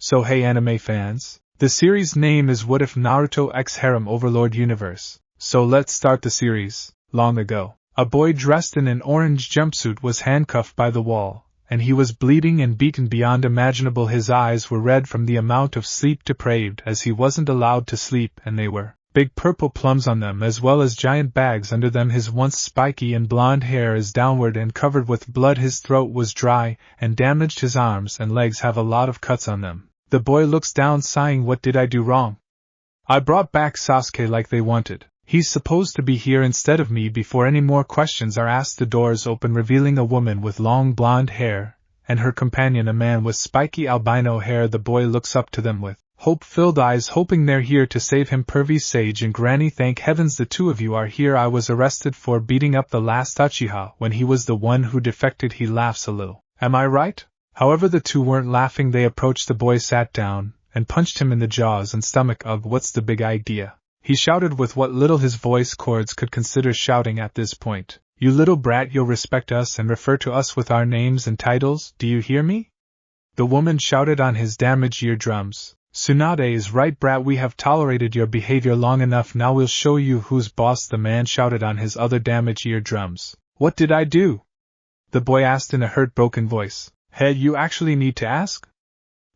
So hey anime fans, the series name is What If Naruto X Harem Overlord Universe, so let's start the series. Long ago, a boy dressed in an orange jumpsuit was handcuffed by the wall, and he was bleeding and beaten beyond imaginable. His eyes were red from the amount of sleep deprived, as he wasn't allowed to sleep, and they were big purple plums on them as well as giant bags under them. His once spiky and blonde hair is downward and covered with blood. His throat was dry and damaged. His arms and legs have a lot of cuts on them. The boy looks down, sighing. What did I do wrong? I brought back Sasuke like they wanted. He's supposed to be here instead of me. Before any more questions are asked, the doors open, revealing a woman with long blonde hair, and her companion, a man with spiky albino hair. The boy looks up to them with hope-filled eyes, hoping they're here to save him. Pervy, Sage, and Granny, thank heavens the two of you are here. I was arrested for beating up the last Uchiha when he was the one who defected. He laughs a little. Am I right? However, the two weren't laughing. They approached the boy, sat down, and punched him in the jaws and stomach. Ugh, what's the big idea? He shouted with what little his voice cords could consider shouting at this point. You little brat, you'll respect us and refer to us with our names and titles, do you hear me? The woman shouted on his damaged eardrums. Tsunade is right, brat, we have tolerated your behavior long enough, now we'll show you who's boss. The man shouted on his other damaged eardrums. What did I do? The boy asked in a hurt, broken voice. Hey, you actually need to ask?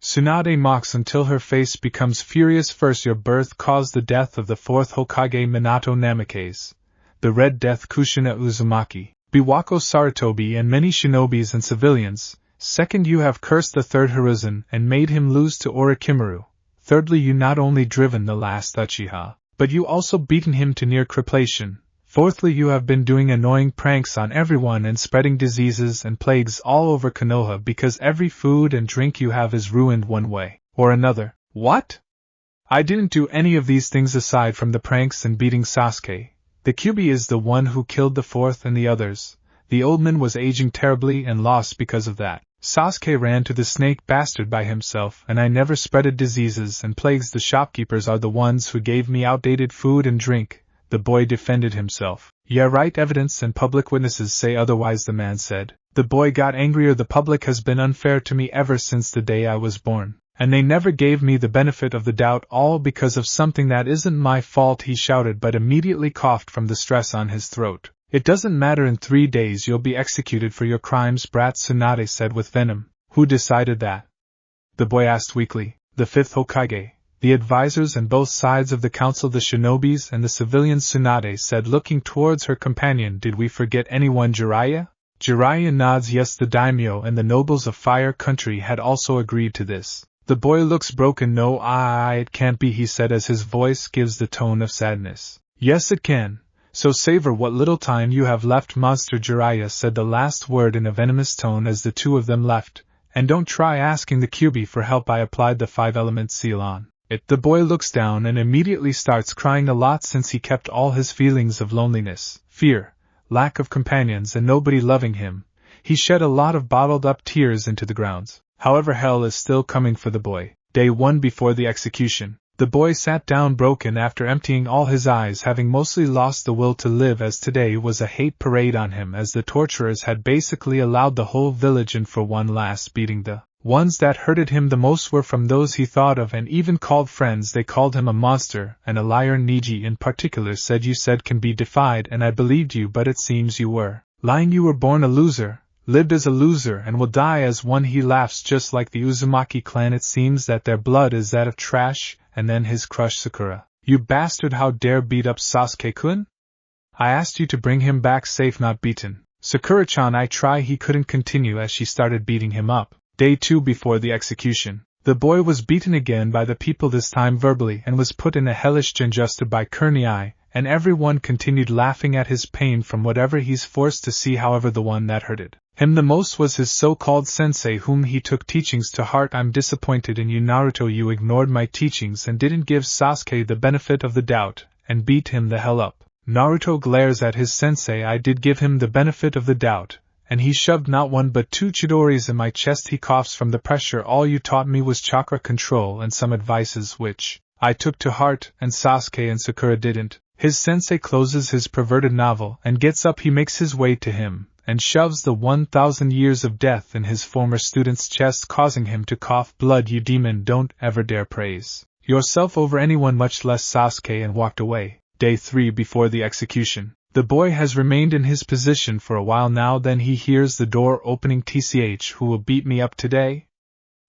Tsunade mocks until her face becomes furious. First, your birth caused the death of the fourth Hokage Minato Namikaze, the Red Death Kushina Uzumaki, Biwako Sarutobi, and many shinobis and civilians. Second, you have cursed the third Hiruzen and made him lose to Orochimaru. Thirdly, you not only driven the last Uchiha, but you also beaten him to near crepulation. Fourthly, you have been doing annoying pranks on everyone and spreading diseases and plagues all over Konoha because every food and drink you have is ruined one way or another. What? I didn't do any of these things aside from the pranks and beating Sasuke. The Kyuubi is the one who killed the fourth and the others. The old man was aging terribly and lost because of that. Sasuke ran to the snake bastard by himself, and I never spreaded diseases and plagues. The shopkeepers are the ones who gave me outdated food and drink. The boy defended himself. Yeah, right, evidence and public witnesses say otherwise, the man said. The boy got angrier. The public has been unfair to me ever since the day I was born, and they never gave me the benefit of the doubt, all because of something that isn't my fault, he shouted, but immediately coughed from the stress on his throat. It doesn't matter, in 3 days you'll be executed for your crimes, brat, Tsunade said with venom. Who decided that? The boy asked weakly. The fifth Hokage. The advisors and both sides of the council, the shinobis and the civilians, Tsunade said, looking towards her companion. Did we forget anyone? Jiraiya? Jiraiya nods. Yes, the daimyo and the nobles of Fire Country had also agreed to this. The boy looks broken. No, it can't be, he said as his voice gives the tone of sadness. Yes, it can. So savor what little time you have left. Monster Jiraiya said the last word in a venomous tone as the two of them left. And don't try asking the Kyuubi for help. I applied the 5-element seal on it. The boy looks down and immediately starts crying a lot since he kept all his feelings of loneliness, fear, lack of companions and nobody loving him. He shed a lot of bottled up tears into the grounds. However, hell is still coming for the boy. Day 1 before the execution. The boy sat down broken after emptying all his eyes, having mostly lost the will to live, as today was a hate parade on him, as the torturers had basically allowed the whole village in for one last beating. The ones that hurted him the most were from those he thought of and even called friends. They called him a monster and a liar. Niji in particular said, you said can be defied, and I believed you, but it seems you were lying. You were born a loser, lived as a loser, and will die as one. He laughs. Just like the Uzumaki clan, it seems that their blood is that of trash. And then his crush, Sakura. You bastard, how dare beat up Sasuke-kun? I asked you to bring him back safe, not beaten. Sakura-chan, I try. He couldn't continue as she started beating him up. Day 2 before the execution. The boy was beaten again by the people, this time verbally, and was put in a hellish genjusta by Kurnei, and everyone continued laughing at his pain from whatever he's forced to see. However, the one that hurted him the most was his so-called sensei, whom he took teachings to heart. I'm disappointed in you, Naruto. You ignored my teachings and didn't give Sasuke the benefit of the doubt, and beat him the hell up. Naruto glares at his sensei. I did give him the benefit of the doubt, and he shoved not one but 2 chidoris in my chest. He coughs from the pressure. All you taught me was chakra control and some advices which I took to heart, and Sasuke and Sakura didn't. His sensei closes his perverted novel and gets up. He makes his way to him, and shoves the 1,000 years of death in his former student's chest, causing him to cough blood. You demon, don't ever dare praise yourself over anyone, much less Sasuke, and walked away. Day 3 before the execution. The boy has remained in his position for a while now, then he hears the door opening. TCH, who will beat me up today?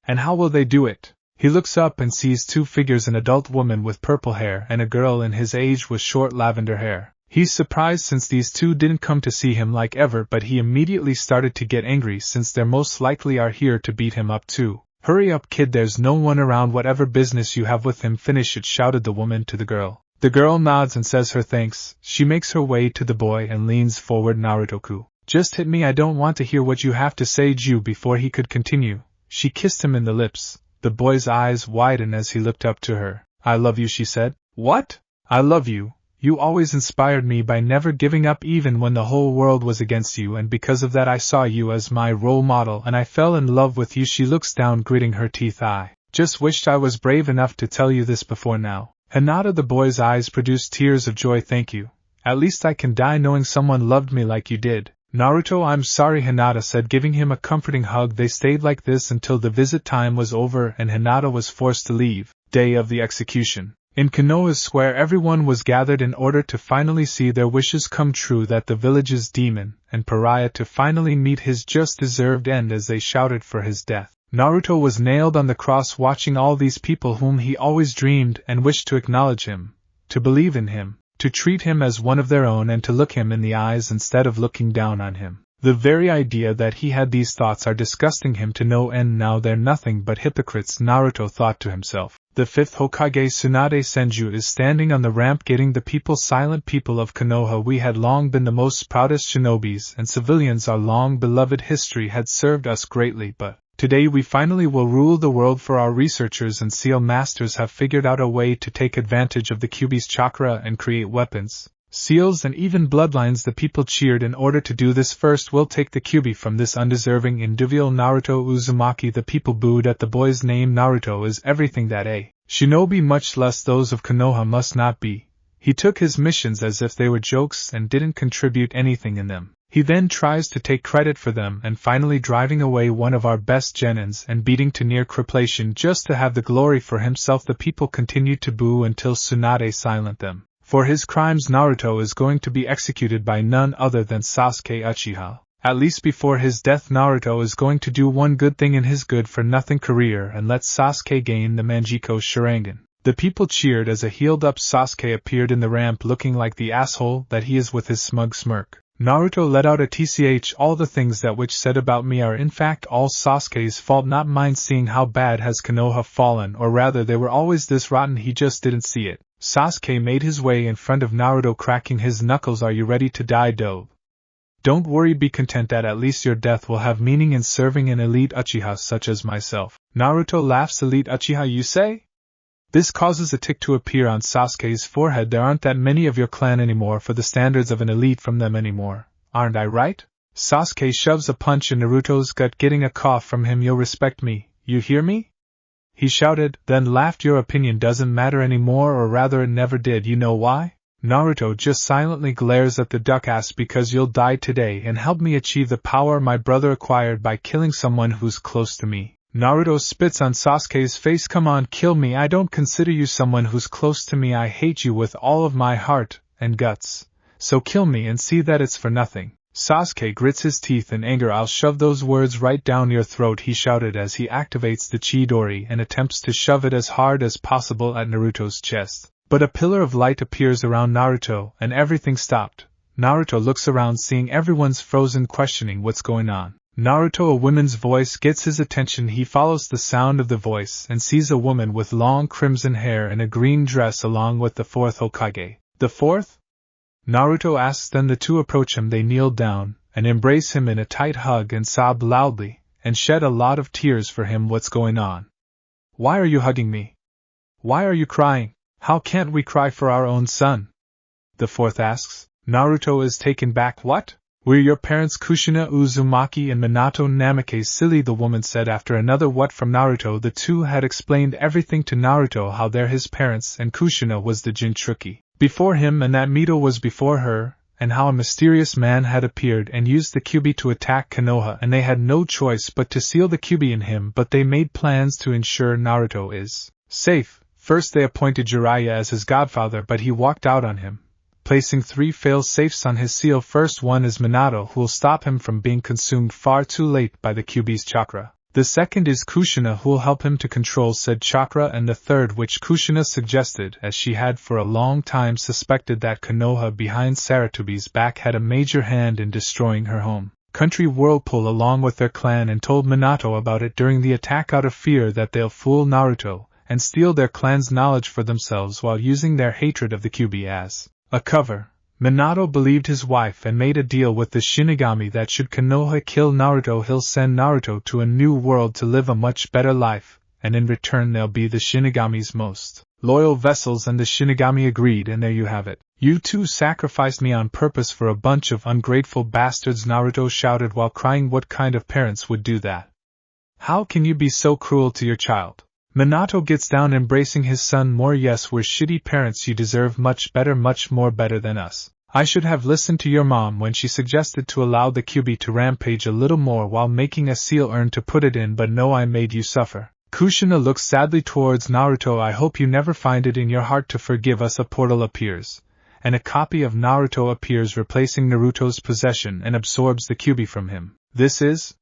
And how will they do it? He looks up and sees two figures, an adult woman with purple hair and a girl in his age with short lavender hair. He's surprised since these two didn't come to see him like ever, but he immediately started to get angry since they most likely are here to beat him up too. Hurry up, kid, there's no one around. Whatever business you have with him, finish it, shouted the woman to the girl. The girl nods and says her thanks. She makes her way to the boy and leans forward. Naruto-ku, just hit me, I don't want to hear what you have to say. Before he could continue, she kissed him in the lips. The boy's eyes widened as he looked up to her. I love you, she said. What? I love you. You always inspired me by never giving up even when the whole world was against you, and because of that I saw you as my role model and I fell in love with you. She looks down, gritting her teeth. I just wished I was brave enough to tell you this before now. Hinata, the boy's eyes produced tears of joy. Thank you. At least I can die knowing someone loved me like you did. Naruto, I'm sorry, Hinata said, giving him a comforting hug. They stayed like this until the visit time was over and Hinata was forced to leave. Day of the execution. In Konoha's square, everyone was gathered in order to finally see their wishes come true, that the village's demon and pariah to finally meet his just deserved end as they shouted for his death. Naruto was nailed on the cross, watching all these people whom he always dreamed and wished to acknowledge him, to believe in him, to treat him as one of their own, and to look him in the eyes instead of looking down on him. The very idea that he had these thoughts are disgusting him to no end. Now they're nothing but hypocrites, Naruto thought to himself. The fifth Hokage Tsunade Senju is standing on the ramp, getting the people silent. People of Konoha, we had long been the most proudest shinobis and civilians. Our long beloved history had served us greatly, but today we finally will rule the world, for our researchers and seal masters have figured out a way to take advantage of the Kyuubi's chakra and create weapons, seals, and even bloodlines. The people cheered. In order to do this, first we'll take the Kyuubi from this undeserving individual, Naruto Uzumaki. The people booed at the boy's name. Naruto is everything that a shinobi, much less those of Konoha, must not be. He took his missions as if they were jokes and didn't contribute anything in them. He then tries to take credit for them, and finally driving away one of our best genins and beating to near cripplation just to have the glory for himself. The people continued to boo until Tsunade silenced them. For his crimes, Naruto is going to be executed by none other than Sasuke Uchiha. At least before his death, Naruto is going to do one good thing in his good-for-nothing career and let Sasuke gain the Manjiko Sharingan. The people cheered as a healed-up Sasuke appeared in the ramp, looking like the asshole that he is with his smug smirk. Naruto let out a tch. All the things that which said about me are in fact all Sasuke's fault, not mine. Seeing how bad has Konoha fallen, or rather they were always this rotten, he just didn't see it. Sasuke made his way in front of Naruto, cracking his knuckles. Are you ready to die, Dobe? Don't worry, be content that at least your death will have meaning in serving an elite Uchiha such as myself. Naruto laughs. Elite Uchiha, you say? This causes a tick to appear on Sasuke's forehead. There aren't that many of your clan anymore for the standards of an elite from them anymore, aren't I right? Sasuke shoves a punch in Naruto's gut, getting a cough from him. You'll respect me, you hear me? He shouted, then laughed. Your opinion doesn't matter anymore, or rather it never did. You know why? Naruto just silently glares at the duck-ass. Because you'll die today and help me achieve the power my brother acquired by killing someone who's close to me. Naruto spits on Sasuke's face. Come on, kill me. I don't consider you someone who's close to me. I hate you with all of my heart and guts. So kill me and see that it's for nothing. Sasuke grits his teeth in anger. I'll shove those words right down your throat, he shouted as he activates the Chidori and attempts to shove it as hard as possible at Naruto's chest. But a pillar of light appears around Naruto and everything stopped. Naruto looks around, seeing everyone's frozen, questioning what's going on. Naruto, a woman's voice gets his attention. He follows the sound of the voice and sees a woman with long crimson hair and a green dress along with the fourth Hokage. The fourth? Naruto asks. Then the two approach him. They kneel down and embrace him in a tight hug and sob loudly and shed a lot of tears for him. What's going on? Why are you hugging me? Why are you crying? How can't we cry for our own son? The fourth asks. Naruto is taken back. What? We're your parents, Kushina Uzumaki and Minato Namike. Silly, the woman said after another what from Naruto. The two had explained everything to Naruto, how they're his parents and Kushina was the Jinchuriki before him and that Mito was before her, and how a mysterious man had appeared and used the Kyuubi to attack Konoha, and they had no choice but to seal the Kyuubi in him, but they made plans to ensure Naruto is safe. First they appointed Jiraiya as his godfather, but he walked out on him, placing 3 fail-safes on his seal. First one is Minato, who will stop him from being consumed far too late by the Kyuubi's chakra. The second is Kushina, who will help him to control said chakra, and the third, which Kushina suggested, as she had for a long time suspected that Konoha behind Saratobi's back had a major hand in destroying her home country whirlpool along with their clan, and told Minato about it during the attack out of fear that they'll fool Naruto and steal their clan's knowledge for themselves while using their hatred of the Kyuubi as a cover. Minato believed his wife and made a deal with the Shinigami that should Konoha kill Naruto, he'll send Naruto to a new world to live a much better life, and in return they'll be the Shinigami's most loyal vessels. And the Shinigami agreed, and there you have it. You two sacrificed me on purpose for a bunch of ungrateful bastards, Naruto shouted while crying. What kind of parents would do that? How can you be so cruel to your child? Minato gets down, embracing his son more. Yes, we're shitty parents, you deserve much better, much more better than us. I should have listened to your mom when she suggested to allow the Kyuubi to rampage a little more while making a seal urn to put it in, but no, I made you suffer. Kushina looks sadly towards Naruto. I hope you never find it in your heart to forgive us. A portal appears, and a copy of Naruto appears, replacing Naruto's possession, and absorbs the Kyuubi from him. This is?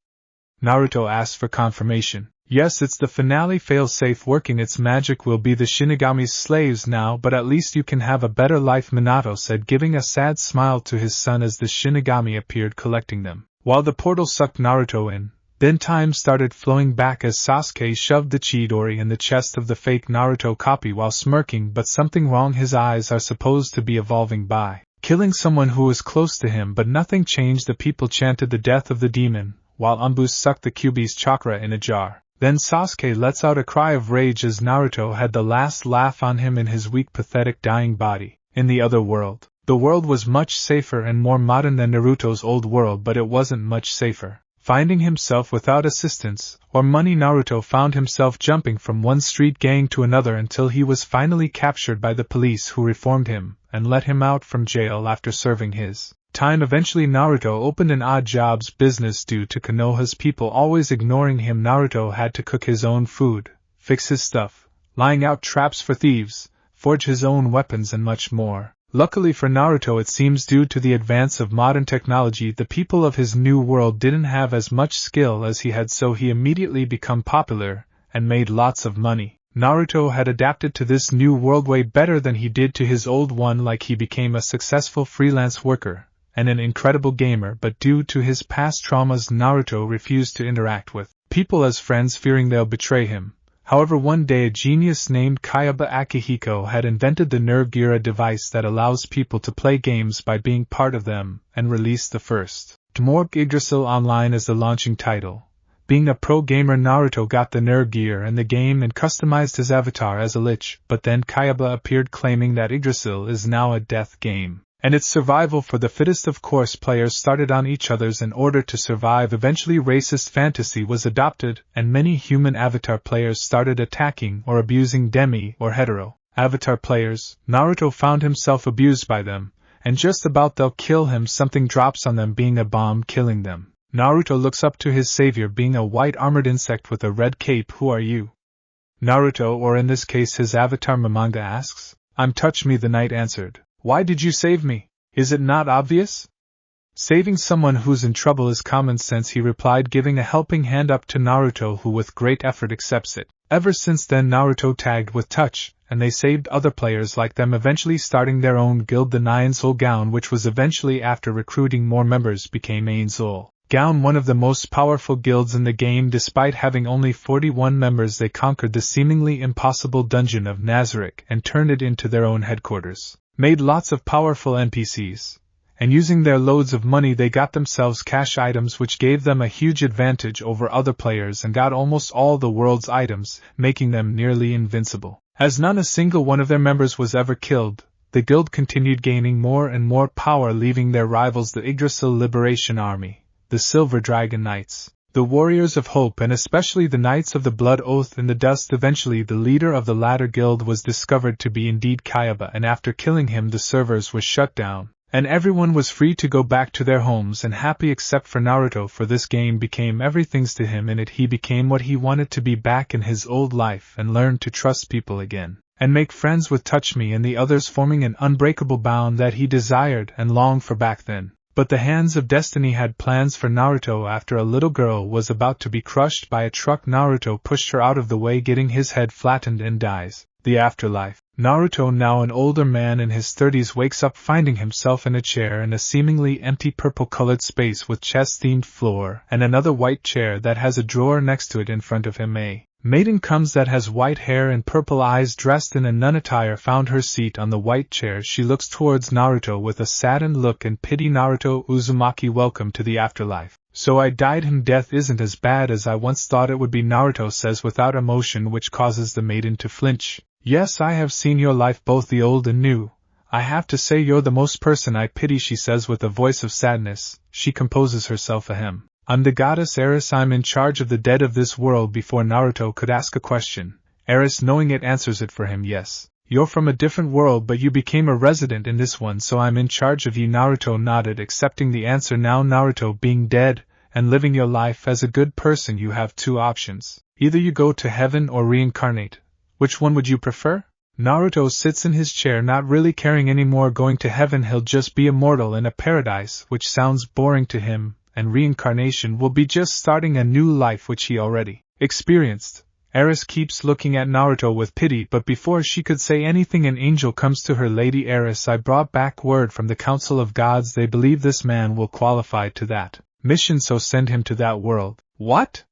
Naruto asks for confirmation. Yes, it's the finale fail-safe working. Its magic will be the Shinigami's slaves now, but at least you can have a better life, Minato said, giving a sad smile to his son as the Shinigami appeared collecting them. While the portal sucked Naruto in, then time started flowing back as Sasuke shoved the Chidori in the chest of the fake Naruto copy while smirking. But something wrong. His eyes are supposed to be evolving by killing someone who was close to him, but nothing changed. The people chanted the death of the demon, while Umbus sucked the Kyuubi's chakra in a jar. Then Sasuke lets out a cry of rage as Naruto had the last laugh on him in his weak, pathetic, dying body. In the other world, the world was much safer and more modern than Naruto's old world, but it wasn't much safer. Finding himself without assistance or money, Naruto found himself jumping from one street gang to another until he was finally captured by the police, who reformed him and let him out from jail after serving his time. Eventually Naruto opened an odd jobs business due to Konoha's people always ignoring him. Naruto had to cook his own food, fix his stuff, lying out traps for thieves, forge his own weapons, and much more. Luckily for Naruto, it seems due to the advance of modern technology, the people of his new world didn't have as much skill as he had, so he immediately became popular and made lots of money. Naruto had adapted to this new world way better than he did to his old one, like he became a successful freelance worker and an incredible gamer, but due to his past traumas, Naruto refused to interact with people as friends, fearing they'll betray him. However, one day a genius named Kayaba Akihiko had invented the Nerve Gear, a device that allows people to play games by being part of them, and released the first Tomork Yggdrasil online as the launching title. Being a pro gamer, Naruto got the Nerve Gear and the game and customized his avatar as a lich, but then Kayaba appeared claiming that Yggdrasil is now a death game, and its survival for the fittest. Of course, players started on each other's in order to survive. Eventually racist fantasy was adopted, and many human avatar players started attacking or abusing demi or hetero avatar players. Naruto found himself abused by them, and just about they'll kill him. Something drops on them, being a bomb, killing them. Naruto looks up to his savior, being a white armored insect with a red cape. Who are you? Naruto, or in this case his avatar Mamanga, asks. I'm Touch Me, the knight answered. Why did you save me? Is it not obvious? Saving someone who's in trouble is common sense, he replied, giving a helping hand up to Naruto, who with great effort accepts it. Ever since then Naruto tagged with Touch, and they saved other players like them, eventually starting their own guild, the Nine Soul Gown, which was eventually, after recruiting more members, became Ain Soul Gown, one of the most powerful guilds in the game. Despite having only 41 members, they conquered the seemingly impossible dungeon of Nazarick and turned it into their own headquarters. Made lots of powerful NPCs, and using their loads of money they got themselves cash items, which gave them a huge advantage over other players, and got almost all the world's items, making them nearly invincible. As not a single one of their members was ever killed, the guild continued gaining more and more power, leaving their rivals the Yggdrasil Liberation Army, the Silver Dragon Knights, the Warriors of Hope, and especially the Knights of the Blood Oath in the Dust. Eventually the leader of the latter guild was discovered to be indeed Kayaba, and after killing him the servers were shut down, and everyone was free to go back to their homes and happy except for Naruto, for this game became everything to him. In it he became what he wanted to be back in his old life and learned to trust people again, and make friends with Touch Me and the others, forming an unbreakable bond that he desired and longed for back then. But the hands of destiny had plans for Naruto. After a little girl was about to be crushed by a truck, Naruto pushed her out of the way, getting his head flattened, and dies. The afterlife. Naruto, now an older man in his 30s, wakes up finding himself in a chair in a seemingly empty purple-colored space with chess-themed floor and another white chair that has a drawer next to it. In front of him a maiden comes that has white hair and purple eyes, dressed in a nun attire, found her seat on the white chair. She looks towards Naruto with a saddened look and pity. Naruto Uzumaki, welcome to the afterlife. So I died. Death isn't as bad as I once thought it would be, Naruto says without emotion, which causes the maiden to flinch. Yes, I have seen your life, both the old and new. I have to say you're the most person I pity, she says with a voice of sadness. She composes herself. Ahem. I'm the goddess Eris. I'm in charge of the dead of this world. Before Naruto could ask a question, Eris, knowing it, answers it for him. Yes, you're from a different world, but you became a resident in this one, so I'm in charge of you. Naruto nodded, accepting the answer. Now, Naruto, being dead and living your life as a good person, you have two options. Either you go to heaven or reincarnate. Which one would you prefer? Naruto sits in his chair, not really caring anymore. Going to heaven, he'll just be immortal in a paradise, which sounds boring to him, and reincarnation will be just starting a new life, which he already experienced. Eris keeps looking at Naruto with pity, but before she could say anything, an angel comes to her. Lady Eris, I brought back word from the Council of Gods. They believe this man will qualify to that mission, so send him to that world. What?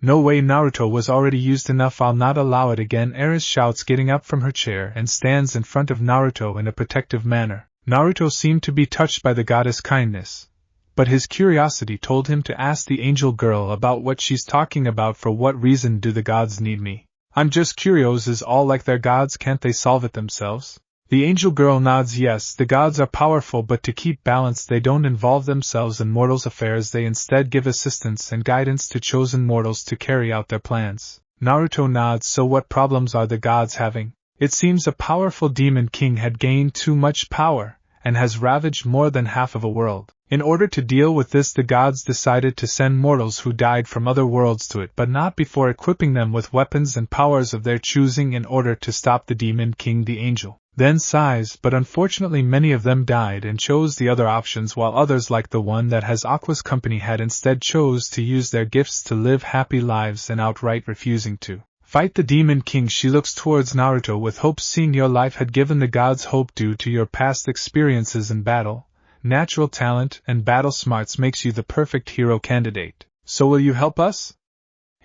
No way, Naruto was already used enough. I'll not allow it again, Eris shouts, getting up from her chair and stands in front of Naruto in a protective manner. Naruto seemed to be touched by the goddess' kindness, but his curiosity told him to ask the angel girl about what she's talking about. For what reason do the gods need me? I'm just curious, is all like their gods, can't they solve it themselves? The angel girl nods. Yes, the gods are powerful, but to keep balance they don't involve themselves in mortals' affairs. They instead give assistance and guidance to chosen mortals to carry out their plans. Naruto nods. So what problems are the gods having? It seems a powerful demon king had gained too much power and has ravaged more than half of a world. In order to deal with this, the gods decided to send mortals who died from other worlds to it, but not before equipping them with weapons and powers of their choosing in order to stop the demon king. The angel then sighs, but unfortunately many of them died and chose the other options, while others, like the one that has Aqua's company, had instead chose to use their gifts to live happy lives and outright refusing to fight the demon king. She looks towards Naruto with hope, seeing your life had given the gods hope due to your past experiences in battle. Natural talent and battle smarts makes you the perfect hero candidate. So will you help us?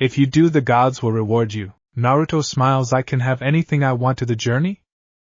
If you do, the gods will reward you. Naruto smiles. I can have anything I want to the journey?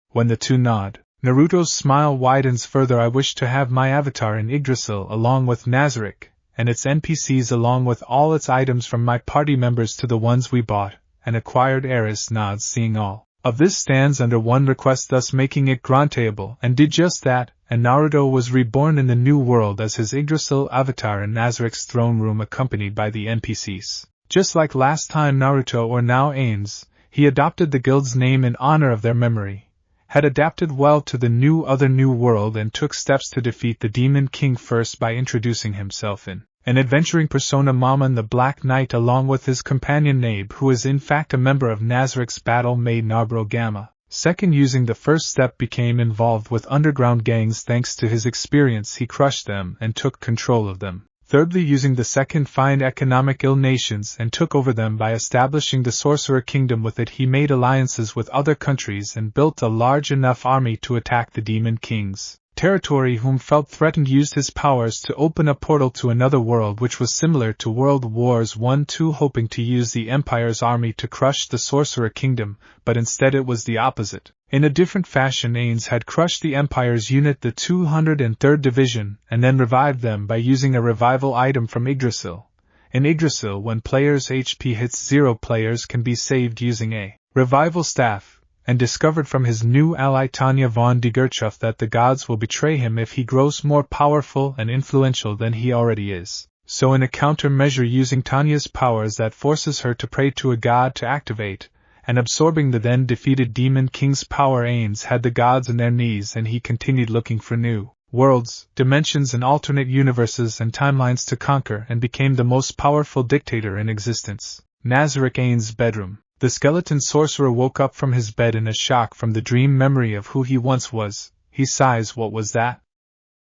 When the two nod, Naruto's smile widens further. I wish to have my avatar in Yggdrasil along with Nazarick and its NPCs, along with all its items from my party members to the ones we bought and acquired. Eris nods, seeing all of this stands under one request, thus making it grantable, and did just that, and Naruto was reborn in the new world as his Yggdrasil avatar in Nazarick's throne room, accompanied by the NPCs. Just like last time, Naruto, or now Ains, he adopted the guild's name in honor of their memory, had adapted well to the new world, and took steps to defeat the Demon King, first by introducing himself in an adventuring persona, Mammon the Black Knight, along with his companion Nabe, who is in fact a member of Nazarick's battle maid Narbro Gamma. Second, using the first step, became involved with underground gangs. Thanks to his experience, he crushed them and took control of them. Thirdly, using the second, find economic ill nations and took over them by establishing the Sorcerer Kingdom. With it, he made alliances with other countries and built a large enough army to attack the Demon King's territory, whom felt threatened, used his powers to open a portal to another world which was similar to World Wars 1-2, hoping to use the Empire's army to crush the Sorcerer Kingdom, but instead it was the opposite. In a different fashion, Ains had crushed the Empire's unit, the 203rd Division, and then revived them by using a revival item from Yggdrasil. In Yggdrasil, when players' HP hits 0, players can be saved using a revival staff, and discovered from his new ally Tanya von Degerchuff that the gods will betray him if he grows more powerful and influential than he already is. So in a countermeasure, using Tanya's powers that forces her to pray to a god to activate, and absorbing the then defeated Demon King's power, Ains had the gods on their knees, and he continued looking for new worlds, dimensions and alternate universes and timelines to conquer and became the most powerful dictator in existence. Nazarick Ain's bedroom. The skeleton sorcerer woke up from his bed in a shock from the dream memory of who he once was. He sighs, what was that?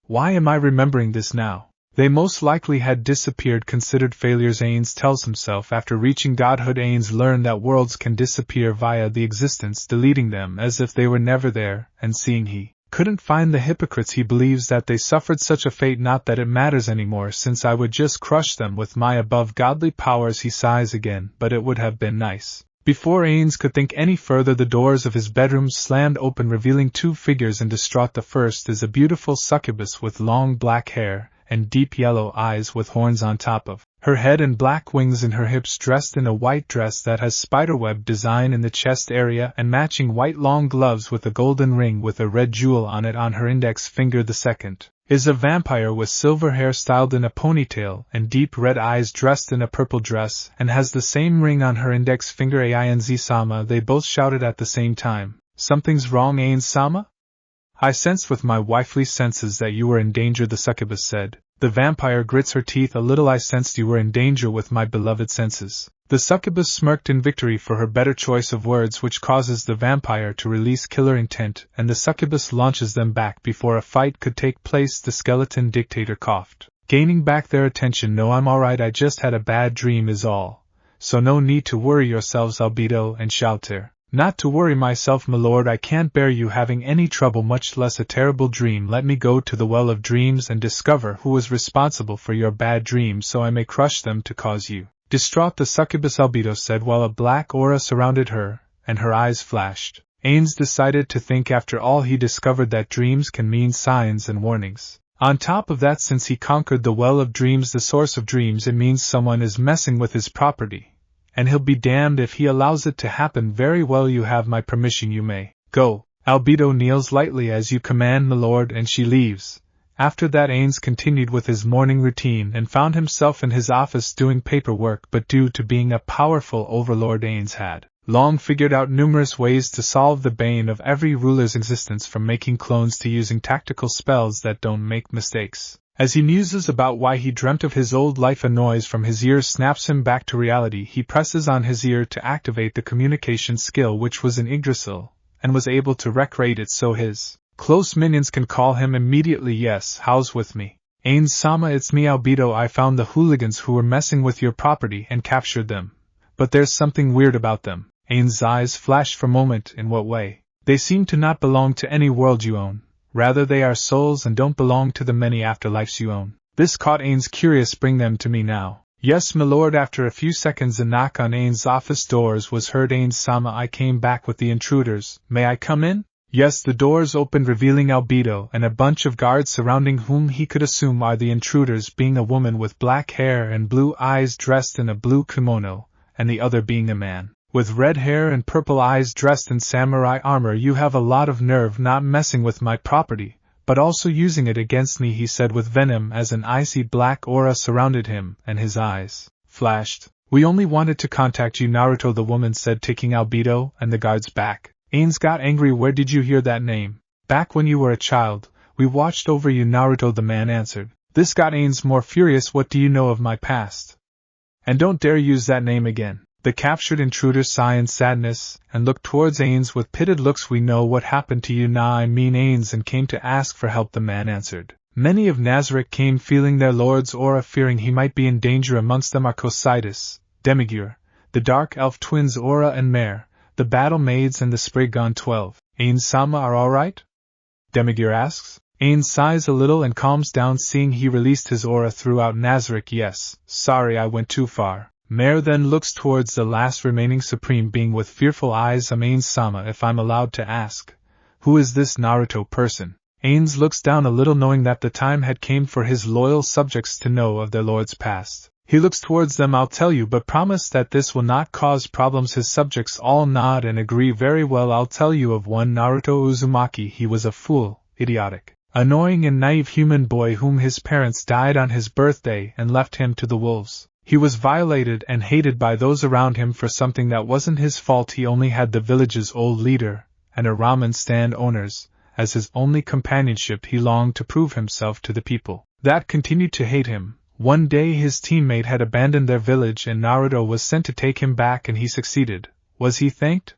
Why am I remembering this now? They most likely had disappeared, considered failures, Ains tells himself. After reaching godhood, Ains learned that worlds can disappear via the existence, deleting them as if they were never there, and seeing he couldn't find the hypocrites, he believes that they suffered such a fate, not that it matters anymore since I would just crush them with my above godly powers. He sighs again, but it would have been nice. Before Ains could think any further, the doors of his bedroom slammed open, revealing two figures in distraught. The first is a beautiful succubus with long black hair and deep yellow eyes with horns on top of her head and black wings in her hips, dressed in a white dress that has spiderweb design in the chest area and matching white long gloves with a golden ring with a red jewel on it on her index finger. The second is a vampire with silver hair styled in a ponytail and deep red eyes, dressed in a purple dress and has the same ring on her index finger. Ainz-sama, they both shouted at the same time. Something's wrong, Ainz-sama? I sensed with my wifely senses that you were in danger, the succubus said. The vampire grits her teeth a little. I sensed you were in danger with my beloved senses. The succubus smirked in victory for her better choice of words, which causes the vampire to release killer intent, and the succubus launches them back before a fight could take place. The skeleton dictator coughed, gaining back their attention. No, I'm alright, I just had a bad dream is all. So no need to worry yourselves, Albedo and Shouter. Not to worry myself, my lord, I can't bear you having any trouble, much less a terrible dream. Let me go to the well of dreams and discover who was responsible for your bad dreams so I may crush them to cause you distraught, the succubus Albedo said while a black aura surrounded her, and her eyes flashed. Ains decided to think. After all, he discovered that dreams can mean signs and warnings. On top of that, since he conquered the well of dreams, the source of dreams, it means someone is messing with his property. And he'll be damned if he allows it to happen. Very well, you have my permission, you may go. Albedo kneels lightly. As you command, my lord, and she leaves. After that, Ains continued with his morning routine and found himself in his office doing paperwork, but due to being a powerful overlord, Ains had long figured out numerous ways to solve the bane of every ruler's existence, from making clones to using tactical spells that don't make mistakes. As he muses about why he dreamt of his old life, a noise from his ear snaps him back to reality. He presses on his ear to activate the communication skill, which was in Yggdrasil, and was able to recreate it so his close minions can call him immediately. Yes, how's with me? Ainz-sama, it's me, Albedo. I found the hooligans who were messing with your property and captured them. But there's something weird about them. Ain's eyes flashed for a moment. In what way? They seem to not belong to any world you own. Rather, they are souls and don't belong to the many afterlives you own. This caught Ains curious. Bring them to me now. Yes, my lord. After a few seconds, a knock on Ains' office doors was heard. Ainz-sama, I came back with the intruders. May I come in? Yes, the doors opened, revealing Albedo and a bunch of guards surrounding whom he could assume are the intruders, being a woman with black hair and blue eyes dressed in a blue kimono, and the other being a man with red hair and purple eyes dressed in samurai armor. You have a lot of nerve, not messing with my property, but also using it against me, he said with venom as an icy black aura surrounded him, and his eyes flashed. We only wanted to contact you, Naruto, the woman said, taking Albedo and the guards back. Ains got angry. Where did you hear that name? Back when you were a child, we watched over you, Naruto, the man answered. This got Ains more furious. What do you know of my past? And don't dare use that name again. The captured intruders sigh in sadness, and look towards Ains with pitted looks. We know what happened to you, I mean Ains, and came to ask for help, the man answered. Many of Nazarick came feeling their lord's aura, fearing he might be in danger. Amongst them are Cocytus, Demigur, the dark elf twins Aura and Mare, the battle maids and the Spriggan 12. Ainz-sama are alright? Demigur asks. Ains sighs a little and calms down, seeing he released his aura throughout Nazarick. Yes, sorry I went too far. Mare then looks towards the last remaining supreme being with fearful eyes. Ainz-sama, if I'm allowed to ask, who is this Naruto person? Ains looks down a little, knowing that the time had came for his loyal subjects to know of their lord's past. He looks towards them. I'll tell you, but promise that this will not cause problems. His subjects all nod and agree. Very well, I'll tell you of one Naruto Uzumaki. He was a fool, idiotic, annoying and naive human boy whom his parents died on his birthday and left him to the wolves. He was violated and hated by those around him for something that wasn't his fault. He only had the village's old leader and a ramen stand owners as his only companionship he longed to prove himself to the people that continued to hate him. One day his teammate had abandoned their village and Naruto was sent to take him back and he succeeded. Was he thanked?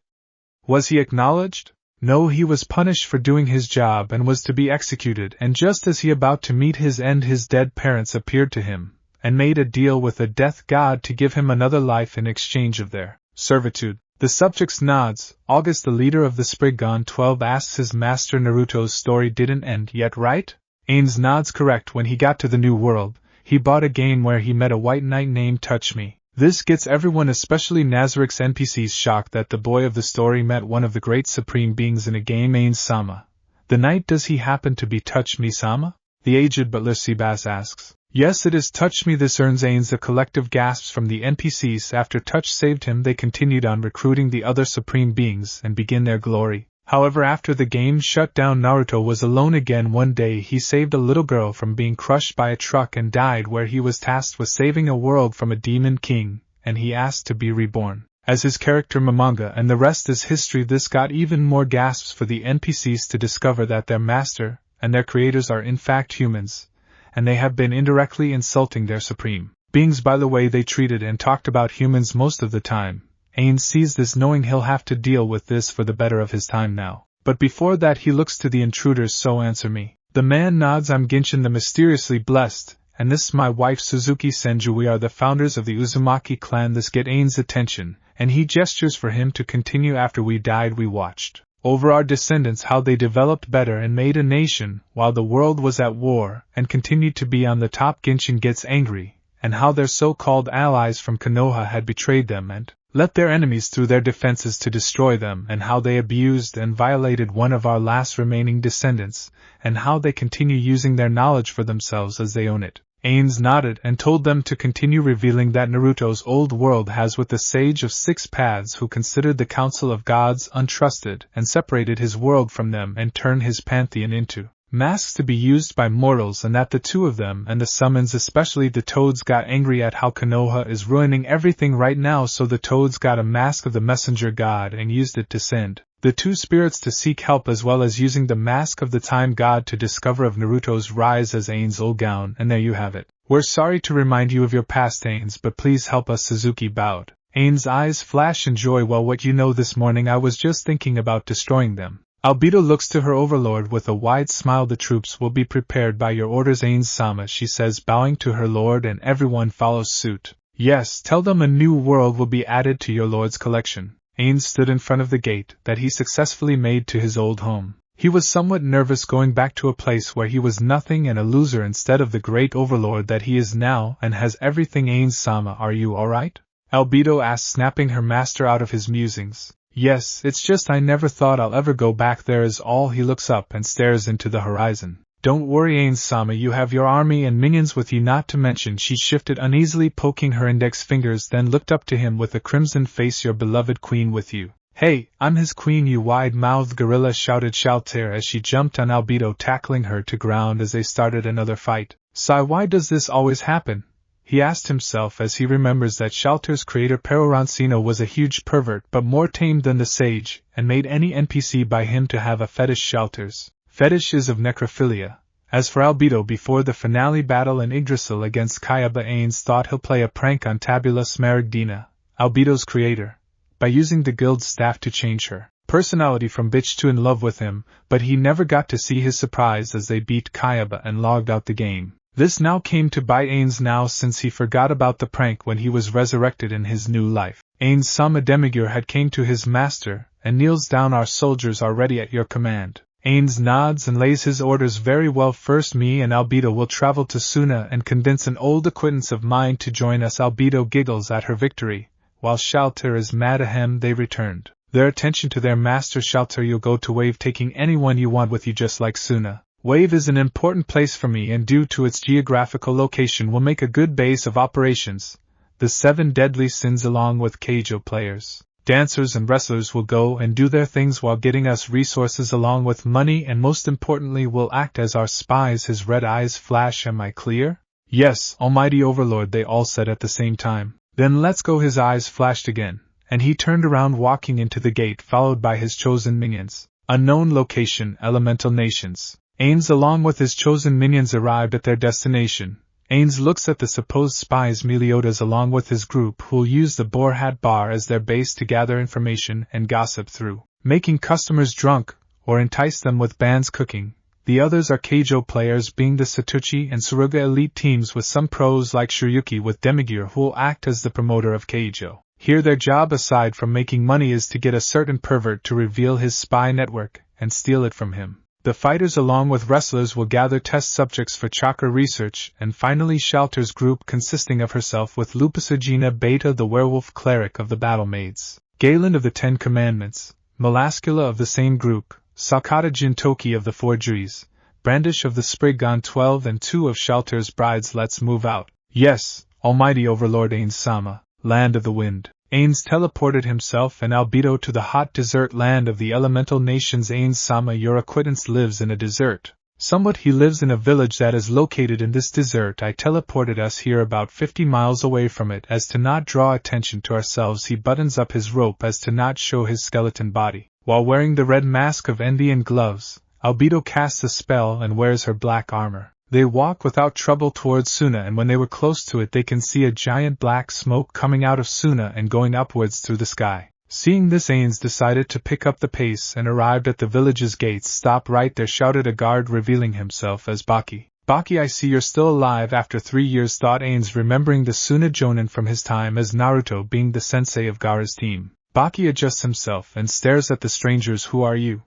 Was he acknowledged? No, he was punished for doing his job and was to be executed, and just as he about to meet his end his dead parents appeared to him, and made a deal with the death god to give him another life in exchange of their servitude. The subject nods. August, the leader of the Spriggan 12, asks his master Naruto's story didn't end yet, right? Ains nods. Correct. When he got to the new world, he bought a game where he met a white knight named Touch Me. This gets everyone, especially Nazarik's NPCs, shocked that the boy of the story met one of the great supreme beings in a game. Ains-sama. The knight, does he happen to be Touch Me-sama? The aged butler Seabass asks. Yes, it is Touch Me. This earns Ains a collective gasps from the NPCs. After Touch saved him, they continued on recruiting the other supreme beings and begin their glory. However, after the game shut down, Naruto was alone again. One day he saved a little girl from being crushed by a truck and died, where he was tasked with saving a world from a demon king, and he asked to be reborn as his character Momonga, and the rest is history. This got even more gasps for the NPCs to discover that their master and their creators are in fact humans, and they have been indirectly insulting their supreme beings by the way they treated and talked about humans most of the time. Ains sees this, knowing he'll have to deal with this for the better of his time now. But before that he looks to the intruders. So answer me. The man nods. I'm Genshin the mysteriously blessed, and this is my wife Suzuki Senju. We are the founders of the Uzumaki clan. This get Ains' attention, and he gestures for him to continue. After we died we watched over our descendants how they developed better and made a nation while the world was at war and continued to be on the top. Genshin gets angry, and how their so-called allies from Konoha had betrayed them and let their enemies through their defenses to destroy them, and how they abused and violated one of our last remaining descendants, and how they continue using their knowledge for themselves as they own it. Ains nodded and told them to continue, revealing that Naruto's old world has with the Sage of Six Paths who considered the Council of Gods untrusted and separated his world from them and turned his pantheon into masks to be used by mortals, and that the two of them and the summons, especially the Toads, got angry at how Konoha is ruining everything right now, so the Toads got a mask of the messenger god and used it to send the two spirits to seek help, as well as using the mask of the time god to discover of Naruto's rise as Ains' old gown. And there you have it. We're sorry to remind you of your past, Ains, but please help us. Suzuki bowed. Ains' eyes flash in joy. Well, what you know, this morning I was just thinking about destroying them. Albedo looks to her overlord with a wide smile. The troops will be prepared by your orders, Ains-sama, she says, bowing to her lord, and everyone follows suit. Yes, tell them a new world will be added to your lord's collection. Ains stood in front of the gate that he successfully made to his old home. He was somewhat nervous going back to a place where he was nothing and a loser instead of the great overlord that he is now and has everything. Ains-sama, are you alright? Albedo asked, snapping her master out of his musings. Yes, it's just I never thought I'll ever go back there is all. He looks up and stares into the horizon. Don't worry, Ains-sama, you have your army and minions with you, not to mention. She shifted uneasily, poking her index fingers, then looked up to him with a crimson face. Your beloved queen with you. Hey, I'm his queen, you wide-mouthed gorilla, shouted Shalter as she jumped on Albedo, tackling her to ground as they started another fight. Sigh, why does this always happen? He asked himself as he remembers that Shalter's creator Perorancino was a huge pervert but more tamed than the sage, and made any NPC by him to have a fetish. Shalter's fetish is of necrophilia. As for Albedo, before the finale battle in Yggdrasil against Kayaba, Ains thought he'll play a prank on Tabula Smaragdina, Albedo's creator, by using the guild's staff to change her personality from bitch to in love with him, but he never got to see his surprise as they beat Kayaba and logged out the game. This now came to bite Ains now, since he forgot about the prank when he was resurrected in his new life. Ains-sama, Demigur had came to his master, and kneels down. Our soldiers are ready at your command. Ains nods and lays his orders. Very well, first me and Albedo will travel to Suna and convince an old acquaintance of mine to join us. Albedo giggles at her victory, while Shalter is mad. Ahem, they returned their attention to their master. Shalter, you'll go to Wave, taking anyone you want with you, just like Suna. Wave is an important place for me, and due to its geographical location will make a good base of operations. The 7 deadly sins along with Keijo players, dancers and wrestlers will go and do their things while getting us resources along with money, and most importantly will act as our spies. His red eyes flash. Am I clear? Yes, Almighty Overlord, they all said at the same time. Then let's go. His eyes flashed again, and he turned around, walking into the gate followed by his chosen minions. Unknown location, elemental nations. Ains along with his chosen minions arrived at their destination. Ains looks at the supposed spies Meliodas along with his group who'll use the Boar Hat Bar as their base to gather information and gossip through, making customers drunk, or entice them with bands cooking. The others are Keijo players being the Satoshi and Suruga elite teams with some pros like Shiryuki with Demigear who'll act as the promoter of Keijo. Here their job aside from making money is to get a certain pervert to reveal his spy network and steal it from him. The fighters along with wrestlers will gather test subjects for chakra research, and finally Shelter's group consisting of herself with Lupusagina Beta the werewolf cleric of the Battle Maids, Galen of the 10 Commandments, Melascula of the same group, Sakata Jintoki of the Forgeries, Brandish of the Sprig on 12 and 2 of Shelter's brides. Let's move out. Yes, almighty Overlord Ains-sama, land of the wind. Ains teleported himself and Albedo to the hot desert land of the elemental nations. Ains-sama, your acquaintance lives in a desert. Somewhat he lives in a village that is located in this desert. I teleported us here about 50 miles away from it as to not draw attention to ourselves. He buttons up his rope as to not show his skeleton body. While wearing the red mask of envy and gloves, Albedo casts a spell and wears her black armor. They walk without trouble towards Suna, and when they were close to it they can see a giant black smoke coming out of Suna and going upwards through the sky. Seeing this, Ains decided to pick up the pace and arrived at the village's gates. Stop right there, shouted a guard revealing himself as Baki. Baki, I see you're still alive after 3 years, thought Ains, remembering the Suna Jonin from his time as Naruto being the sensei of Gaara's team. Baki adjusts himself and stares at the strangers. Who are you?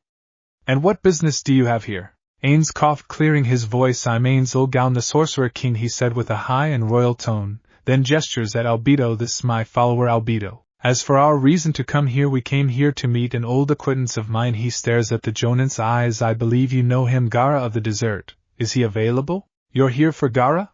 And what business do you have here? Ains coughed, clearing his voice. I'm Ains Ulgaun, the Sorcerer King, he said with a high and royal tone, then gestures at Albedo. This is my follower Albedo. As for our reason to come here, we came here to meet an old acquaintance of mine. He stares at the Jonin's eyes. I believe you know him, Gaara of the desert. Is he available? You're here for Gaara?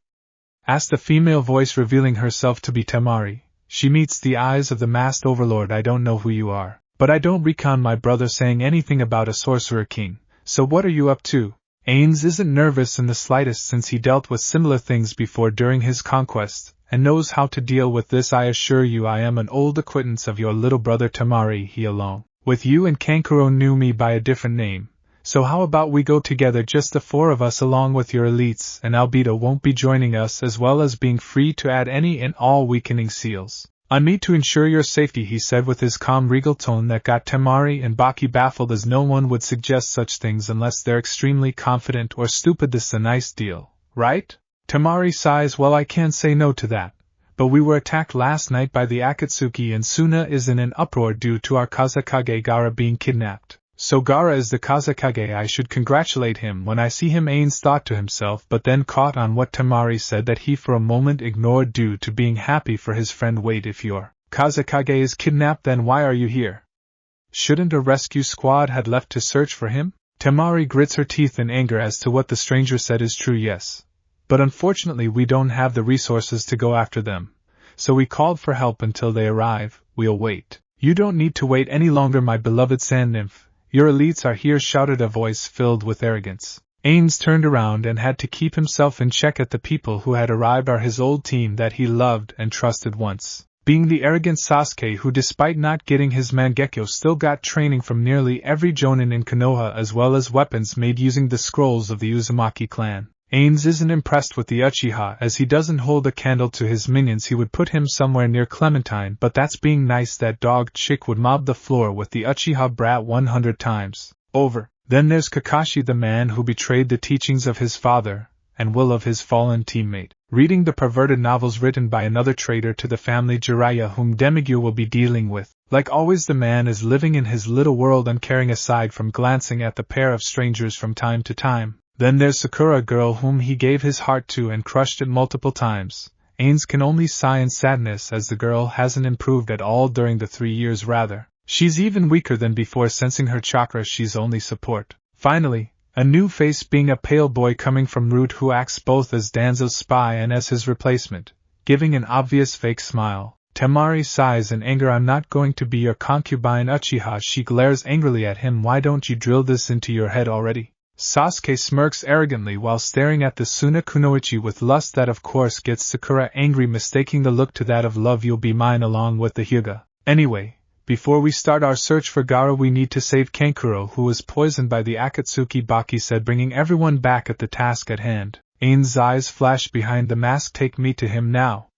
Asked a female voice, revealing herself to be Temari. She meets the eyes of the masked Overlord. I don't know who you are, but I don't recall my brother saying anything about a Sorcerer King. So what are you up to? Ains isn't nervous in the slightest since he dealt with similar things before during his conquest, and knows how to deal with this. I assure you I am an old acquaintance of your little brother Temari. He along with you and Kankuro knew me by a different name. So how about we go together, just the 4 of us along with your elites, and Albedo won't be joining us, as well as being free to add any and all weakening seals on me to ensure your safety, he said with his calm regal tone that got Temari and Baki baffled, as no one would suggest such things unless they're extremely confident or stupid. This is a nice deal, right? Temari sighs. Well, I can't say no to that. But we were attacked last night by the Akatsuki and Suna is in an uproar due to our Kazekage Gaara being kidnapped. So Gaara is the Kazekage. I should congratulate him when I see him, Ains thought to himself, but then caught on what Temari said that he for a moment ignored due to being happy for his friend. Wait, if your Kazekage is kidnapped, then why are you here? Shouldn't a rescue squad had left to search for him? Temari grits her teeth in anger as to what the stranger said is true, yes. But unfortunately we don't have the resources to go after them. So we called for help until they arrive. We'll wait. You don't need to wait any longer, my beloved sand nymph. Your elites are here, shouted a voice filled with arrogance. Ains turned around and had to keep himself in check at the people who had arrived are his old team that he loved and trusted once. Being the arrogant Sasuke who, despite not getting his Mangekyo, still got training from nearly every Jonin in Konoha as well as weapons made using the scrolls of the Uzumaki clan. Ains isn't impressed with the Uchiha as he doesn't hold a candle to his minions. He would put him somewhere near Clementine, but that's being nice. That dog chick would mob the floor with the Uchiha brat 100 times over. Then there's Kakashi, the man who betrayed the teachings of his father and will of his fallen teammate, reading the perverted novels written by another traitor to the family, Jiraiya, whom Demigear will be dealing with. Like always, the man is living in his little world, uncaring aside from glancing at the pair of strangers from time to time. Then there's Sakura, girl whom he gave his heart to and crushed it multiple times. Ains can only sigh in sadness as the girl hasn't improved at all during the 3 years. Rather, she's even weaker than before, sensing her chakra she's only support. Finally, a new face, being a pale boy coming from Root who acts both as Danzo's spy and as his replacement, giving an obvious fake smile. Temari sighs in anger. I'm not going to be your concubine, Uchiha. She glares angrily at him. Why don't you drill this into your head already? Sasuke smirks arrogantly while staring at the Suna Kunoichi with lust. That of course gets Sakura angry, mistaking the look to that of love. You'll be mine along with the Hyuga. Anyway, Before we start our search for Gaara, we need to save Kankuro, who was poisoned by the Akatsuki, Baki said, bringing everyone back at the task at hand. Ain's eyes flashed behind the mask. Take me to him now,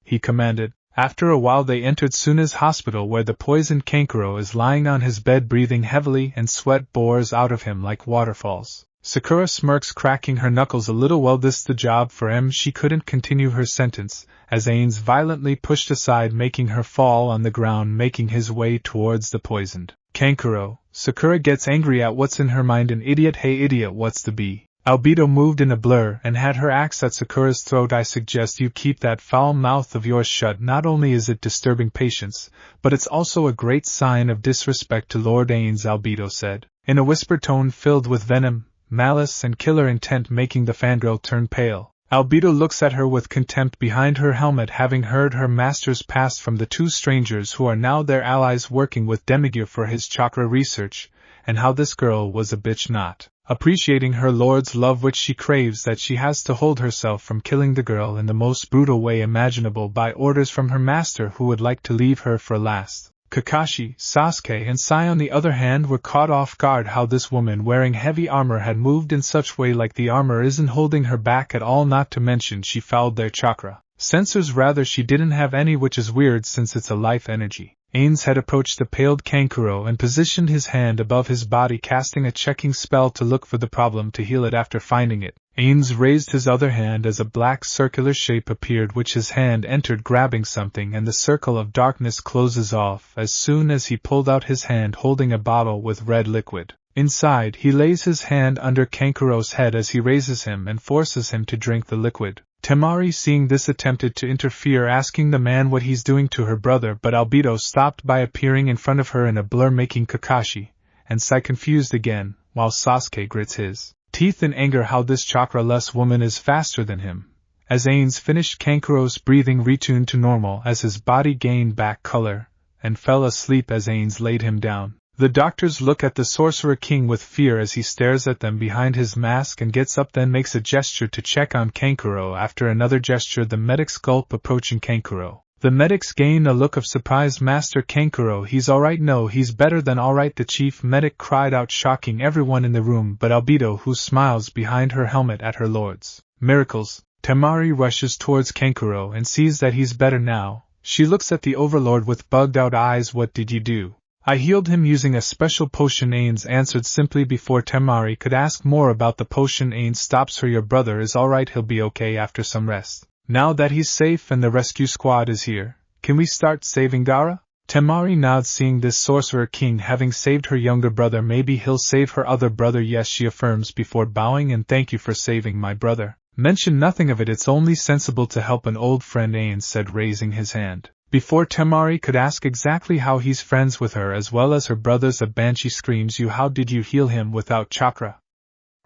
he commanded. After a while they entered Suna's hospital, where the poisoned Kankuro is lying on his bed breathing heavily, and sweat pours out of him like waterfalls. Sakura smirks, cracking her knuckles a little. Well, this the job for him. She couldn't continue her sentence, as Ain's violently pushed aside, making her fall on the ground, making his way towards the poisoned Kankuro. Sakura gets angry at what's in her mind. An idiot. Hey idiot, what's the B? Albedo moved in a blur and had her axe at Sakura's throat. I suggest you keep that foul mouth of yours shut. Not only is it disturbing patience, but it's also a great sign of disrespect to Lord Ain's, Albedo said, in a whispered tone filled with venom, malice and killer intent, making the fangirl turn pale. Albedo looks at her with contempt behind her helmet, having heard her master's past from the two strangers who are now their allies working with Demigur for his chakra research, and how this girl was a bitch, not appreciating her lord's love, which she craves, that she has to hold herself from killing the girl in the most brutal way imaginable by orders from her master, who would like to leave her for last. Kakashi, Sasuke and Sai on the other hand were caught off guard how this woman wearing heavy armor had moved in such way, like the armor isn't holding her back at all, not to mention she fouled their chakra sensors. Rather, she didn't have any, which is weird since it's a life energy. Ain's had approached the paled Kankuro and positioned his hand above his body, casting a checking spell to look for the problem to heal it. After finding it, Ain's raised his other hand as a black circular shape appeared, which his hand entered, grabbing something, and the circle of darkness closes off as soon as he pulled out his hand holding a bottle with red liquid. Inside, he lays his hand under Kankuro's head as he raises him and forces him to drink the liquid. Temari, seeing this, attempted to interfere, asking the man what he's doing to her brother, but Albedo stopped by appearing in front of her in a blur, making Kakashi and Sai confused again, while Sasuke grits his teeth in anger how this chakra-less woman is faster than him. As Ain's finished, Kankuro's breathing returned to normal as his body gained back color, and fell asleep as Ain's laid him down. The doctors look at the Sorcerer King with fear as he stares at them behind his mask and gets up, then makes a gesture to check on Kankuro. After another gesture, the medics gulp, approaching Kankuro. The medics gain a look of surprise. Master Kankuro, he's alright. No, he's better than alright, the chief medic cried out, shocking everyone in the room but Albedo, who smiles behind her helmet at her lord's miracles. Temari rushes towards Kankuro and sees that he's better now. She looks at the Overlord with bugged out eyes. What did you do? I healed him using a special potion, Ain's answered simply. Before Temari could ask more about the potion, Ain's stops her. Your brother is alright, he'll be okay after some rest. Now that he's safe and the rescue squad is here, can we start saving Gaara? Temari nods, seeing this Sorcerer King having saved her younger brother. Maybe he'll save her other brother. Yes, she affirms before bowing, and thank you for saving my brother. Mention nothing of it, it's only sensible to help an old friend, Ain's said, raising his hand. Before Temari could ask exactly how he's friends with her as well as her brothers, a banshee screams, you, how did you heal him without chakra?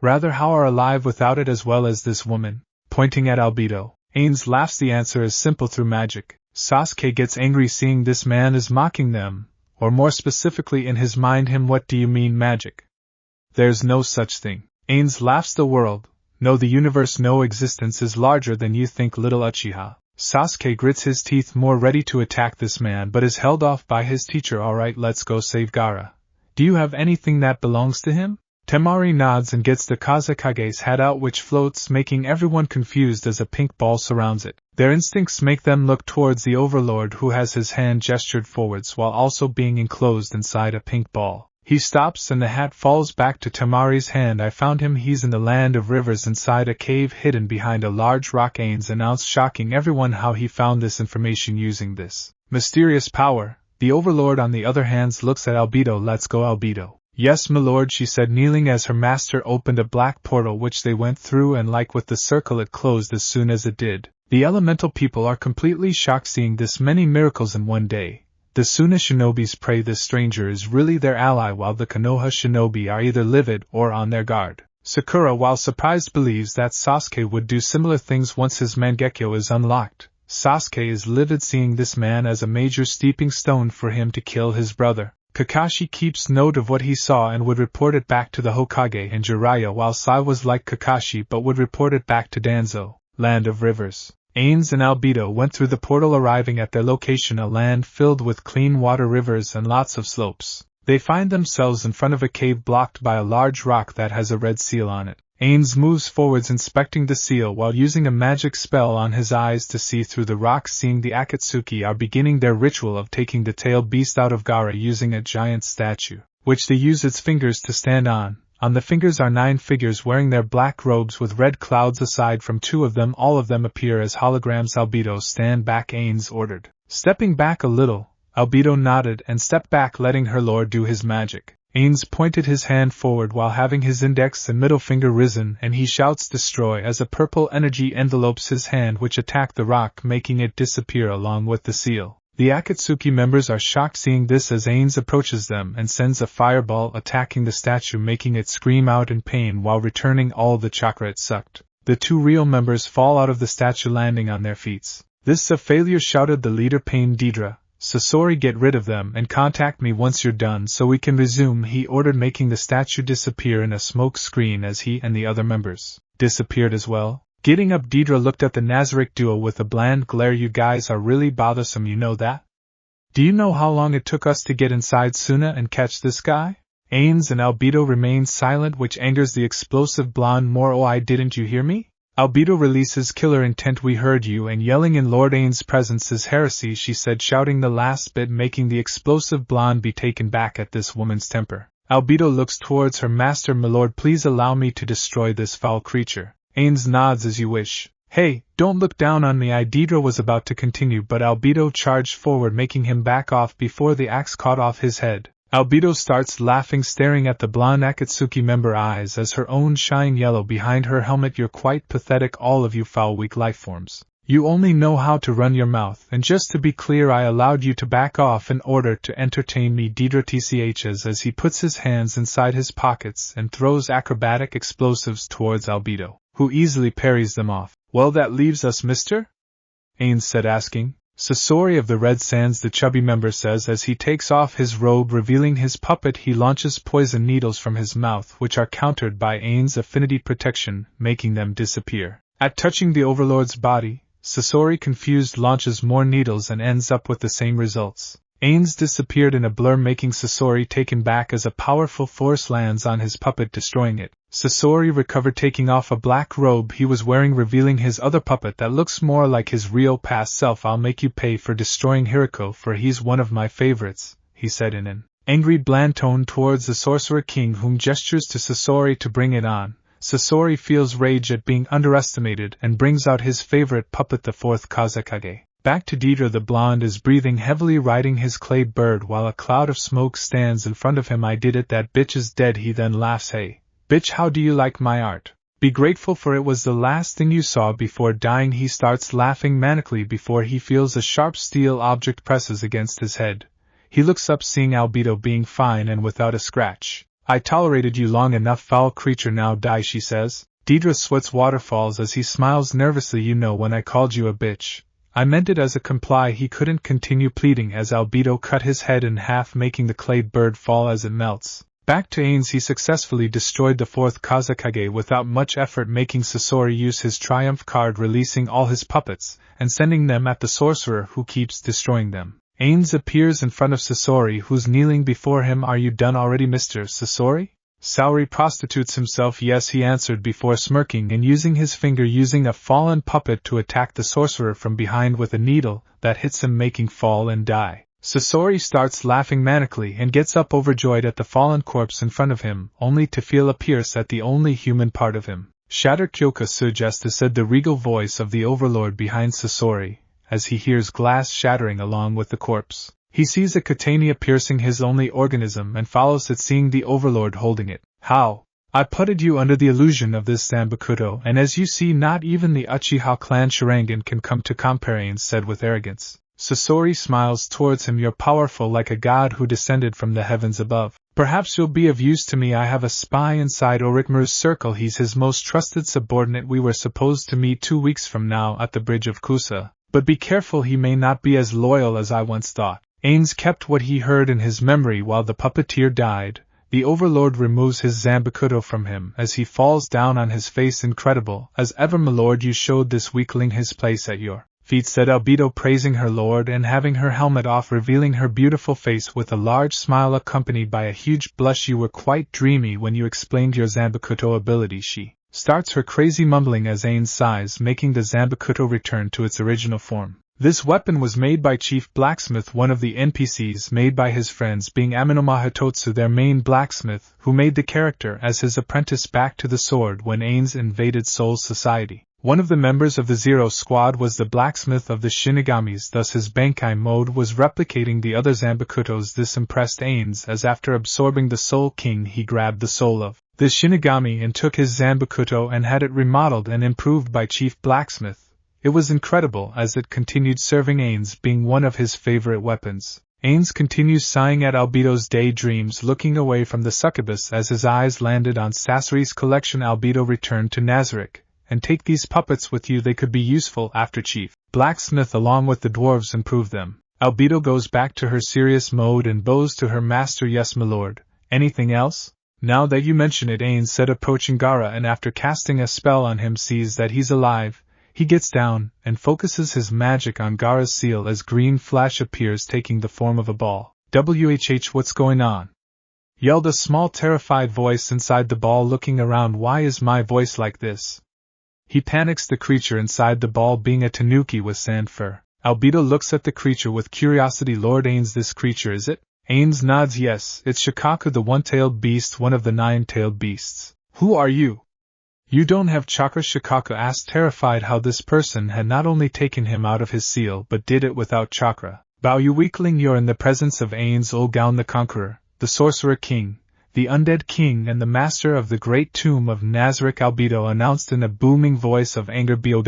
Rather, how are alive without it, as well as this woman? Pointing at Albedo. Ain's laughs, the answer is simple, through magic. Sasuke gets angry seeing this man is mocking them, or more specifically in his mind him. What do you mean magic? There's no such thing. Ain's laughs, the world, no, the universe, no, existence is larger than you think, little Uchiha. Sasuke grits his teeth, more ready to attack this man, but is held off by his teacher. Alright, let's go save Gaara. Do you have anything that belongs to him? Temari nods and gets the Kazekage's hat out, which floats, making everyone confused as a pink ball surrounds it. Their instincts make them look towards the Overlord, who has his hand gestured forwards while also being enclosed inside a pink ball. He stops and the hat falls back to Temari's hand. I found him, he's in the land of rivers inside a cave hidden behind a large rock, Ain's announced, shocking everyone how he found this information using this mysterious power. The Overlord on the other hand looks at Albedo. Let's go, Albedo. Yes, my lord, she said, kneeling as her master opened a black portal which they went through, and like with the circle it closed as soon as it did. The elemental people are completely shocked seeing this many miracles in one day. The Suna shinobis pray this stranger is really their ally, while the Konoha shinobi are either livid or on their guard. Sakura, while surprised, believes that Sasuke would do similar things once his Mangekyo is unlocked. Sasuke is livid seeing this man as a major stepping stone for him to kill his brother. Kakashi keeps note of what he saw and would report it back to the Hokage and Jiraiya, while Sai was like Kakashi but would report it back to Danzo, land of rivers. Ains and Albedo went through the portal, arriving at their location, a land filled with clean water, rivers, and lots of slopes. They find themselves in front of a cave blocked by a large rock that has a red seal on it. Ains moves forwards, inspecting the seal while using a magic spell on his eyes to see through the rock. Seeing the Akatsuki are beginning their ritual of taking the tailed beast out of Gaara using a giant statue, which they use its fingers to stand on. On the fingers are 9 figures wearing their black robes with red clouds. Aside from 2 of them, all of them appear as holograms. Albedo, stand back, Ains ordered. Stepping back a little, Albedo nodded and stepped back, letting her lord do his magic. Ains pointed his hand forward while having his index and middle finger risen, and he shouts destroy as a purple energy envelopes his hand, which attacked the rock, making it disappear along with the seal. The Akatsuki members are shocked seeing this as Ains approaches them and sends a fireball attacking the statue, making it scream out in pain while returning all the chakra it sucked. The 2 real members fall out of the statue, landing on their feet. This is a failure, shouted the leader, Pain Deidre. Sasori, get rid of them and contact me once you're done so we can resume, he ordered, making the statue disappear in a smoke screen as he and the other members disappeared as well. Getting up, Deidre looked at the Nazarick duo with a bland glare. You guys are really bothersome, you know that? Do you know how long it took us to get inside Suna and catch this guy? Ains and Albedo remained silent, which angers the explosive blonde more. Oh, didn't you hear me? Albedo releases killer intent. We heard you, and yelling in Lord Ains' presence is heresy, she said, shouting the last bit, making the explosive blonde be taken back at this woman's temper. Albedo looks towards her master. My lord, please allow me to destroy this foul creature. Ains nods. As you wish. Hey, don't look down on me. Deidre was about to continue, but Albedo charged forward, making him back off before the axe caught off his head. Albedo starts laughing, staring at the blonde Akatsuki member eyes as her own shine yellow behind her helmet. You're quite pathetic, all of you foul, weak lifeforms. You only know how to run your mouth, and just to be clear, I allowed you to back off in order to entertain me. Deidre tchs as he puts his hands inside his pockets and throws acrobatic explosives towards Albedo, who easily parries them off. Well, that leaves us, mister? Ains said, asking. Sasori of the Red Sands, the chubby member says as he takes off his robe, revealing his puppet. He launches poison needles from his mouth, which are countered by Ains' affinity protection, making them disappear. At touching the Overlord's body, Sasori, confused, launches more needles and ends up with the same results. Ains disappeared in a blur, making Sasori taken back as a powerful force lands on his puppet, destroying it. Sasori recovered, taking off a black robe he was wearing, revealing his other puppet that looks more like his real past self. I'll make you pay for destroying Hiriko, for he's one of my favorites, he said in an angry, bland tone towards the Sorcerer King, whom gestures to Sasori to bring it on. Sasori feels rage at being underestimated and brings out his favorite puppet, the 4th Kazekage. Back to Deidre, the blonde is breathing heavily, riding his clay bird while a cloud of smoke stands in front of him. I did it, that bitch is dead. He then laughs. Hey, bitch, how do you like my art? Be grateful, for it was the last thing you saw before dying. He starts laughing manically before he feels a sharp steel object presses against his head. He looks up, seeing Albedo being fine and without a scratch. I tolerated you long enough, foul creature, now die, she says. Deidre sweats waterfalls as he smiles nervously. You know, when I called you a bitch, I meant it as a comply. He couldn't continue pleading as Albedo cut his head in half, making the clay bird fall as it melts. Back to Ains, he successfully destroyed the 4th Kazekage without much effort, making Sasori use his triumph card, releasing all his puppets and sending them at the sorcerer, who keeps destroying them. Ains appears in front of Sasori, who's kneeling before him. Are you done already, Mr. Sasori? Saori prostitutes himself. Yes, he answered before smirking and using his finger, using a fallen puppet to attack the sorcerer from behind with a needle that hits him, making fall and die. Sasori starts laughing manically and gets up, overjoyed at the fallen corpse in front of him, only to feel a pierce at the only human part of him. Shatter Kyoka Sugesta, said the regal voice of the Overlord behind Sasori, as he hears glass shattering along with the corpse. He sees a Catania piercing his only organism and follows it, seeing the Overlord holding it. How? I putted you under the illusion of this Zambakuto, and as you see, not even the Uchiha clan Sharingan can come to compare, Ains said with arrogance. Sasori smiles towards him. You're powerful like a god who descended from the heavens above. Perhaps you'll be of use to me. I have a spy inside Orochimaru's circle. He's his most trusted subordinate. We were supposed to meet 2 weeks from now at the bridge of Kusa, but be careful, he may not be as loyal as I once thought. Ains kept what he heard in his memory while the puppeteer died, The Overlord removes his Zanbakuto from him as he falls down on his face. Incredible as ever, my lord, you showed this weakling his place at your feet, said Albedo, praising her lord and having her helmet off, revealing her beautiful face with a large smile accompanied by a huge blush. You were quite dreamy when you explained your Zanbakuto ability. She starts her crazy mumbling as Ains sighs, making the Zanbakuto return to its original form. This weapon was made by Chief Blacksmith, one of the NPCs made by his friends, being Aminoma Hitotsu, their main blacksmith, who made the character as his apprentice back to the sword when Ains invaded Soul's society. One of the members of the Zero Squad was the blacksmith of the Shinigamis, thus his Bankai mode was replicating the other Zanbakutos. This impressed Ains, as after absorbing the Soul King he grabbed the soul of the Shinigami and took his Zanbakuto and had it remodeled and improved by Chief Blacksmith. It was incredible as it continued serving Ains, being one of his favorite weapons. Ains continues sighing at Albedo's daydreams, looking away from the succubus as his eyes landed on Sasori's collection. Albedo returned to Nazarick, and take these puppets with you, they could be useful after Chief Blacksmith along with the dwarves improve them. Albedo goes back to her serious mode and bows to her master. Yes, my lord. Anything else? Now that you mention it, Ains said, approaching Gaara, and after casting a spell on him sees that he's alive. He gets down and focuses his magic on Gaara's seal as green flash appears, taking the form of a ball. "Whh, what's going on?" yelled a small terrified voice inside the ball, looking around. Why is my voice like this? He panics, the creature inside the ball being a tanuki with sand fur. Albedo looks at the creature with curiosity. Lord Ains, this creature, is it? Ains nods. Yes, it's Shikaku, the one-tailed beast, one of the 9-tailed beasts. Who are you? You don't have chakra? Shikaku asked, terrified how this person had not only taken him out of his seal but did it without chakra. Bow, you weakling, you're in the presence of Ains Ulgaun, the Conqueror, the Sorcerer King, the Undead King, and the Master of the Great Tomb of Nazarick, Albedo announced in a booming voice of anger. Bow.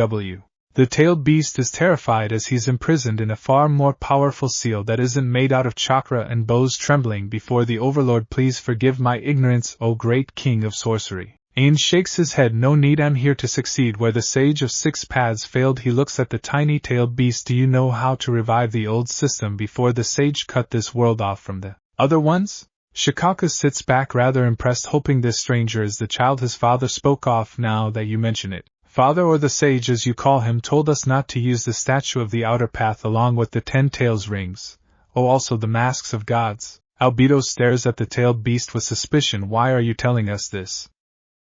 The tailed beast is terrified as he's imprisoned in a far more powerful seal that isn't made out of chakra and bows, trembling before the Overlord. Please forgive my ignorance, O Great King of Sorcery. Ains shakes his head. No need, I'm here to succeed where the Sage of Six Paths failed. He looks at the tiny-tailed beast. Do you know how to revive the old system before the Sage cut this world off from the other ones? Shikaku sits back rather impressed, hoping this stranger is the child his father spoke of. Now that you mention it, father, or the Sage as you call him, told us not to use the statue of the outer path along with the 10 tails rings. Oh, also the masks of gods. Albedo stares at the tailed beast with suspicion. Why are you telling us this?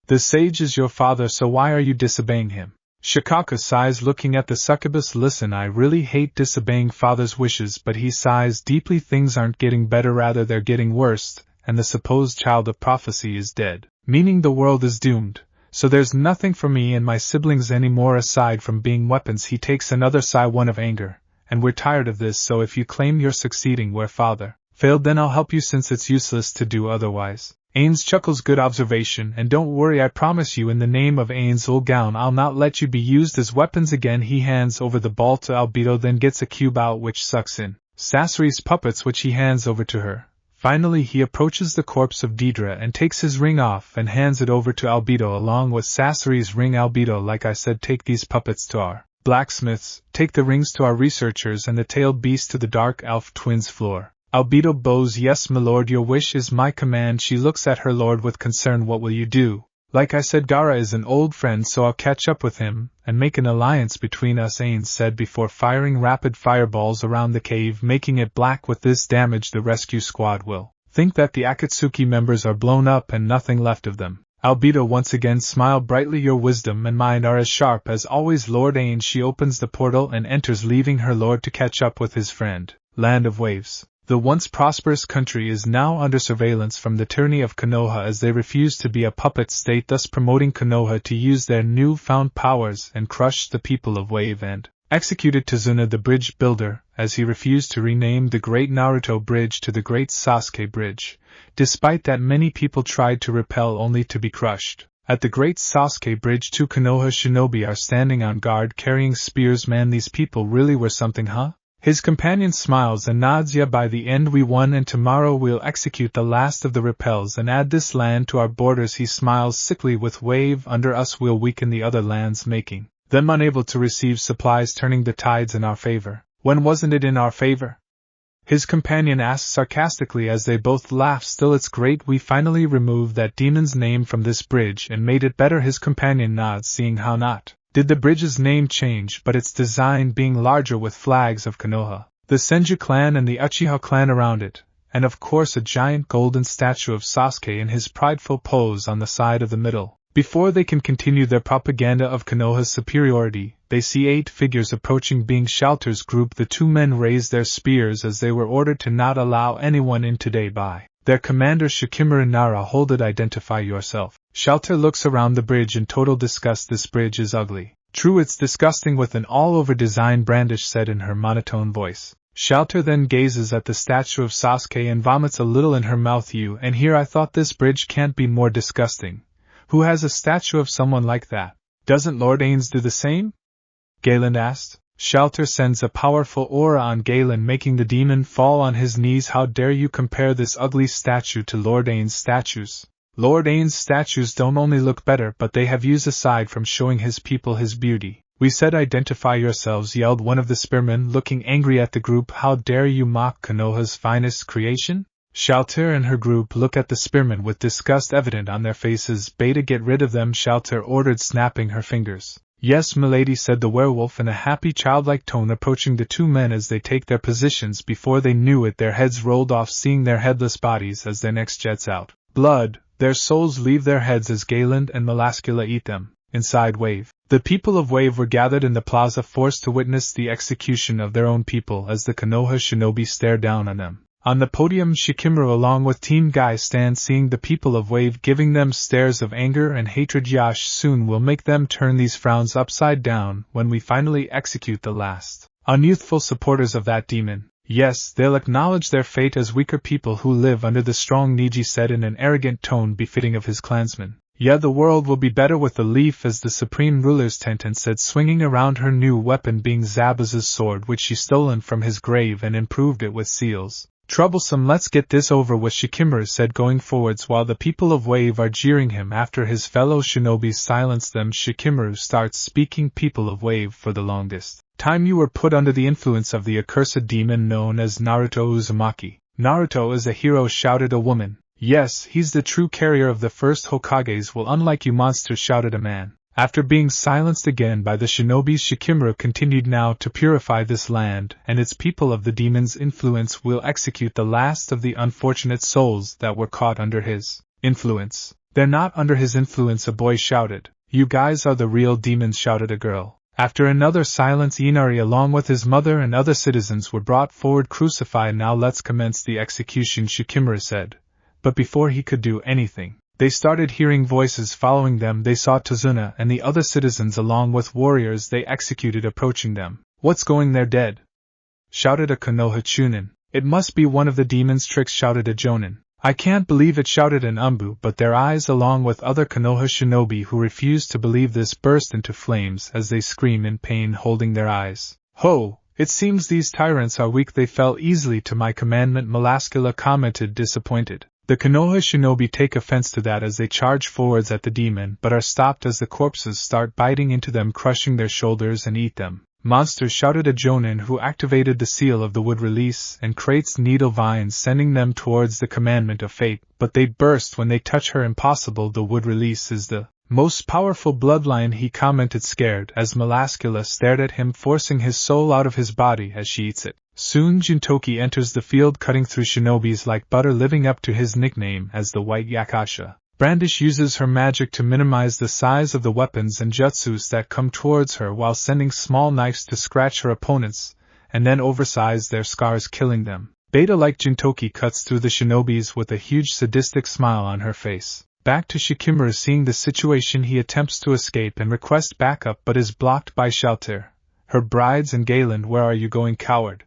The Sage is your father, so why are you disobeying him? Shikaku sighs, looking at the succubus. Listen, I really hate disobeying father's wishes, but he sighs deeply. Things aren't getting better, rather they're getting worse, and the supposed child of prophecy is dead, meaning the world is doomed. So there's nothing for me and my siblings anymore aside from being weapons. He takes another sigh, one of anger, and we're tired of this, so if you claim you're succeeding where father failed, then I'll help you since it's useless to do otherwise. Ains chuckles. Good observation, and don't worry, I promise you in the name of Ains Ulgaun I'll not let you be used as weapons again. He hands over the ball to Albedo, then gets a cube out which sucks in Sasori's puppets, which he hands over to her. Finally he approaches the corpse of Deidre and takes his ring off and hands it over to Albedo along with Sasori's ring. Albedo, like I said, take these puppets to our blacksmiths, take the rings to our researchers, and the tailed beast to the dark elf twins' floor. Albedo bows. Yes, my lord, your wish is my command. She looks at her lord with concern. What will you do? Like I said, Gaara is an old friend, so I'll catch up with him and make an alliance between us, Ains said before firing rapid fireballs around the cave, making it black. With this damage the rescue squad will think that the Akatsuki members are blown up and nothing left of them. Albedo once again smiled brightly. Your wisdom and mind are as sharp as always, Lord Ains. She opens the portal and enters, leaving her lord to catch up with his friend. Land of Waves. The once prosperous country is now under surveillance from the tyranny of Konoha as they refuse to be a puppet state, thus promoting Konoha to use their newfound powers and crush the people of Wave, and executed Tazuna the bridge builder as he refused to rename the Great Naruto Bridge to the Great Sasuke Bridge. Despite that, many people tried to repel only to be crushed. At the Great Sasuke Bridge, 2 Konoha shinobi are standing on guard carrying spears. Man, these people really were something, huh? His companion smiles and nods. Yeah, by the end we won, and tomorrow we'll execute the last of the repels and add this land to our borders. He smiles sickly. With Wave under us we'll weaken the other lands, making them unable to receive supplies, turning the tides in our favor. When wasn't it in our favor? His companion asked sarcastically as they both laughed. Still, it's great we finally removed that demon's name from this bridge and made it better. His companion nods, seeing how not did the bridge's name change, but its design being larger with flags of Konoha, the Senju clan and the Uchiha clan around it, and of course a giant golden statue of Sasuke in his prideful pose on the side of the middle. Before they can continue their propaganda of Konoha's superiority, they see 8 figures approaching. Being Shelter's group, the 2 men raised their spears as they were ordered to not allow anyone in today by their commander Shikamaru. Nara, hold it, identify yourself. Shelter looks around the bridge in total disgust. This bridge is ugly. True, it's disgusting, with an all-over design, Brandish said in her monotone voice. Shelter then gazes at the statue of Sasuke and vomits a little in her mouth. You and here, I thought this bridge can't be more disgusting. Who has a statue of someone like that? Doesn't Lord Ains do the same? Galen asked. Shelter sends a powerful aura on Galen, making the demon fall on his knees. How dare you compare this ugly statue to Lord Ains' statues? Lord Ains' statues don't only look better, but they have used aside from showing his people his beauty. We said identify yourselves, yelled one of the spearmen, looking angry at the group. How dare you mock Konoha's finest creation? Shelter and her group look at the spearmen with disgust evident on their faces. Beta, get rid of them, Shelter ordered, snapping her fingers. Yes, milady, said the werewolf in a happy childlike tone, approaching the 2 men as they take their positions. Before they knew it, their heads rolled off, seeing their headless bodies as their necks jets out blood. Their souls leave their heads as Galen and Melascula eat them. Inside Wave, the people of Wave were gathered in the plaza, forced to witness the execution of their own people as the Konoha shinobi stare down on them. On the podium, Shikamaru along with Team Guy stand, seeing the people of Wave giving them stares of anger and hatred. Yash, soon will make them turn these frowns upside down when we finally execute the last unyouthful supporters of that demon. Yes, they'll acknowledge their fate as weaker people who live under the strong, Niji said in an arrogant tone befitting of his clansmen. Yeah, the world will be better with the leaf as the supreme ruler's Tenten said, swinging around her new weapon being Zabaz's sword, which she stolen from his grave and improved it with seals. Troublesome, let's get this over with, Shikamaru said, going forwards while the people of Wave are jeering him. After his fellow shinobis silence them, Shikamaru starts speaking. People of Wave, for the longest time you were put under the influence of the accursed demon known as Naruto Uzumaki. Naruto is a hero, shouted a woman. Yes, he's the true carrier of the first Hokages. Well, unlike you monsters, shouted a man. After being silenced again by the shinobis, Shikamaru continued, now to purify this land and its people of the demon's influence, will execute the last of the unfortunate souls that were caught under his influence. They're not under his influence, a boy shouted. You guys are the real demons, shouted a girl. After another silence, Inari along with his mother and other citizens were brought forward crucified. Now let's commence the execution, Shikamaru said. But before he could do anything, they started hearing voices following them. They saw Tazuna and the other citizens along with warriors they executed approaching them. What's going there, dead? Shouted a Konoha Chunin. It must be one of the demon's tricks, shouted a Jonin. I can't believe it, shouted an Umbu, but their eyes along with other Konoha shinobi who refused to believe this burst into flames as they scream in pain, holding their eyes. Ho! It seems these tyrants are weak, they fell easily to my commandment, Melascula commented, disappointed. The Konoha shinobi take offense to that as they charge forwards at the demon, but are stopped as the corpses start biting into them, crushing their shoulders and eat them. Monsters, shouted a Jonin who activated the seal of the wood release and creates needle vines sending them towards the commandment of fate, but they burst when they touch her. Impossible, the wood release is the most powerful bloodline, he commented, scared as Melascula stared at him, forcing his soul out of his body as she eats it. Soon Jintoki enters the field, cutting through shinobis like butter, living up to his nickname as the White Yakasha. Brandish uses her magic to minimize the size of the weapons and jutsus that come towards her while sending small knives to scratch her opponents, and then oversize their scars, killing them. Beta, like Jintoki, cuts through the shinobis with a huge sadistic smile on her face. Back to Shikamaru, seeing the situation, he attempts to escape and request backup but is blocked by Shelter, her brides, and Galen. Where are you going, coward?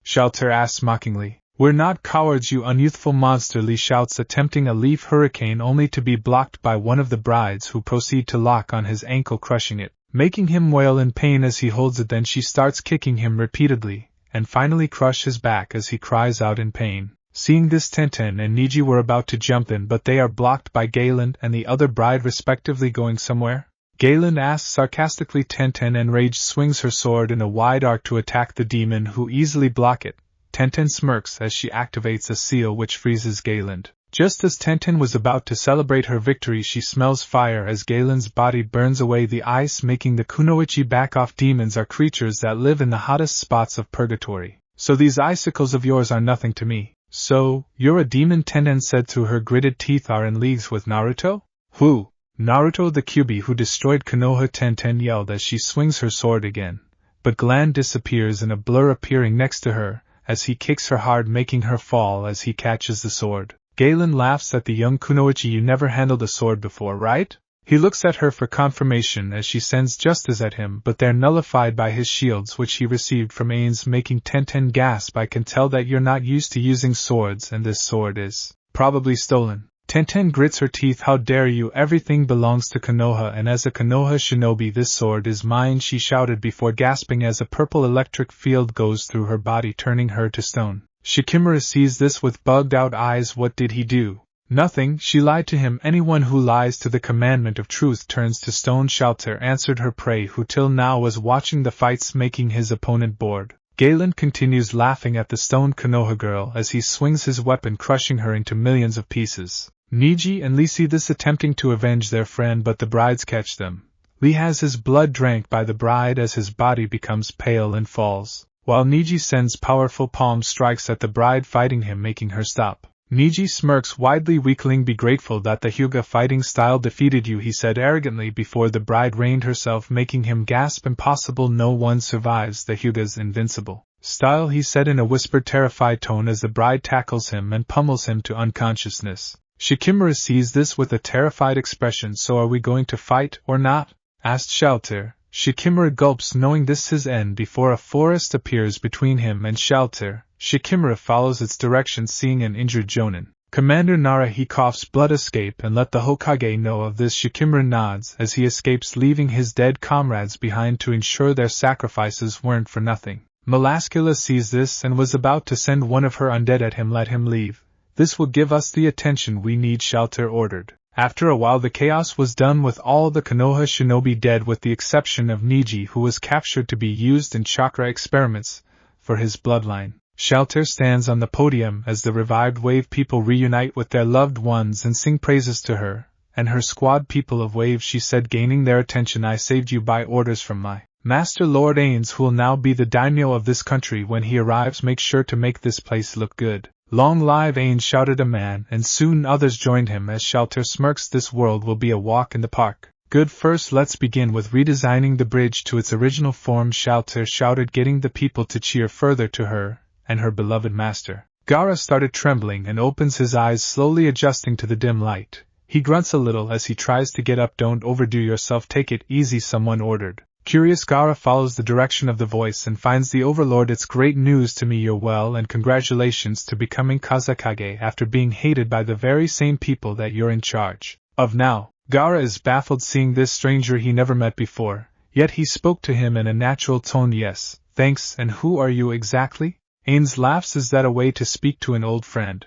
Shelter asks mockingly. We're not cowards, you unyouthful monster, Lee shouts, attempting a leaf hurricane only to be blocked by one of the brides who proceed to lock on his ankle, crushing it, making him wail in pain as he holds it. Then she starts kicking him repeatedly, and finally crush his back as he cries out in pain. Seeing this, Tenten and Niji were about to jump in, but they are blocked by Galen and the other bride respectively. Going somewhere? Galen asks sarcastically. Tenten, enraged, swings her sword in a wide arc to attack the demon, who easily block it, Tenten smirks as she activates a seal which freezes Galen. Just as Tenten was about to celebrate her victory, she smells fire as Galen's body burns away the ice, making the Kunoichi back off. Demons are creatures that live in the hottest spots of purgatory. So these icicles of yours are nothing to me. So, you're a demon, Tenten said through her gritted teeth. Are in leagues with Naruto? Who? Naruto the Kyuubi who destroyed Konoha, Tenten yelled as she swings her sword again. But Glan disappears in a blur, appearing next to her, as he kicks her hard, making her fall as he catches the sword. Galen laughs at the young Kunoichi. You never handled a sword before, right? He looks at her for confirmation as she sends justice at him, but they're nullified by his shields which he received from Ainz, making Tenten gasp. I can tell that you're not used to using swords, and this sword is probably stolen. Tenten grits her teeth. How dare you, everything belongs to Konoha, and as a Konoha shinobi this sword is mine, she shouted before gasping as a purple electric field goes through her body, turning her to stone. Shikimura sees this with bugged-out eyes. What did he do? Nothing, she lied to him. Anyone who lies to the commandment of truth turns to stone. Shelter answered her prey, who till now was watching the fights, making his opponent bored. Galen continues laughing at the stoned Konoha girl as he swings his weapon, crushing her into millions of pieces. Niji and Lee see this, attempting to avenge their friend, but the brides catch them. Lee has his blood drank by the bride as his body becomes pale and falls, while Niji sends powerful palm strikes at the bride, fighting him, making her stop. Niji smirks widely. Weakling, be grateful that the Hyuga fighting style defeated you, he said arrogantly before the bride reined herself, making him gasp. Impossible, no one survives the Hyuga's invincible style, he said in a whispered, terrified tone as the bride tackles him and pummels him to unconsciousness. Shikimura sees this with a terrified expression. So are we going to fight or not? Asked Shelter. Shikimura gulps, knowing this his end, before a forest appears between him and Shelter. Shikimura follows its direction, seeing an injured Jonin. Commander Nara, he coughs, blood escape and let the Hokage know of this. Shikimura nods as he escapes, leaving his dead comrades behind to ensure their sacrifices weren't for nothing. Melascula sees this and was about to send one of her undead at him. Let him leave. This will give us the attention we need, Shelter ordered. After a while the chaos was done, with all the Konoha shinobi dead with the exception of Niji, who was captured to be used in chakra experiments for his bloodline. Shelter stands on the podium as the revived Wave people reunite with their loved ones and sing praises to her and her squad. People of Wave, she said, gaining their attention, I saved you by orders from my master Lord Ainz, who will now be the daimyo of this country. When he arrives, make sure to make this place look good. Long live Ainz, shouted a man, and soon others joined him as Shelter smirks. This world will be a walk in the park. Good, first let's begin with redesigning the bridge to its original form, Shelter shouted, getting the people to cheer further to her and her beloved master. Gaara started trembling and opens his eyes, slowly adjusting to the dim light. He grunts a little as he tries to get up. Don't overdo yourself, take it easy, someone ordered. Curious, Gaara follows the direction of the voice and finds the Overlord. It's great news to me, you're well, and congratulations to becoming Kazekage after being hated by the very same people that you're in charge of now. Gaara is baffled seeing this stranger he never met before, yet he spoke to him in a natural tone. Yes, thanks, and who are you exactly? Ainz laughs. Is that a way to speak to an old friend?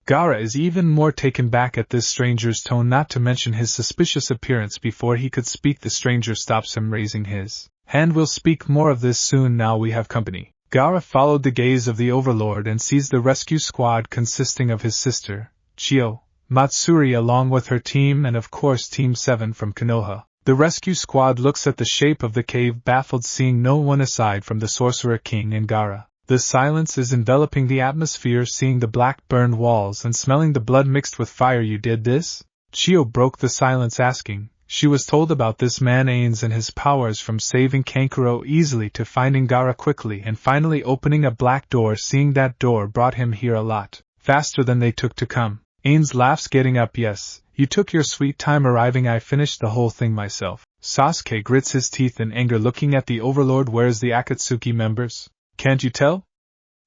Gaara is even more taken back at this stranger's tone, not to mention his suspicious appearance. Before he could speak, the stranger stops him, raising his hand. We'll speak more of this soon, now we have company. Gaara followed the gaze of the Overlord and sees the rescue squad consisting of his sister, Chio, Matsuri, along with her team, and of course Team 7 from Konoha. The rescue squad looks at the shape of the cave, baffled, seeing no one aside from the Sorcerer King and Gaara. The silence is enveloping the atmosphere, seeing the black burned walls and smelling the blood mixed with fire. You did this? Chio broke the silence, asking. She was told about this man Ainz and his powers, from saving Kankuro easily to finding Gaara quickly and finally opening a black door. Seeing that door brought him here a lot faster than they took to come. Ainz laughs, getting up. Yes, you took your sweet time arriving. I finished the whole thing myself. Sasuke grits his teeth in anger, looking at the Overlord. Where's the Akatsuki members? Can't you tell?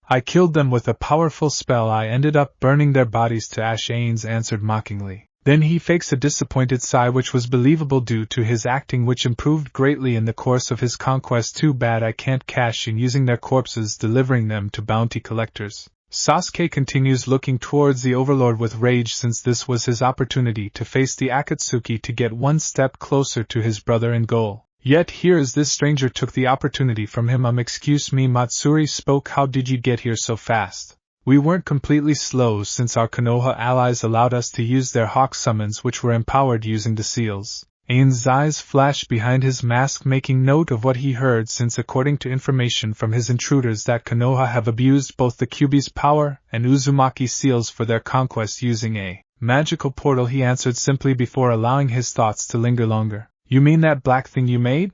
I killed them with a powerful spell. I ended up burning their bodies to ash, Ainz answered mockingly. Then he fakes a disappointed sigh, which was believable due to his acting, which improved greatly in the course of his conquest. Too bad I can't cash in using their corpses, delivering them to bounty collectors. Sasuke continues, looking towards the Overlord with rage, since this was his opportunity to face the Akatsuki to get one step closer to his brother and goal. Yet here is this stranger took the opportunity from him. Excuse me, Matsuri spoke. How did you get here so fast? We weren't completely slow since our Konoha allies allowed us to use their hawk summons, which were empowered using the seals. Ain's eyes flashed behind his mask, making note of what he heard, since according to information from his intruders that Konoha have abused both the Kyuubi's power and Uzumaki seals for their conquest using a magical portal. He answered simply before allowing his thoughts to linger longer. You mean that black thing you made?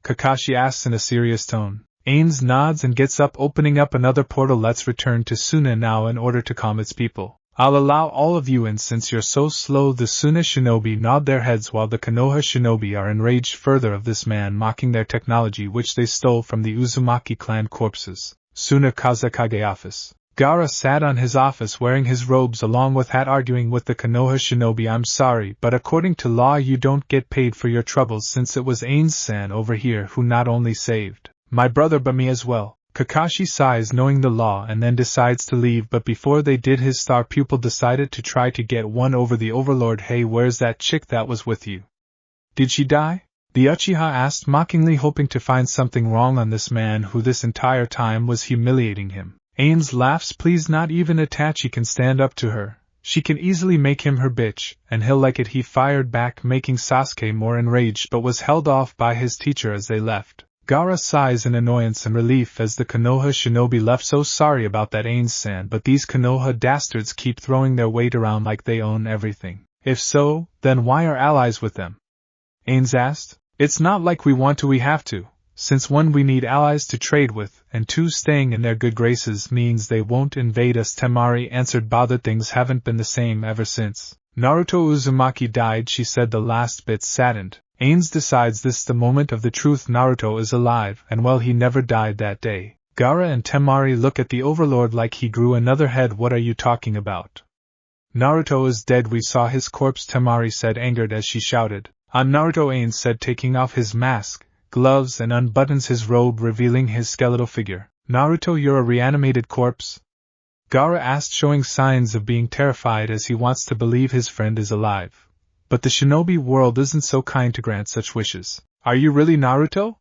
Kakashi asks in a serious tone. Ains nods and gets up, opening up another portal. Let's return to Suna now in order to calm its people. I'll allow all of you in since you're so slow. The Suna shinobi nod their heads while the Konoha shinobi are enraged further of this man mocking their technology which they stole from the Uzumaki clan corpses. Suna Kazekage office. Gaara sat on his office wearing his robes along with hat, arguing with the Konoha shinobi. I'm sorry, but according to law you don't get paid for your troubles, since it was Ains-san over here who not only saved my brother but me as well. Kakashi sighs knowing the law and then decides to leave, but before they did his star pupil decided to try to get one over the Overlord. Hey, where's that chick that was with you? Did she die? The Uchiha asked mockingly, hoping to find something wrong on this man who this entire time was humiliating him. Ains laughs. Please, not even Itachi can stand up to her. She can easily make him her bitch, and he'll like it. He fired back, making Sasuke more enraged, but was held off by his teacher as they left. Gaara sighs in annoyance and relief as the Konoha shinobi left. So sorry about that, Ains-san, but these Konoha dastards keep throwing their weight around like they own everything. If so, then why are allies with them? Ains asked. It's not like we want to, we have to, since 1, we need allies to trade with, and 2, staying in their good graces means they won't invade us. Temari answered. Bothered, things haven't been the same ever since Naruto Uzumaki died, she said, the last bit saddened. Ains decides this the moment of the truth. Naruto is alive, and well, he never died that day. Gaara and Temari look at the Overlord like he grew another head. What are you talking about? Naruto is dead, we saw his corpse, Temari said, angered as she shouted. Naruto, Ains said, taking off his mask, gloves and unbuttons his robe, revealing his skeletal figure. Naruto, you're a reanimated corpse? Gaara asked, showing signs of being terrified as he wants to believe his friend is alive. But the shinobi world isn't so kind to grant such wishes. Are you really Naruto?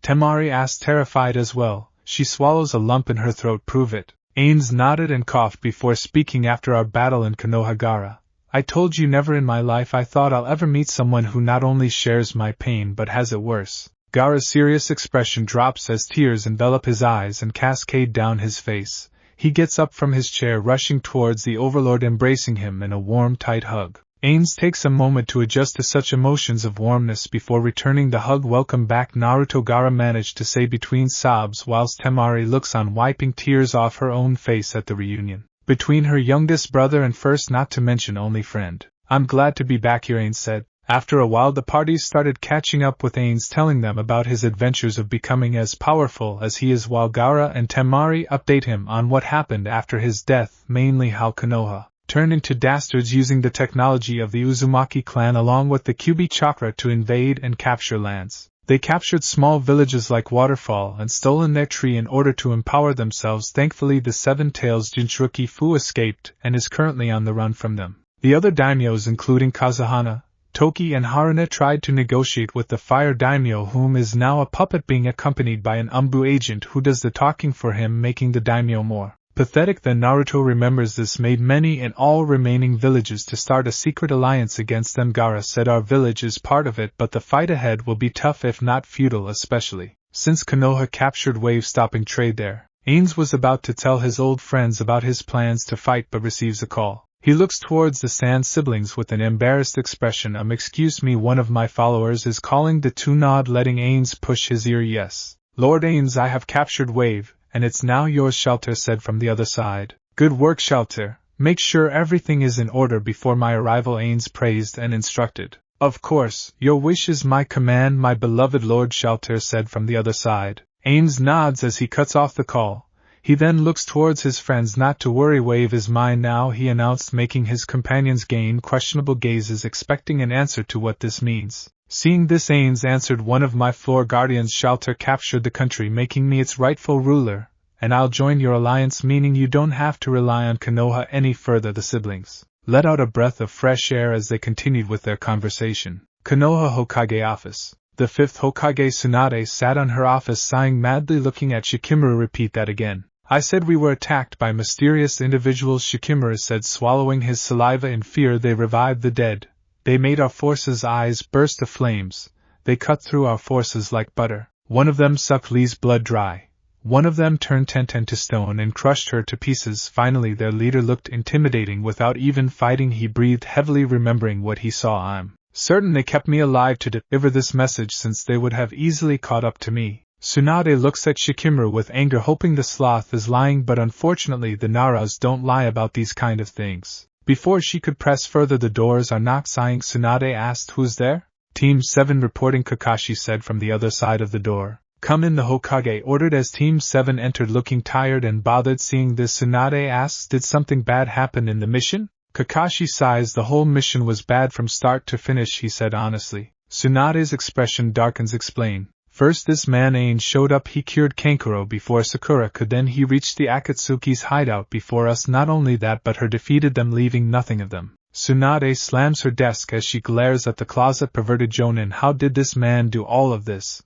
Temari asked, terrified as well. She swallows a lump in her throat. Prove it. Ains nodded and coughed before speaking. After our battle in Konoha, Gaara, I told you never in my life I thought I'll ever meet someone who not only shares my pain but has it worse. Gaara's serious expression drops as tears envelop his eyes and cascade down his face. He gets up from his chair, rushing towards the Overlord, embracing him in a warm, tight hug. Ains takes a moment to adjust to such emotions of warmness before returning the hug. Welcome back, Naruto, Gaara managed to say between sobs whilst Temari looks on, wiping tears off her own face at the reunion between her youngest brother and first, not to mention only friend. I'm glad to be back here, Ains said. After a while the parties started catching up with Ains, telling them about his adventures of becoming as powerful as he is, while Gaara and Temari update him on what happened after his death, mainly how Konoha turned into dastards using the technology of the Uzumaki clan along with the Kyuubi chakra to invade and capture lands. They captured small villages like Waterfall and stolen their tree in order to empower themselves. Thankfully the Seven Tails Jinchuriki Fu escaped and is currently on the run from them. The other daimyos, including Kazuhana, Toki and Haruna, tried to negotiate with the Fire Daimyo, whom is now a puppet being accompanied by an Umbu agent who does the talking for him, making the daimyo more pathetic than Naruto remembers. This made many in all remaining villages to start a secret alliance against them. Gaara said, our village is part of it, but the fight ahead will be tough if not futile, especially since Konoha captured Wave, stopping trade there. Ains was about to tell his old friends about his plans to fight but receives a call. He looks towards the Sand siblings with an embarrassed expression. Excuse me, one of my followers is calling. The two nod, letting Ains push his ear. Yes, Lord Ains, I have captured Wave, and it's now yours, Shelter said from the other side. Good work, Shelter. Make sure everything is in order before my arrival, Ains praised and instructed. Of course, your wish is my command, my beloved Lord, Shelter said from the other side. Ains nods as he cuts off the call. He then looks towards his friends. Not to worry, Wave is mine now, he announced, making his companions gain questionable gazes, expecting an answer to what this means. Seeing this, Ains answered, one of my floor guardians, Shelter, captured the country, making me its rightful ruler, and I'll join your alliance, meaning you don't have to rely on Konoha any further. The siblings let out a breath of fresh air as they continued with their conversation. Konoha Hokage office. The fifth Hokage Tsunade sat on her office sighing madly looking at Shikamaru. Repeat that again. I said we were attacked by mysterious individuals, Shikamaru said, swallowing his saliva in fear. They revived the dead. They made our forces' eyes burst of flames. They cut through our forces like butter. One of them sucked Lee's blood dry. One of them turned Tenten to stone and crushed her to pieces. Finally their leader looked intimidating without even fighting. He breathed heavily, remembering what he saw. I'm certain they kept me alive to deliver this message, since they would have easily caught up to me. Tsunade looks at Shikamaru with anger, hoping the sloth is lying, but unfortunately the Naras don't lie about these kind of things. Before she could press further, the doors are knocked. Sighing, Tsunade asked, "Who's there?" Team 7 reporting, Kakashi said from the other side of the door. "Come in," the Hokage ordered as Team 7 entered looking tired and bothered. Seeing this, Tsunade asks, "Did something bad happen in the mission?" Kakashi sighs. "The whole mission was bad from start to finish," he said honestly. Tsunade's expression darkens. "Explain." "First this man Ain showed up. He cured Kankuro before Sakura could. Then he reached the Akatsuki's hideout before us. Not only that, but her defeated them, leaving nothing of them." Tsunade slams her desk as she glares at the closet. "Perverted Jonin, how did this man do all of this?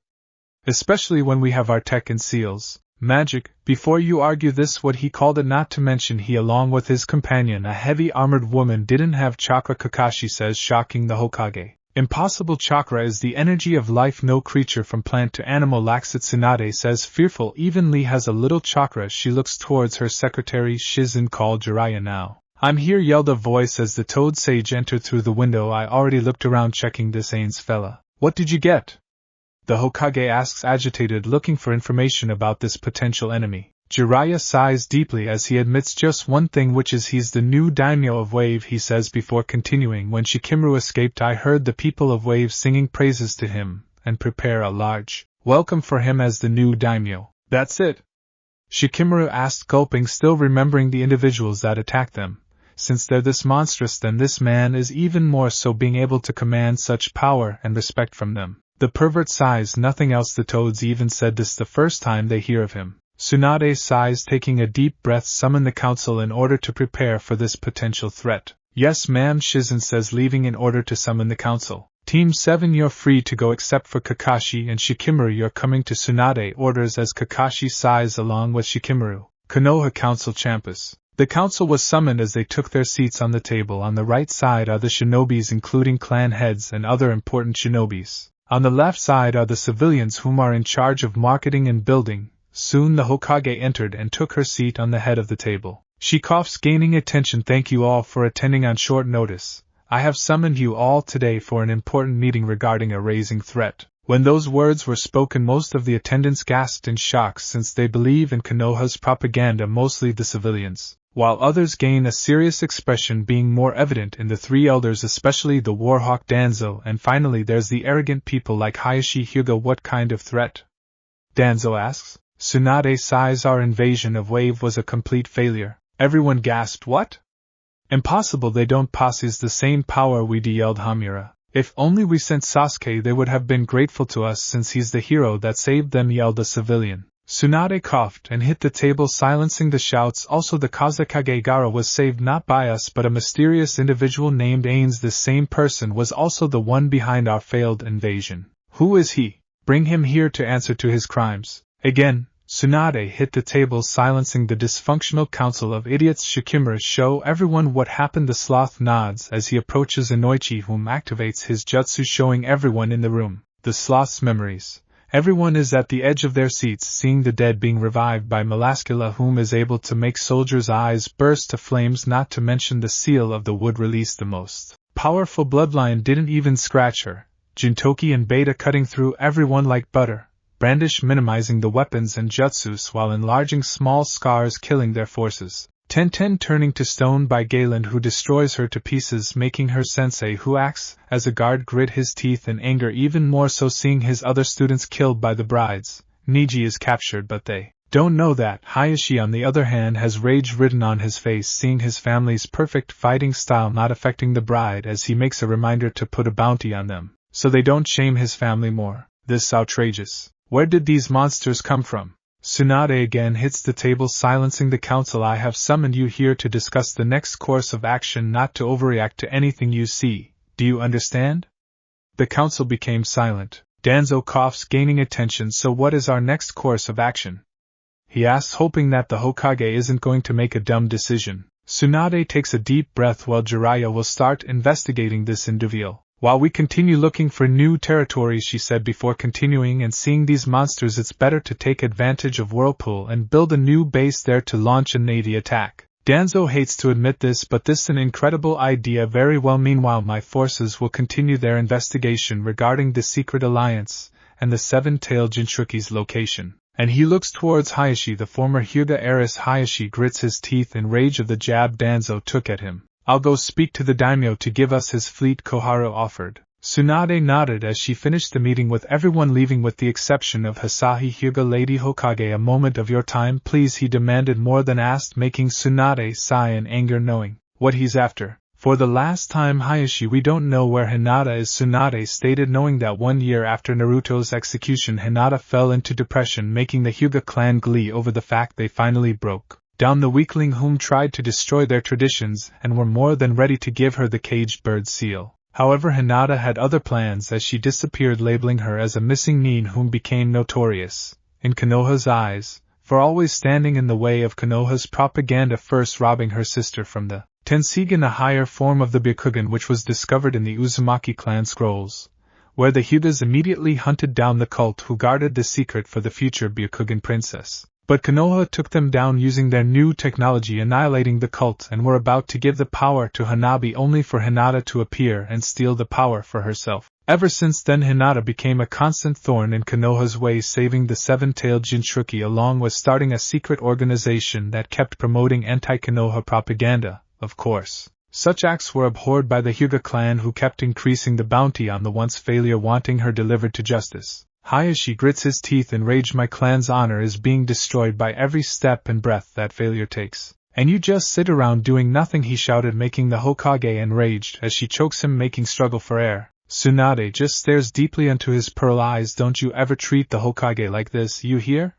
Especially when we have our tech and seals. Magic, before you argue this," what he called it, not to mention he along with his companion, a heavy armored woman, didn't have chakra, Kakashi says, shocking the Hokage. "Impossible. Chakra is the energy of life. No creature from plant to animal lacks it," Tsunade says, fearful. "Even Lee has a little chakra." She looks towards her secretary Shizen. "Call Jiraiya now." "I'm here," yelled a voice as the Toad Sage entered through the window. "I already looked around checking this Ain's fella." "What did you get?" the Hokage asks, agitated, looking for information about this potential enemy. Jiraiya sighs deeply as he admits just one thing, which is he's the new daimyo of Wave. He says before continuing, "When Shikamaru escaped, I heard the people of Wave singing praises to him, and prepare a large welcome for him as the new daimyo." "That's it?" Shikamaru asked, gulping, still remembering the individuals that attacked them. "Since they're this monstrous, then this man is even more so, being able to command such power and respect from them." The pervert sighs. "Nothing else. The Toads even said this the first time they hear of him." Tsunade sighs, taking a deep breath. "Summon the council in order to prepare for this potential threat." "Yes, ma'am," Shizen says, leaving in order to summon the council. "Team 7, you're free to go except for Kakashi and Shikamaru. You're coming to," Tsunade orders as Kakashi sighs along with Shikamaru. Konoha Council Campus. The council was summoned as they took their seats on the table. On the right side are the shinobis, including clan heads and other important shinobis. On the left side are the civilians, whom are in charge of marketing and building. Soon the Hokage entered and took her seat on the head of the table. She coughs, gaining attention. "Thank you all for attending on short notice. I have summoned you all today for an important meeting regarding a rising threat." When those words were spoken, most of the attendants gasped in shock, since they believe in Konoha's propaganda, mostly the civilians, while others gain a serious expression, being more evident in the three elders, especially the warhawk Danzo, and finally there's the arrogant people like Hayashi Hyuga. "What kind of threat?" Danzo asks. Tsunade sighs. "Our invasion of Wave was a complete failure." Everyone gasped. "What? Impossible, they don't possess the same power we do," yelled Hamura. "If only we sent Sasuke, they would have been grateful to us, since he's the hero that saved them," yelled a civilian. Tsunade coughed and hit the table, silencing the shouts. "Also, the Kazekage Gaara was saved not by us but a mysterious individual named Ains. This same person was also the one behind our failed invasion." "Who is he? Bring him here to answer to his crimes." Again, Tsunade hit the table, silencing the dysfunctional council of idiots. "Shikamaru, show everyone what happened." The sloth nods as he approaches Inoichi, whom activates his jutsu, showing everyone in the room the sloth's memories. Everyone is at the edge of their seats, seeing the dead being revived by Melascula, whom is able to make soldiers' eyes burst to flames, not to mention the seal of the wood released. The most powerful bloodline didn't even scratch her. Jintoki and Beta cutting through everyone like butter. Brandish minimizing the weapons and jutsus while enlarging small scars, killing their forces. Tenten turning to stone by Galen, who destroys her to pieces, making her sensei, who acts as a guard, grit his teeth in anger, even more so seeing his other students killed by the brides. Niji is captured, but they don't know that. Hayashi, on the other hand, has rage written on his face, seeing his family's perfect fighting style not affecting the bride, as he makes a reminder to put a bounty on them, so they don't shame his family more. This outrageous. Where did these monsters come from? Tsunade again hits the table, silencing the council. "I have summoned you here to discuss the next course of action, not to overreact to anything you see. Do you understand?" The council became silent. Danzo coughs, gaining attention. So what is our next course of action? He asks, hoping that the Hokage isn't going to make a dumb decision. Tsunade takes a deep breath while Jiraiya will start investigating this individual. While we continue looking for new territories, she said before continuing, and seeing these monsters, it's better to take advantage of Whirlpool and build a new base there to launch a navy attack. Danzo hates to admit this, but this is an incredible idea. Very well. Meanwhile, my forces will continue their investigation regarding the secret alliance and the seven-tailed Jinchuki's location. And he looks towards Hayashi, the former Hyuga heiress. Hayashi grits his teeth in rage of the jab Danzo took at him. I'll go speak to the Daimyo to give us his fleet, Koharu offered. Tsunade nodded as she finished the meeting, with everyone leaving with the exception of Hasahi. Hyuga, Lady Hokage, a moment of your time, please, he demanded, more than asked, making Tsunade sigh in anger, knowing what he's after. For the last time, Hayashi, we don't know where Hinata is, Tsunade stated, knowing that 1 year after Naruto's execution, Hinata fell into depression, making the Hyuga clan glee over the fact they finally broke down the weakling whom tried to destroy their traditions and were more than ready to give her the caged bird seal. However, Hinata had other plans as she disappeared, labeling her as a missing nin whom became notorious, in Konoha's eyes, for always standing in the way of Konoha's propaganda, first robbing her sister from the Tensigen, a higher form of the Byakugan which was discovered in the Uzumaki clan scrolls, where the Hyugas immediately hunted down the cult who guarded the secret for the future Byakugan princess. But Konoha took them down using their new technology, annihilating the cult, and were about to give the power to Hanabi, only for Hinata to appear and steal the power for herself. Ever since then, Hinata became a constant thorn in Konoha's way, saving the seven-tailed Jinchuki along with starting a secret organization that kept promoting anti-Konoha propaganda. Of course, such acts were abhorred by the Hyuga clan, who kept increasing the bounty on the once failure, wanting her delivered to justice. Hayashi grits his teeth in rage. My clan's honor is being destroyed by every step and breath that failure takes. And you just sit around doing nothing, he shouted, making the Hokage enraged as she chokes him, making struggle for air. Tsunade just stares deeply into his pearl eyes. Don't you ever treat the Hokage like this, you hear?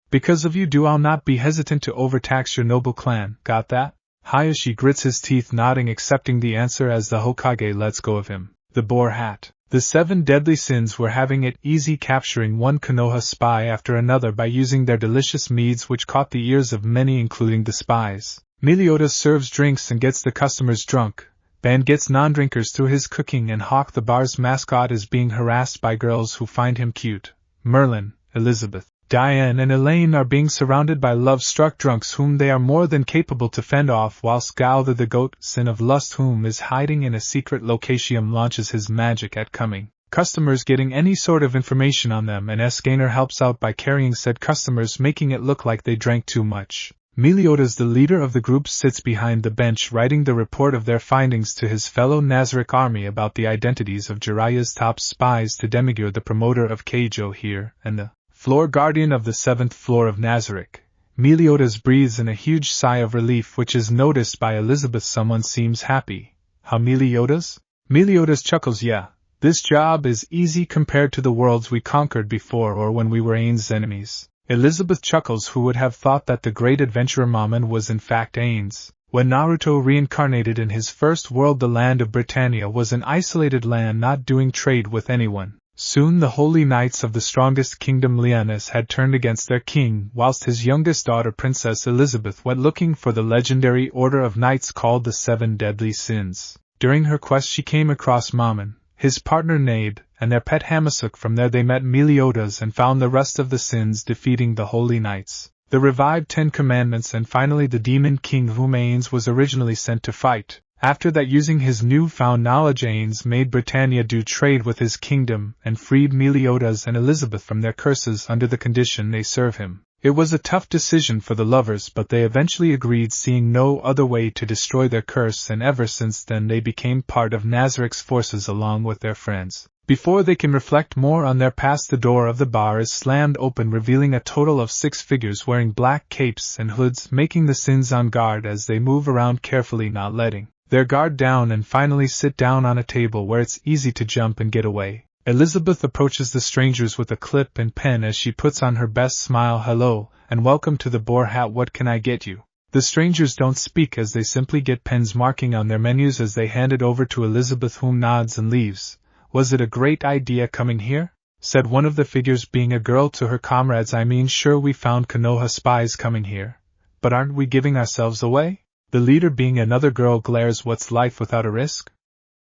Because of you do I'll not be hesitant to overtax your noble clan, got that? Hayashi grits his teeth, nodding, accepting the answer as the Hokage lets go of him. The boar hat. The 7 deadly sins were having it easy, capturing one Konoha spy after another by using their delicious meads, which caught the ears of many, including the spies. Meliodas serves drinks and gets the customers drunk. Ban gets non-drinkers through his cooking, and Hawk, the bar's mascot, is being harassed by girls who find him cute. Merlin, Elizabeth, Diane, and Elaine are being surrounded by love-struck drunks whom they are more than capable to fend off, whilst Gauther, the goat, sin of lust, whom is hiding in a secret location, launches his magic at coming customers, getting any sort of information on them, and Esgainer helps out by carrying said customers, making it look like they drank too much. Meliodas, the leader of the group, sits behind the bench writing the report of their findings to his fellow Nazarick army about the identities of Jiraiya's top spies to Demigur, the promoter of Keijo here, and the floor guardian of the 7th floor of Nazarick. Meliodas breathes in a huge sigh of relief, which is noticed by Elizabeth. Someone seems happy. How, Meliodas? Meliodas chuckles. Yeah, this job is easy compared to the worlds we conquered before, or when we were Ain's enemies. Elizabeth chuckles. Who would have thought that the great adventurer Mammon was in fact Ain's? When Naruto reincarnated in his first world, the land of Britannia was an isolated land not doing trade with anyone. Soon the holy knights of the strongest kingdom, Leonis, had turned against their king, whilst his youngest daughter, Princess Elizabeth, went looking for the legendary order of knights called the 7 Deadly Sins. During her quest she came across Mammon, his partner Nade, and their pet Hamasuk. From there they met Meliodas and found the rest of the sins, defeating the holy knights, the revived 10 commandments, and finally the demon king whom Ains was originally sent to fight. After that, using his newfound knowledge, Ains made Britannia do trade with his kingdom and freed Meliodas and Elizabeth from their curses under the condition they serve him. It was a tough decision for the lovers, but they eventually agreed, seeing no other way to destroy their curse, and ever since then they became part of Nazarick's forces along with their friends. Before they can reflect more on their past, the door of the bar is slammed open, revealing a total of 6 figures wearing black capes and hoods, making the sins on guard as they move around carefully, not letting their guard down, and finally sit down on a table where it's easy to jump and get away. Elizabeth approaches the strangers with a clip and pen as she puts on her best smile. Hello, and welcome to the Boar Hat. What can I get you? The strangers don't speak as they simply get pens marking on their menus as they hand it over to Elizabeth, whom nods and leaves. Was it a great idea coming here? said one of the figures, being a girl, to her comrades. I mean, sure, we found Konoha spies coming here, but aren't we giving ourselves away? The leader, being another girl, glares. What's life without a risk?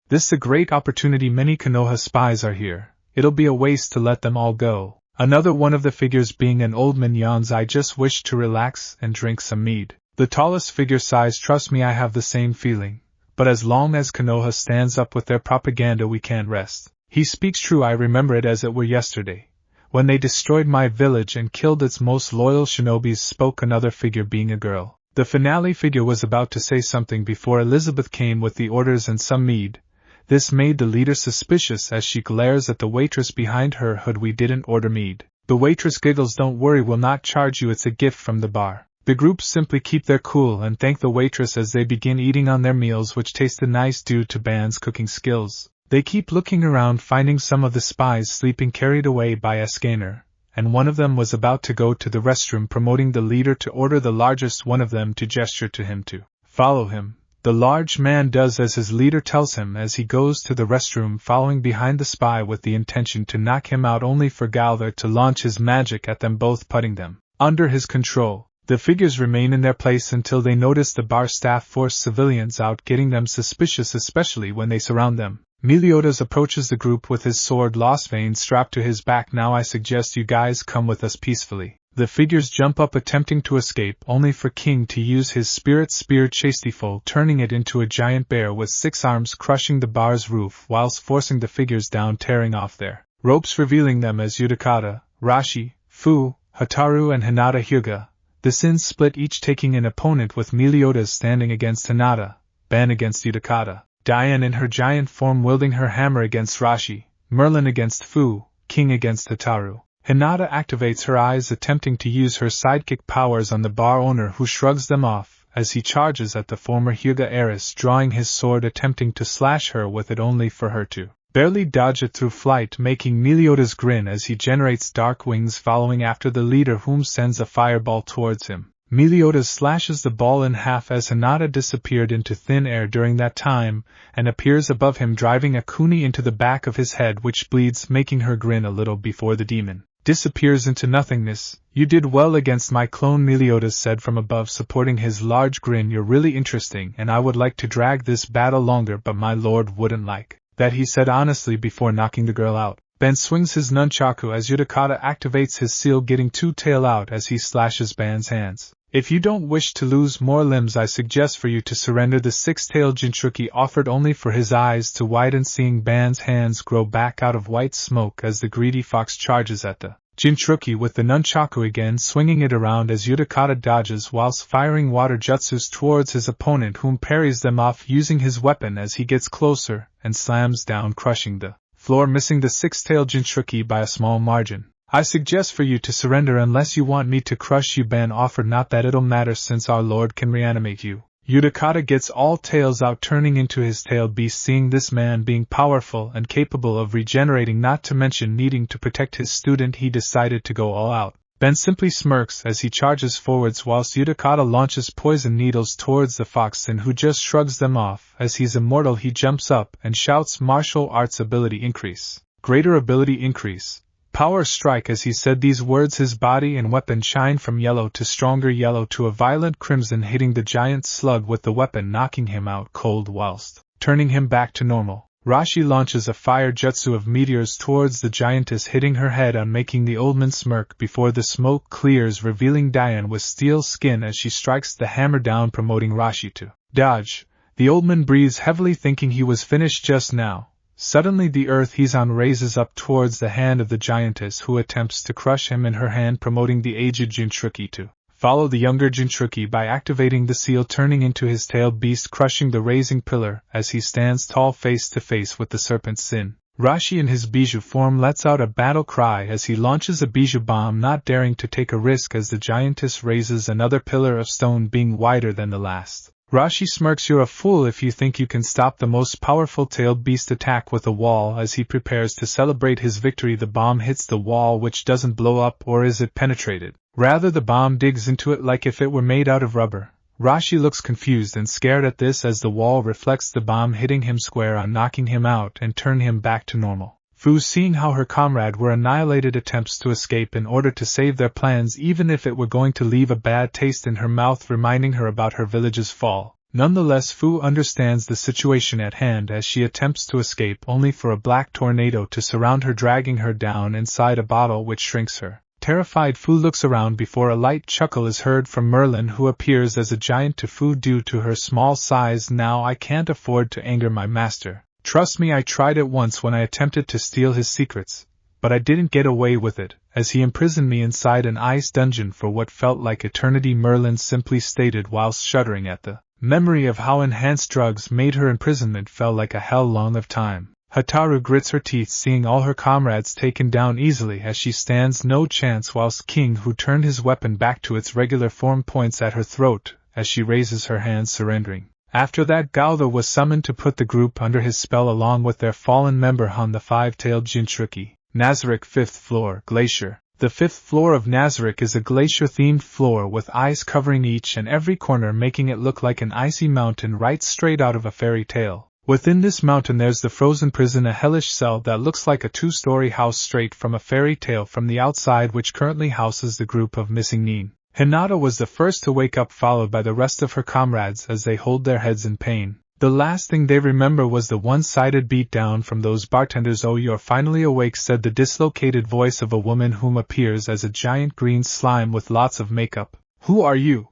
This a great opportunity. Many Konoha spies are here. It'll be a waste to let them all go. Another one of the figures, being an old man, yawns. I just wish to relax and drink some mead. The tallest figure sighs. Trust me, I have the same feeling. But as long as Konoha stands up with their propaganda, we can't rest. He speaks true. I remember it as it were yesterday, when they destroyed my village and killed its most loyal shinobis, spoke another figure, being a girl. The finale figure was about to say something before Elizabeth came with the orders and some mead. This made the leader suspicious as she glares at the waitress behind her hood. We didn't order mead. The waitress giggles. Don't worry, we'll not charge you, it's a gift from the bar. The group simply keep their cool and thank the waitress as they begin eating on their meals, which tasted nice due to Ban's cooking skills. They keep looking around, finding some of the spies sleeping, carried away by a scanner, and one of them was about to go to the restroom, promoting the leader to order the largest one of them to gesture to him to follow him. The large man does as his leader tells him as he goes to the restroom, following behind the spy with the intention to knock him out, only for Galver to launch his magic at them both, putting them under his control. The figures remain in their place until they notice the bar staff force civilians out, getting them suspicious, especially when they surround them. Meliodas approaches the group with his sword Lostvein strapped to his back. Now I suggest you guys come with us peacefully. The figures jump up, attempting to escape, only for King to use his spirit spear Chastiful, turning it into a giant bear with 6 arms, crushing the bar's roof whilst forcing the figures down, tearing off their ropes, revealing them as Yudakata, Rashi, Fu, Hataru and Hinata Hyuga. The Sins split, each taking an opponent, with Meliodas standing against Hinata, Ban against Yudakata, Diane in her giant form wielding her hammer against Rashi, Merlin against Fu, King against Hataru. Hinata activates her eyes, attempting to use her sidekick powers on the bar owner, who shrugs them off as he charges at the former Hyuga heiress, drawing his sword, attempting to slash her with it, only for her to barely dodge it through flight, making Meliodas grin as he generates dark wings, following after the leader, whom sends a fireball towards him. Meliodas slashes the ball in half as Hinata disappeared into thin air during that time, and appears above him, driving a kuni into the back of his head, which bleeds, making her grin a little before the demon disappears into nothingness. You did well against my clone, Meliodas said from above, supporting his large grin. You're really interesting, and I would like to drag this battle longer, but my lord wouldn't like that, he said honestly before knocking the girl out. Ben swings his nunchaku as Yudakata activates his seal, getting two-tail out as he slashes Ban's hands. If you don't wish to lose more limbs, I suggest for you to surrender. The 6-tailed Jinchuriki offered, only for his eyes to widen, seeing Ban's hands grow back out of white smoke as the greedy fox charges at the Jinchuriki with the nunchaku again, swinging it around as Yudakata dodges whilst firing water jutsus towards his opponent, whom parries them off using his weapon as he gets closer and slams down, crushing the floor, missing the 6-tailed Jinchuriki by a small margin. I suggest for you to surrender unless you want me to crush you, Ben offered. Not that it'll matter, since our lord can reanimate you. Yudakata gets all tails out, turning into his tail beast, seeing this man being powerful and capable of regenerating, not to mention needing to protect his student, he decided to go all out. Ben simply smirks as he charges forwards whilst Yudakata launches poison needles towards the fox-sin, who just shrugs them off. As he's immortal, he jumps up and shouts, martial arts ability increase. Greater ability increase. Power strike. As he said these words, his body and weapon shine from yellow to stronger yellow to a violent crimson, hitting the giant slug with the weapon, knocking him out cold whilst turning him back to normal. Rashi launches a fire jutsu of meteors towards the giantess, hitting her head on, making the old man smirk before the smoke clears, revealing Diane with steel skin as she strikes the hammer down, promoting Rashi to dodge. The old man breathes heavily, thinking he was finished just now. Suddenly the earth he's on raises up towards the hand of the giantess, who attempts to crush him in her hand, promoting the aged Jinchuriki to follow the younger Jinchuriki by activating the seal, turning into his tail beast, crushing the raising pillar as he stands tall face to face with the serpent Sin. Rashi in his bijou form lets out a battle cry as he launches a bijou bomb, not daring to take a risk as the giantess raises another pillar of stone, being wider than the last. Rashi smirks. You're a fool if you think you can stop the most powerful tailed beast attack with a wall. As he prepares to celebrate his victory, the bomb hits the wall, which doesn't blow up, or is it penetrated? Rather, the bomb digs into it like if it were made out of rubber. Rashi looks confused and scared at this as the wall reflects the bomb, hitting him square on, knocking him out and turn him back to normal. Fu, seeing how her comrade were annihilated attempts to escape in order to save their plans even if it were going to leave a bad taste in her mouth reminding her about her village's fall. Nonetheless, Fu understands the situation at hand as she attempts to escape only for a black tornado to surround her, dragging her down inside a bottle which shrinks her. Terrified, Fu looks around before a light chuckle is heard from Merlin, who appears as a giant to Fu due to her small size. Now I can't afford to anger my master. Trust me, I tried it once when I attempted to steal his secrets, but I didn't get away with it, as he imprisoned me inside an ice dungeon for what felt like eternity, Merlin simply stated whilst shuddering at the memory of how enhanced drugs made her imprisonment felt like a hell long of time. Hotaru grits her teeth seeing all her comrades taken down easily as she stands no chance, whilst King, who turned his weapon back to its regular form, points at her throat as she raises her hands, surrendering. After that, Gautha was summoned to put the group under his spell along with their fallen member Han, the five-tailed Jinchuriki. Nazarick, 5th floor, Glacier. The 5th floor of Nazarick is a glacier-themed floor with ice covering each and every corner, making it look like an icy mountain right straight out of a fairy tale. Within this mountain there's the frozen prison, a hellish cell that looks like a 2-story house straight from a fairy tale from the outside, which currently houses the group of missing Nin. Hinata was the first to wake up, followed by the rest of her comrades as they hold their heads in pain. The last thing they remember was the one-sided beatdown from those bartenders. "Oh, you're finally awake," said the dislocated voice of a woman whom appears as a giant green slime with lots of makeup. "Who are you?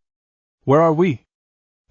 Where are we?"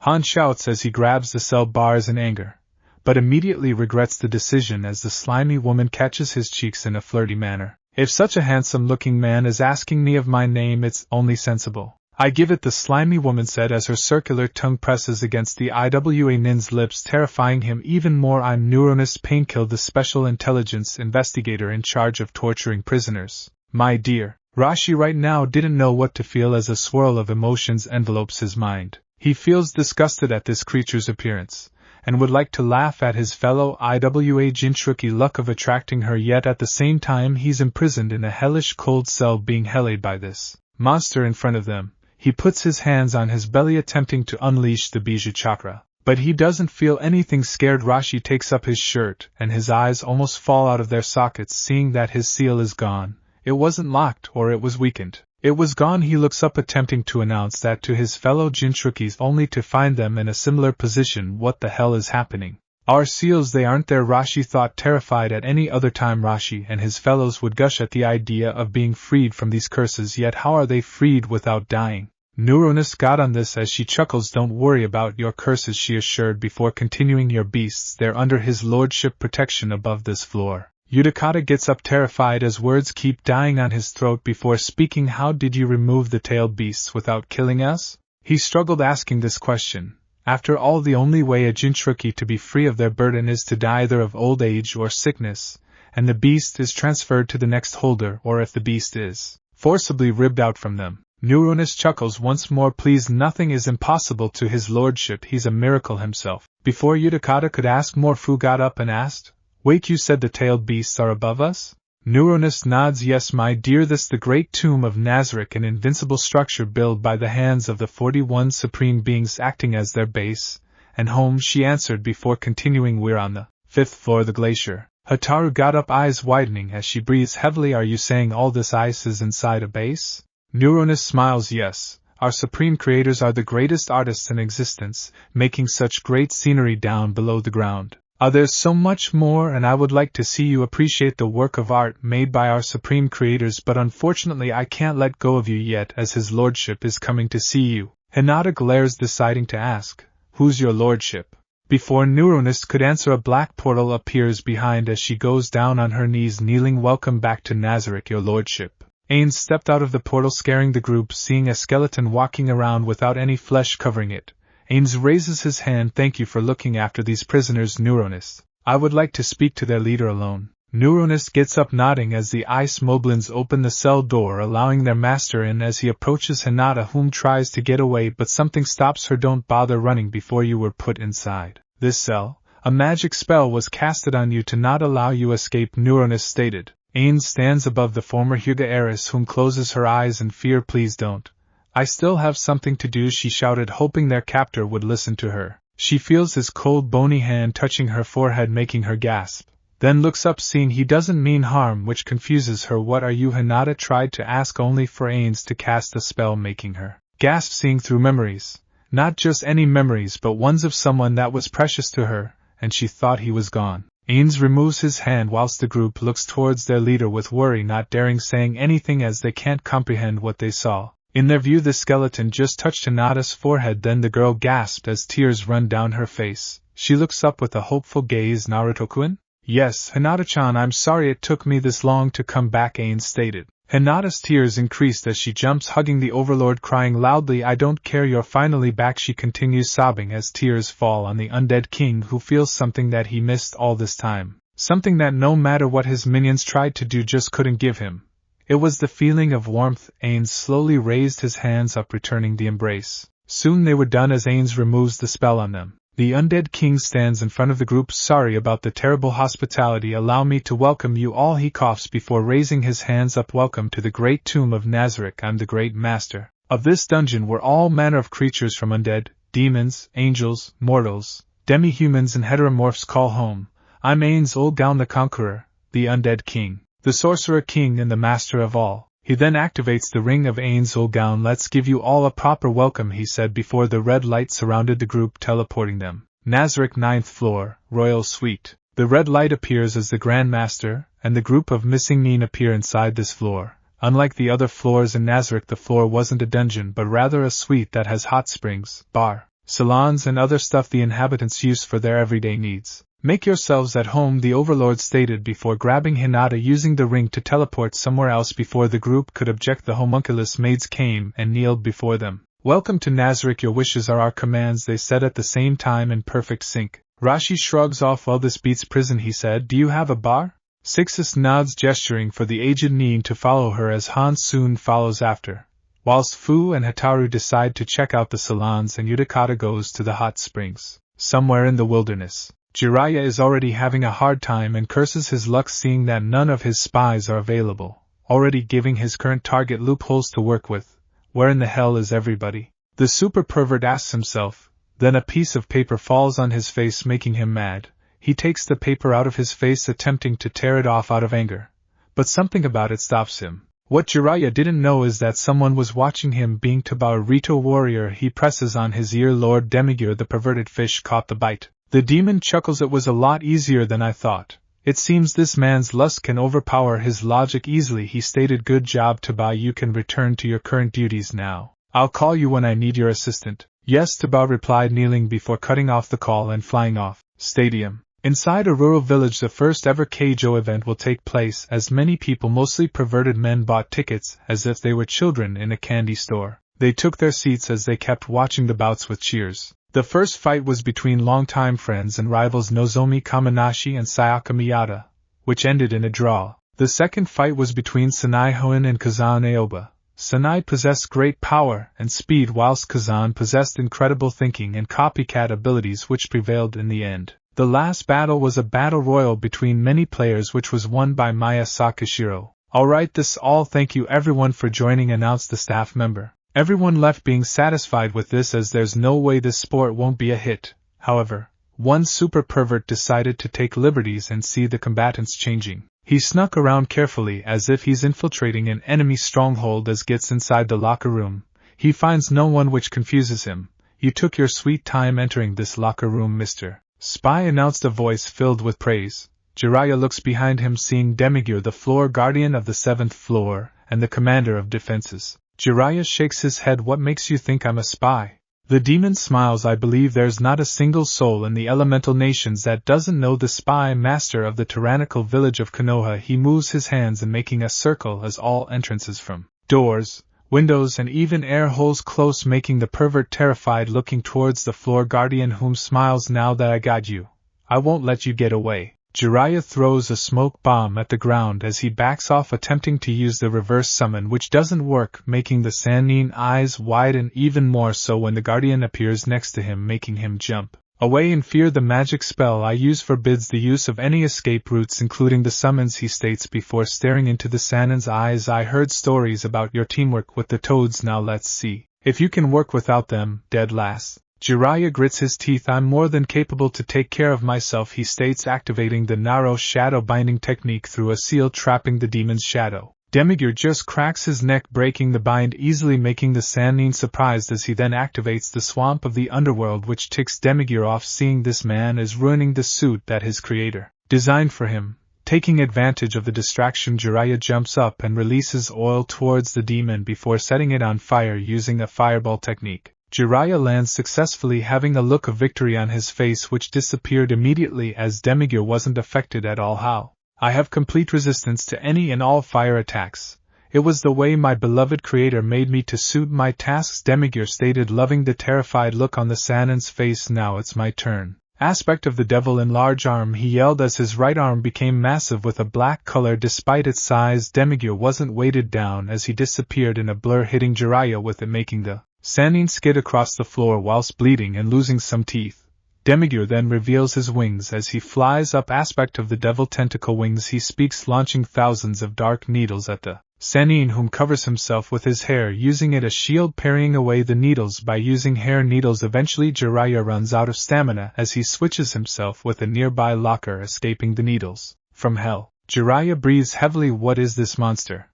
Han shouts as he grabs the cell bars in anger, but immediately regrets the decision as the slimy woman catches his cheeks in a flirty manner. "If such a handsome-looking man is asking me of my name, it's only sensible I give it," the slimy woman said as her circular tongue presses against the IWA Nin's lips, terrifying him even more. "I'm Neuronist Painkill, the special intelligence investigator in charge of torturing prisoners, my dear." Rashi right now didn't know what to feel as a swirl of emotions envelopes his mind. He feels disgusted at this creature's appearance, and would like to laugh at his fellow IWA Jinchuriki luck of attracting her, yet at the same time he's imprisoned in a hellish cold cell being hellied by this monster in front of them. He puts his hands on his belly attempting to unleash the Bijou chakra, but he doesn't feel anything. Scared, Rashi takes up his shirt and his eyes almost fall out of their sockets seeing that his seal is gone. It wasn't locked, or it was weakened. It was gone. He looks up attempting to announce that to his fellow Jinchurikis, only to find them in a similar position. What the hell is happening? Our seals, they aren't there, Rashi thought, terrified. At any other time Rashi and his fellows would gush at the idea of being freed from these curses, yet how are they freed without dying? Neuronus got on this as she chuckles. "Don't worry about your curses," she assured before continuing. "Your beasts, they're under his lordship protection above this floor." Yudakata gets up terrified as words keep dying on his throat before speaking. "How did you remove the tailed beasts without killing us?" He struggled asking this question. After all, the only way a Jinchuriki to be free of their burden is to die either of old age or sickness, and the beast is transferred to the next holder, or if the beast is forcibly ripped out from them. Neuronus chuckles once more. "Please, nothing is impossible to his lordship, he's a miracle himself." Before Yudakata could ask more, Fu got up and asked, "Wait, you said the tailed beasts are above us?" Neuronus nods. "Yes, my dear, this the great tomb of Nazarick, an invincible structure built by the hands of the 41 supreme beings acting as their base and home," she answered before continuing. "We're on the 5th floor of the glacier." Hotaru got up, eyes widening as she breathes heavily. "Are you saying all this ice is inside a base?" Neuronus smiles. "Yes, our supreme creators are the greatest artists in existence, making such great scenery down below the ground. There's so much more, and I would like to see you appreciate the work of art made by our supreme creators, but unfortunately I can't let go of you yet as his lordship is coming to see you." Hinata glares, deciding to ask, "Who's your lordship?" Before Neuronus could answer, a black portal appears behind as she goes down on her knees, kneeling. "Welcome back to Nazarick, your lordship." Ains stepped out of the portal, scaring the group, seeing a skeleton walking around without any flesh covering it. Ains raises his hand. "Thank you for looking after these prisoners, Neuronus. I would like to speak to their leader alone." Neuronus gets up, nodding as the ice moblins open the cell door, allowing their master in as he approaches Hinata, whom tries to get away, but something stops her. "Don't bother running before you were put inside this cell. A magic spell was casted on you to not allow you escape," Neuronus stated. Ains stands above the former Hyuga heiress, whom closes her eyes in fear. "Please don't. I still have something to do," she shouted, hoping their captor would listen to her. She feels his cold, bony hand touching her forehead, making her gasp. then looks up seeing he doesn't mean harm, which confuses her. What are you? Hinata tried to ask, only for Ains to cast a spell, making her gasp, seeing through memories. Not just any memories, but ones of someone that was precious to her, and she thought he was gone. Ains removes his hand whilst the group looks towards their leader with worry, not daring saying anything as they can't comprehend what they saw. In their view, the skeleton just touched Hinata's forehead, then the girl gasped as tears run down her face. She looks up with a hopeful gaze. Naruto-kun? Yes, Hinata-chan, I'm sorry it took me this long to come back, Ains stated. Hinata's tears increased as she jumps, hugging the Overlord, crying loudly, I don't care, you're finally back, she continues, sobbing as tears fall on the undead king, who feels something that he missed all this time. Something that no matter what his minions tried to do just couldn't give him. It was the feeling of warmth. Ains slowly raised his hands up, returning the embrace. Soon they were done as Ains removes the spell on them. The undead king stands in front of the group. Sorry about the terrible hospitality, allow me to welcome you all, he coughs before raising his hands up. Welcome to the great tomb of Nazarick. I'm the great master of this dungeon, where all manner of creatures from undead, demons, angels, mortals, demi-humans and heteromorphs call home. I'm Ains Ulgaun the Conqueror, the undead king, the sorcerer king and the master of all. He then activates the ring of Ains Ulgaun. Let's give you all a proper welcome, he said before the red light surrounded the group, teleporting them. Nazarick 9th floor, Royal Suite. The red light appears as the Grand Master and the group of missing men appear inside this floor. Unlike the other floors in Nazarick, the floor wasn't a dungeon but rather a suite that has hot springs, bar, salons and other stuff the inhabitants use for their everyday needs. Make yourselves at home, the Overlord stated before grabbing Hinata, using the ring to teleport somewhere else. Before the group could object, the homunculus maids came and kneeled before them. Welcome to Nazarick, your wishes are our commands, they said at the same time in perfect sync. Rashi shrugs off. Well, this beats prison, he said. Do you have a bar? Sixus nods, gesturing for the aged Nin to follow her as Han soon follows after, whilst Fu and Hataru decide to check out the salons and Yudikata goes to the hot springs. Somewhere in the wilderness, Jiraiya is already having a hard time and curses his luck seeing that none of his spies are available, already giving his current target loopholes to work with. Where in the hell is everybody? The super pervert asks himself. Then a piece of paper falls on his face, making him mad. He takes the paper out of his face, attempting to tear it off out of anger. But something about it stops him. What Jiraiya didn't know is that someone was watching him. Being Tabarito warrior, he presses on his ear. Lord Demigir, the perverted fish, caught the bite. The demon chuckles. It was a lot easier than I thought. It seems this man's lust can overpower his logic easily, he stated. Good job, Taba, you can return to your current duties now. I'll call you when I need your assistant. Yes, Taba replied, kneeling before cutting off the call and flying off. Stadium. Inside a rural village, the first ever Keijo event will take place as many people, mostly perverted men, bought tickets as if they were children in a candy store. They took their seats as they kept watching the bouts with cheers. The first fight was between longtime friends and rivals Nozomi Kamanashi and Sayaka Miyata, which ended in a draw. The second fight was between Sanai Hoen and Kazan Aoba. Sanai possessed great power and speed whilst Kazan possessed incredible thinking and copycat abilities, which prevailed in the end. The last battle was a battle royal between many players which was won by Maya Sakashiro. Alright, this all, thank you everyone for joining, announced the staff member. Everyone left being satisfied with this, as there's no way this sport won't be a hit. However, one super pervert decided to take liberties and see the combatants changing. He snuck around carefully as if he's infiltrating an enemy stronghold. As gets inside the locker room, he finds no one, which confuses him. You took your sweet time entering this locker room, Mr. Spy, announced a voice filled with praise. Jiraiya looks behind him, seeing Demigir, the floor guardian of the 7th floor and the commander of defenses. Jiraiya shakes his head. What makes you think I'm a spy? The demon smiles. I believe there's not a single soul in the elemental nations that doesn't know the spy master of the tyrannical village of Konoha. He moves his hands in making a circle as all entrances from doors, windows and even air holes close, making the pervert terrified, looking towards the floor guardian, whom smiles. Now that I got you, I won't let you get away. Jiraiya throws a smoke bomb at the ground as he backs off, attempting to use the reverse summon, which doesn't work, making the Sannin eyes widen even more so when the guardian appears next to him, making him jump away in fear. The magic spell I use forbids the use of any escape routes, including the summons, he states before staring into the Sannin's eyes. I heard stories about your teamwork with the toads. Now let's see if you can work without them, dead lass. Jiraiya grits his teeth. I'm more than capable to take care of myself, he states, activating the narrow shadow binding technique through a seal trapping the demon's shadow. Demigur just cracks his neck, breaking the bind easily, making the Sannin surprised as he then activates the swamp of the underworld, which ticks Demigur off. Seeing this man is ruining the suit that his creator designed for him. Taking advantage of the distraction, Jiraiya jumps up and releases oil towards the demon before setting it on fire using a fireball technique. Jiraiya lands successfully, having a look of victory on his face, which disappeared immediately as Demigur wasn't affected at all. How? I have complete resistance to any and all fire attacks. It was the way my beloved creator made me to suit my tasks, Demigur stated, loving the terrified look on the Sannin's face. Now it's my turn. Aspect of the devil in large arm, he yelled as his right arm became massive with a black color despite its size. Demigur wasn't weighted down as he disappeared in a blur, hitting Jiraiya with it, making the Sannin skid across the floor whilst bleeding and losing some teeth. Demigur then reveals his wings as he flies up. Aspect of the devil tentacle wings, he speaks, launching thousands of dark needles at the Sannin, whom covers himself with his hair, using it as shield, parrying away the needles by using hair needles. Eventually Jiraiya runs out of stamina as he switches himself with a nearby locker, escaping the needles. From hell, Jiraiya breathes heavily. What is this monster?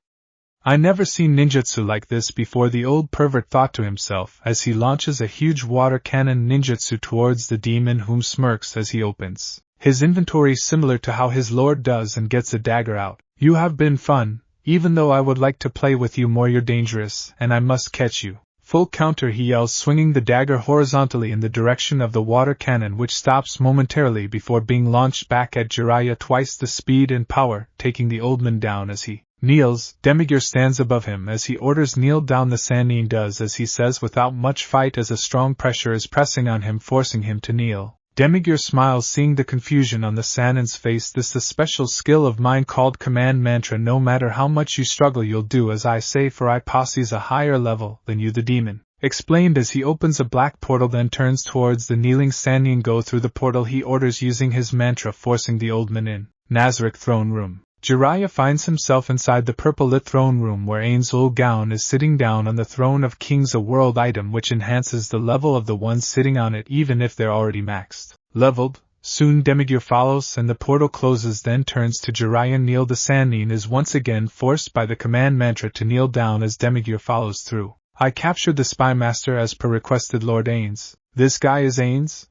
I never seen ninjutsu like this before, the old pervert thought to himself as he launches a huge water cannon ninjutsu towards the demon, whom smirks as he opens his inventory similar to how his lord does and gets a dagger out. You have been fun, even though I would like to play with you more. You're dangerous, and I must catch you. Full counter, he yells, swinging the dagger horizontally in the direction of the water cannon, which stops momentarily before being launched back at Jiraiya, twice the speed and power, taking the old man down as he kneels. Demigur stands above him as he orders, kneel down. The Sannin does as he says without much fight, as a strong pressure is pressing on him, forcing him to kneel. Demigur smiles, seeing the confusion on the Sannin's face. This is a special skill of mine called command mantra. No matter how much you struggle, you'll do as I say, for I posse's a higher level than you, the demon explained as he opens a black portal, then turns towards the kneeling Sannin. Go through the portal, he orders, using his mantra, forcing the old man in. Nazarick throne room. Jiraiya finds himself inside the purple-lit throne room where Ain's old gown is sitting down on the throne of kings, a world item which enhances the level of the ones sitting on it even if they're already maxed leveled. Soon Demigur follows and the portal closes, then turns to Jiraiya. Kneel. The Sannin is once again forced by the command mantra to kneel down as Demigur follows through. I captured the spy master as per requested, Lord Ain's. This guy is Ain's?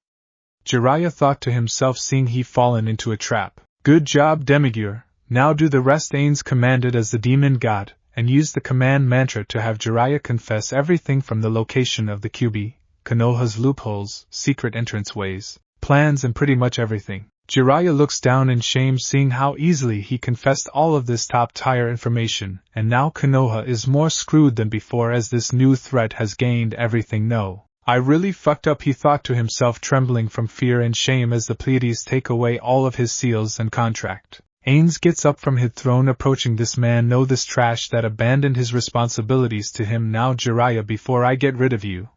Jiraiya thought to himself, seeing he fallen into a trap. Good job, Demigur. Now do the rest, Ain's commanded as the demon god, and used the command mantra to have Jiraiya confess everything from the location of the QB, Konoha's loopholes, secret entranceways, plans, and pretty much everything. Jiraiya looks down in shame, seeing how easily he confessed all of this top-tier information, and now Konoha is more screwed than before as this new threat has gained everything. No, I really fucked up, he thought to himself, trembling from fear and shame as the Pleiades take away all of his seals and contract. Ain's gets up from his throne, approaching this man. No, this trash that abandoned his responsibilities to him. Now, Jiraiya, before I get rid of you,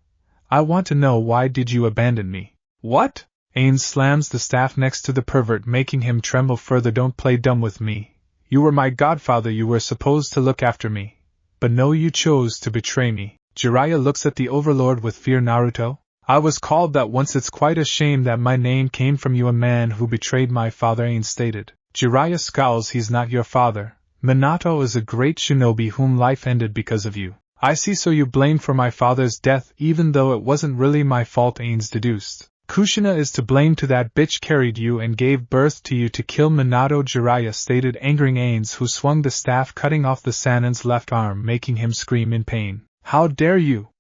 I want to know, why did you abandon me? What? Ain slams the staff next to the pervert, making him tremble further. Don't play dumb with me. You were my godfather, you were supposed to look after me. But no, you chose to betray me. Jiraiya looks at the Overlord with fear. Naruto? I was called that once. It's quite a shame that my name came from you, a man who betrayed my father, Ain stated. Jiraiya scowls. He's not your father. Minato is a great shinobi whom life ended because of you. I see, so you blame for my father's death even though it wasn't really my fault, Ain's deduced. Kushina is to blame too, that bitch carried you and gave birth to you to kill Minato, Jiraiya stated, angering Ain's, who swung the staff, cutting off the Sannin's left arm, making him scream in pain. How dare you?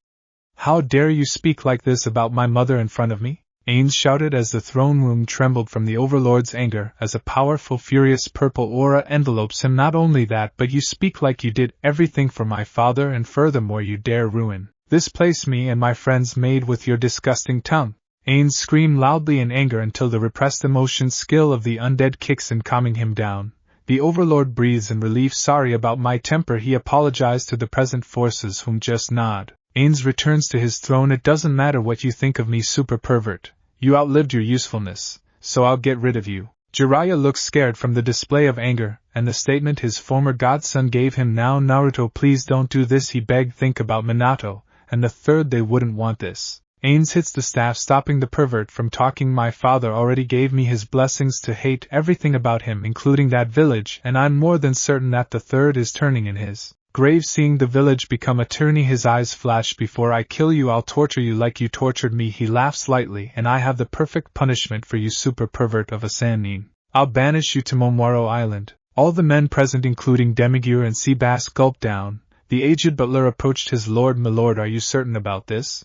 How dare you speak like this about my mother in front of me? Ain's shouted as the throne room trembled from the Overlord's anger as a powerful, furious purple aura envelopes him. Not only that, but you speak like you did everything for my father, and furthermore you dare ruin this place me and my friends made with your disgusting tongue. Ain's screamed loudly in anger until the repressed emotion skill of the undead kicks in, calming him down. The Overlord breathes in relief. Sorry about my temper, he apologized to the present forces, whom just nod. Ain's returns to his throne. It doesn't matter what you think of me, super pervert. You outlived your usefulness, so I'll get rid of you. Jiraiya looks scared from the display of anger and the statement his former godson gave him. Now, Naruto, please don't do this, he begged. Think about Minato and the third, they wouldn't want this. Ains hits the staff, stopping the pervert from talking. My father already gave me his blessings to hate everything about him, including that village, and I'm more than certain that the third is turning in his grave. Seeing the village become a tyranny, his eyes flash. Before I kill you, I'll torture you like you tortured me. He laughs lightly, and I have the perfect punishment for you, super pervert of a Sannin. I'll banish you to Momwaro Island. All the men present, including Demigur and Seabass, gulped down. The aged butler approached his lord. My lord, are you certain about this?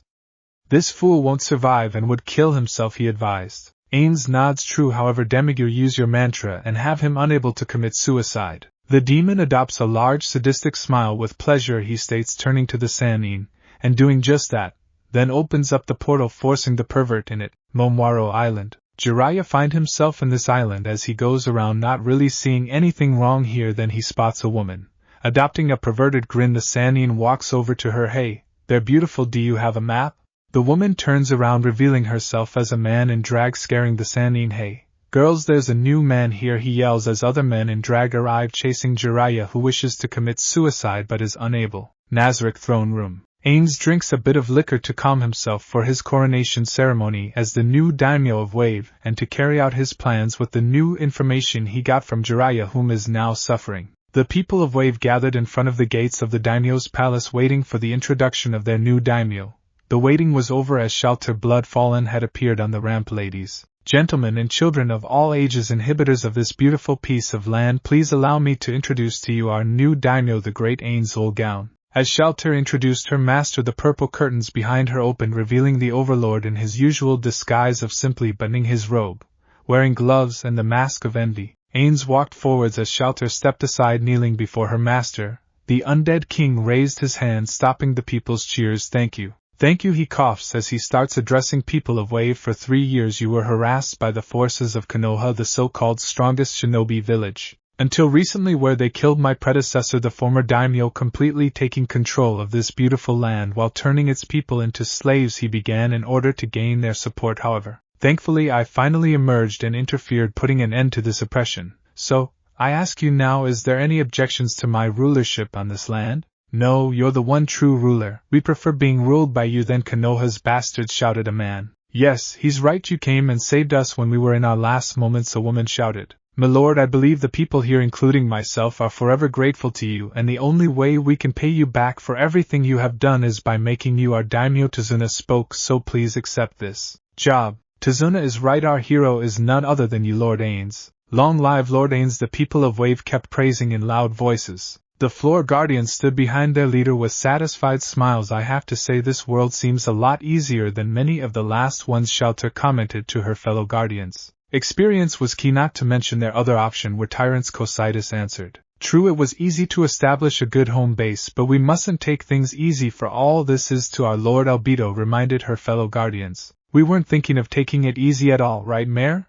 This fool won't survive and would kill himself, he advised. Ains nods. True, however, Demigur, use your mantra and have him unable to commit suicide. The demon adopts a large sadistic smile. With pleasure, he states, turning to the Sannin, and doing just that, then opens up the portal, forcing the pervert in it. Momwaro Island. Jiraiya finds himself in this island as he goes around not really seeing anything wrong here. Then he spots a woman. Adopting a perverted grin, the Sannin walks over to her. Hey, they're beautiful. Do you have a map? The woman turns around, revealing herself as a man in drag, scaring the Sannin. Hey, girls, there's a new man here, he yells as other men in drag arrive, chasing Jiraiya, who wishes to commit suicide but is unable. Nazarick throne room. Ains drinks a bit of liquor to calm himself for his coronation ceremony as the new daimyo of Wave, and to carry out his plans with the new information he got from Jiraiya, whom is now suffering. The people of Wave gathered in front of the gates of the daimyo's palace, waiting for the introduction of their new daimyo. The waiting was over as Shelter Bloodfallen had appeared on the ramp. Ladies, gentlemen, and children of all ages, inhabitants of this beautiful piece of land, please allow me to introduce to you our new daimyo, the great Ains Olgown. As Shelter introduced her master, the purple curtains behind her opened, revealing the Overlord in his usual disguise of simply buttoning his robe, wearing gloves and the mask of envy. Ains walked forwards as Shelter stepped aside, kneeling before her master. The undead king raised his hand, stopping the people's cheers. Thank you. Thank you, he coughs as he starts addressing people of Wave. For 3 years you were harassed by the forces of Konoha, the so-called strongest shinobi village, until recently, where they killed my predecessor, the former daimyo, completely taking control of this beautiful land while turning its people into slaves. He began in order to gain their support. However, thankfully I finally emerged and interfered, putting an end to this oppression. So, I ask you now, is there any objections to my rulership on this land? No, you're the one true ruler. We prefer being ruled by you. Then Konoha's bastards, shouted a man. Yes, he's right, you came and saved us when we were in our last moments, a woman shouted. My lord, I believe the people here, including myself, are forever grateful to you, and the only way we can pay you back for everything you have done is by making you our daimyo. Tazuna spoke, so please accept this job. Tazuna is right, our hero is none other than you, Lord Ains. Long live Lord Ains, the people of Wave kept praising in loud voices. The floor guardians stood behind their leader with satisfied smiles. I have to say, this world seems a lot easier than many of the last ones, Shelter commented to her fellow guardians. Experience was key, not to mention their other option were tyrants, Cocytus answered. True, it was easy to establish a good home base, but we mustn't take things easy, for all this is to our Lord. Albedo reminded her fellow guardians. We weren't thinking of taking it easy at all, right, Mare?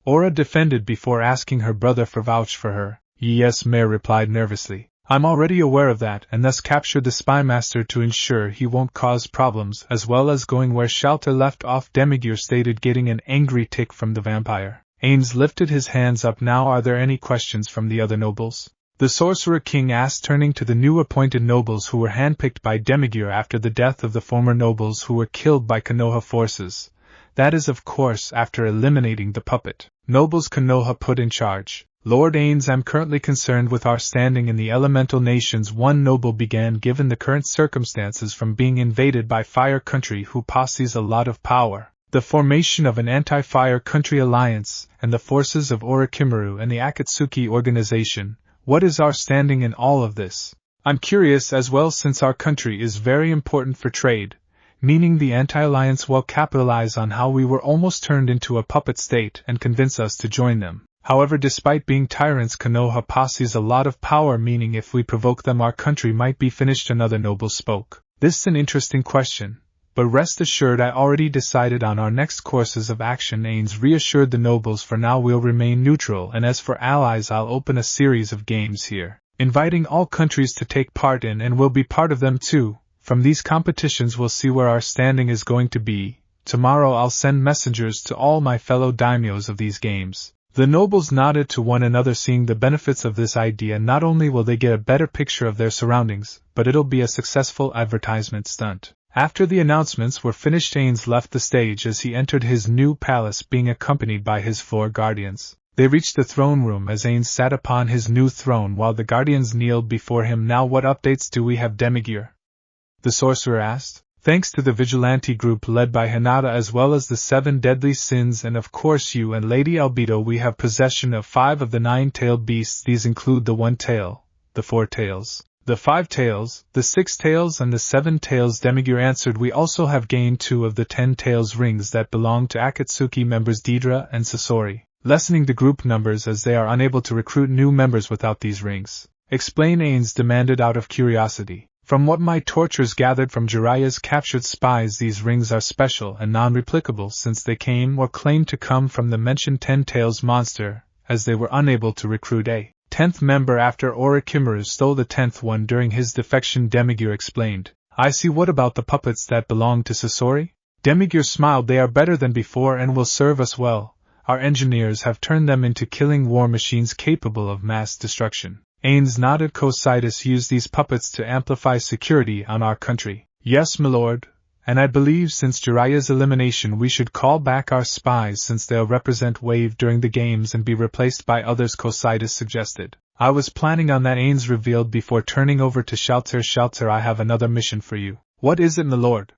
Aura defended before asking her brother for vouch for her. Yes, Mare replied nervously. I'm already aware of that, and thus captured the spymaster to ensure he won't cause problems, as well as going where Shelter left off, Demigur stated, getting an angry tick from the vampire. Ains lifted his hands up. Now, are there any questions from the other nobles? The Sorcerer King asked, turning to the new appointed nobles who were handpicked by Demigur after the death of the former nobles who were killed by Konoha forces. That is, of course, after eliminating the puppet nobles Konoha put in charge. Lord Ains, I'm currently concerned with our standing in the elemental nations. One noble began, given the current circumstances from being invaded by Fire Country, who possesses a lot of power, the formation of an anti-Fire Country alliance, and the forces of Orochimaru and the Akatsuki organization. What is our standing in all of this? I'm curious as well, since our country is very important for trade, meaning the anti-alliance will capitalize on how we were almost turned into a puppet state and convince us to join them. However, despite being tyrants, Konoha possesses a lot of power, meaning if we provoke them, our country might be finished. Another noble spoke. This is an interesting question, but rest assured I already decided on our next courses of action. Ains reassured the nobles. For now we'll remain neutral, and as for allies, I'll open a series of games here, inviting all countries to take part in, and we'll be part of them too. From these competitions we'll see where our standing is going to be. Tomorrow I'll send messengers to all my fellow daimyos of these games. The nobles nodded to one another, seeing the benefits of this idea. Not only will they get a better picture of their surroundings, but it'll be a successful advertisement stunt. After the announcements were finished, Ains left the stage as he entered his new palace, being accompanied by his 4 guardians. They reached the throne room as Ains sat upon his new throne while the guardians kneeled before him. "Now what updates do we have, Demigear?" the sorcerer asked. "Thanks to the vigilante group led by Hinata as well as the 7 deadly sins and of course you and Lady Albedo, we have possession of 5 of the 9-tailed beasts. These include the 1 tail, the 4 tails, the 5 tails, the 6 tails and the 7 tails," Demigear answered. "We also have gained 2 of the 10 tails rings that belong to Akatsuki members Deidre and Sasori, lessening the group numbers as they are unable to recruit new members without these rings." "Explain," Ains demanded out of curiosity. "From what my tortures gathered from Jiraiya's captured spies, these rings are special and non-replicable since they came or claim to come from the mentioned 10 tails monster, as they were unable to recruit a 10th member after Orochimaru stole the 10th one during his defection," Demigear explained. "I see. What about the puppets that belong to Sasori?" Demigear smiled. "They are better than before and will serve us well. Our engineers have turned them into killing war machines capable of mass destruction." Ains nodded. "Consolidating used these puppets to amplify security on our country." "Yes, milord, and I believe since Jiraiya's elimination we should call back our spies since they'll represent wave during the games and be replaced by others," Consolidating suggested. "I was planning on that," Ains revealed before turning over to Shalter. "Shalter, I have another mission for you." "What is it, milord?"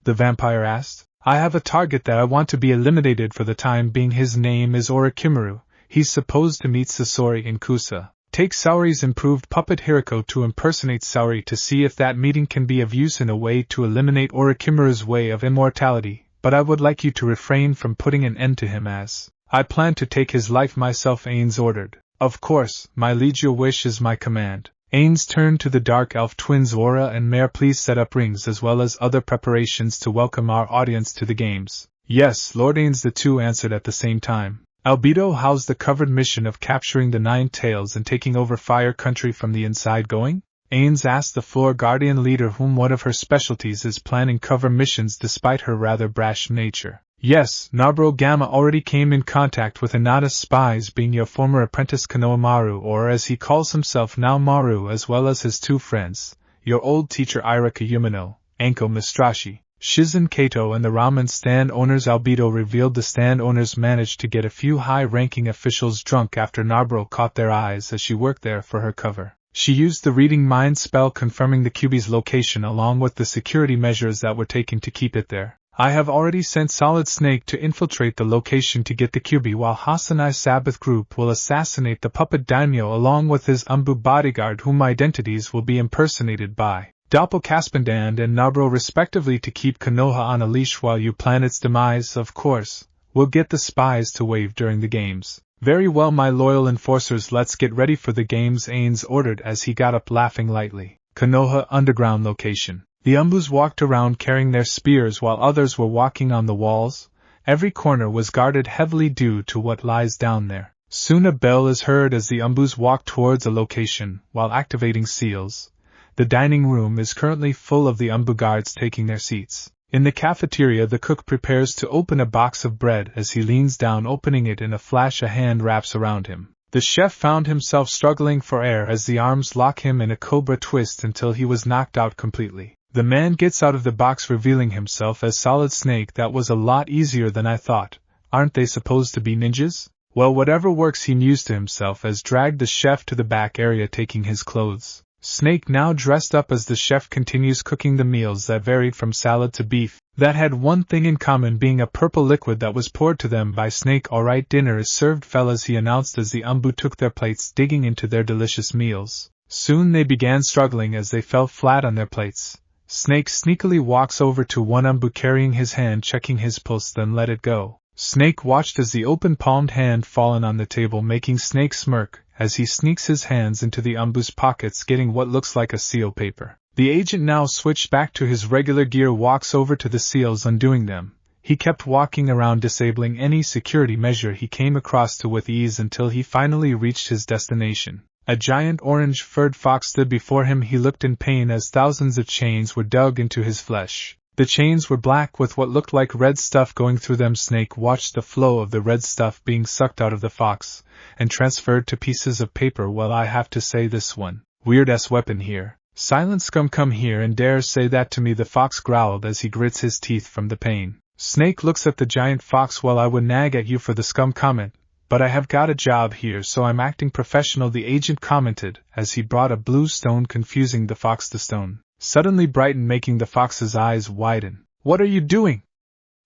the vampire asked. "I have a target that I want to be eliminated for the time being. His name is Orochimaru. He's supposed to meet Sasori in Kusa. Take Saori's improved puppet Hiriko to impersonate Saori to see if that meeting can be of use in a way to eliminate Orochimaru's way of immortality, but I would like you to refrain from putting an end to him as I plan to take his life myself," Ains ordered. "Of course, my liege, your wish is my command." Ains turned to the Dark Elf twins Aura and Mare. "Please set up rings as well as other preparations to welcome our audience to the games." "Yes, Lord Ains," the 2 answered at the same time. "Albedo, how's the covered mission of capturing the 9 tails and taking over Fire Country from the inside going?" Ains asked the floor guardian leader, whom one of her specialties is planning cover missions despite her rather brash nature. "Yes, Narbro Gamma already came in contact with Hinata's spies, being your former apprentice Konoha Maru, or as he calls himself now Maru, as well as his 2 friends, your old teacher Irika Yumino, Anko Mistrashi, Shizen Kato and the ramen stand owners." Albedo revealed the stand owners managed to get a few high-ranking officials drunk after Narbro caught their eyes as she worked there for her cover. She used the reading mind spell confirming the QB's location along with the security measures that were taken to keep it there. "I have already sent Solid Snake to infiltrate the location to get the QB, while Hasanai's Sabbath group will assassinate the puppet Daimyo along with his Umbu bodyguard, whom identities will be impersonated by Doppelkaspendand and Narbro respectively, to keep Konoha on a leash while you plan its demise. Of course, we'll get the spies to wave during the games." "Very well, my loyal enforcers, let's get ready for the games," Ains ordered as he got up laughing lightly. Konoha underground location. The Umbus walked around carrying their spears while others were walking on the walls. Every corner was guarded heavily due to what lies down there. Soon a bell is heard as the Umbus walk towards a location, while activating seals. The dining room is currently full of the Umbu guards taking their seats. In the cafeteria, the cook prepares to open a box of bread. As he leans down opening it, in a flash a hand wraps around him. The chef found himself struggling for air as the arms lock him in a cobra twist until he was knocked out completely. The man gets out of the box revealing himself as Solid Snake. "That was a lot easier than I thought. Aren't they supposed to be ninjas?" "Well, whatever works," he mused to himself as dragged the chef to the back area taking his clothes. Snake now dressed up as the chef continues cooking the meals that varied from salad to beef, that had one thing in common, being a purple liquid that was poured to them by Snake. "Alright, dinner is served, fellas," he announced as the Umbu took their plates digging into their delicious meals. Soon they began struggling as they fell flat on their plates. Snake sneakily walks over to one Umbu carrying his hand, checking his pulse, then let it go. Snake watched as the open-palmed hand fallen on the table, making Snake smirk as he sneaks his hands into the Umbu's pockets, getting what looks like a seal paper. The agent, now switched back to his regular gear, walks over to the seals, undoing them. He kept walking around, disabling any security measure he came across to with ease until he finally reached his destination. A giant orange-furred fox stood before him. He looked in pain as thousands of chains were dug into his flesh. The chains were black with what looked like red stuff going through them. Snake watched the flow of the red stuff being sucked out of the fox and transferred to pieces of paper. "Well, I have to say, this one weird-ass weapon here," Silent scum, come here and dare say that to me, the fox growled as he grits his teeth from the pain. Snake looks at the giant fox. Well, I would nag at you for the scum comment, but I have got a job here, so I'm acting professional, the agent commented as he brought a blue stone, confusing the fox. The stone suddenly brightened, making the fox's eyes widen. What are you doing?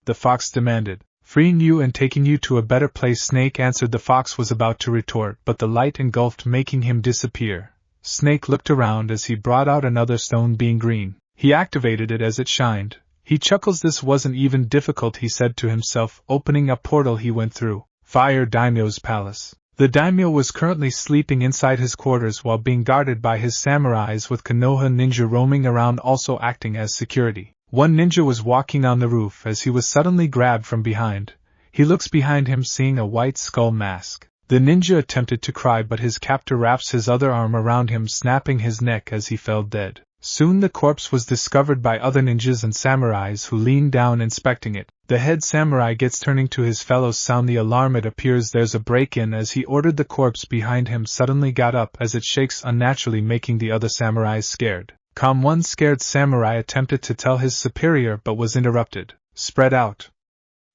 The fox demanded. Freeing you and taking you to a better place, Snake answered. The fox was about to retort, but the light engulfed, making him disappear. Snake looked around as he brought out another stone, being green. He activated it as it shined. He chuckles. This wasn't even difficult, he said to himself. Opening a portal, he went through Fire Daimyo's palace. The daimyo was currently sleeping inside his quarters while being guarded by his samurais, with Konoha ninja roaming around also acting as security. One ninja was walking on the roof as he was suddenly grabbed from behind. He looks behind him, seeing a white skull mask. The ninja attempted to cry, but his captor wraps his other arm around him, snapping his neck as he fell dead. Soon the corpse was discovered by other ninjas and samurais who leaned down inspecting it. The head samurai gets turning to his fellows. Sound the alarm. It appears there's a break-in. As he ordered, the corpse behind him suddenly got up as it shakes unnaturally, making the other samurais scared. Calm. One scared samurai attempted to tell his superior but was interrupted. Spread out.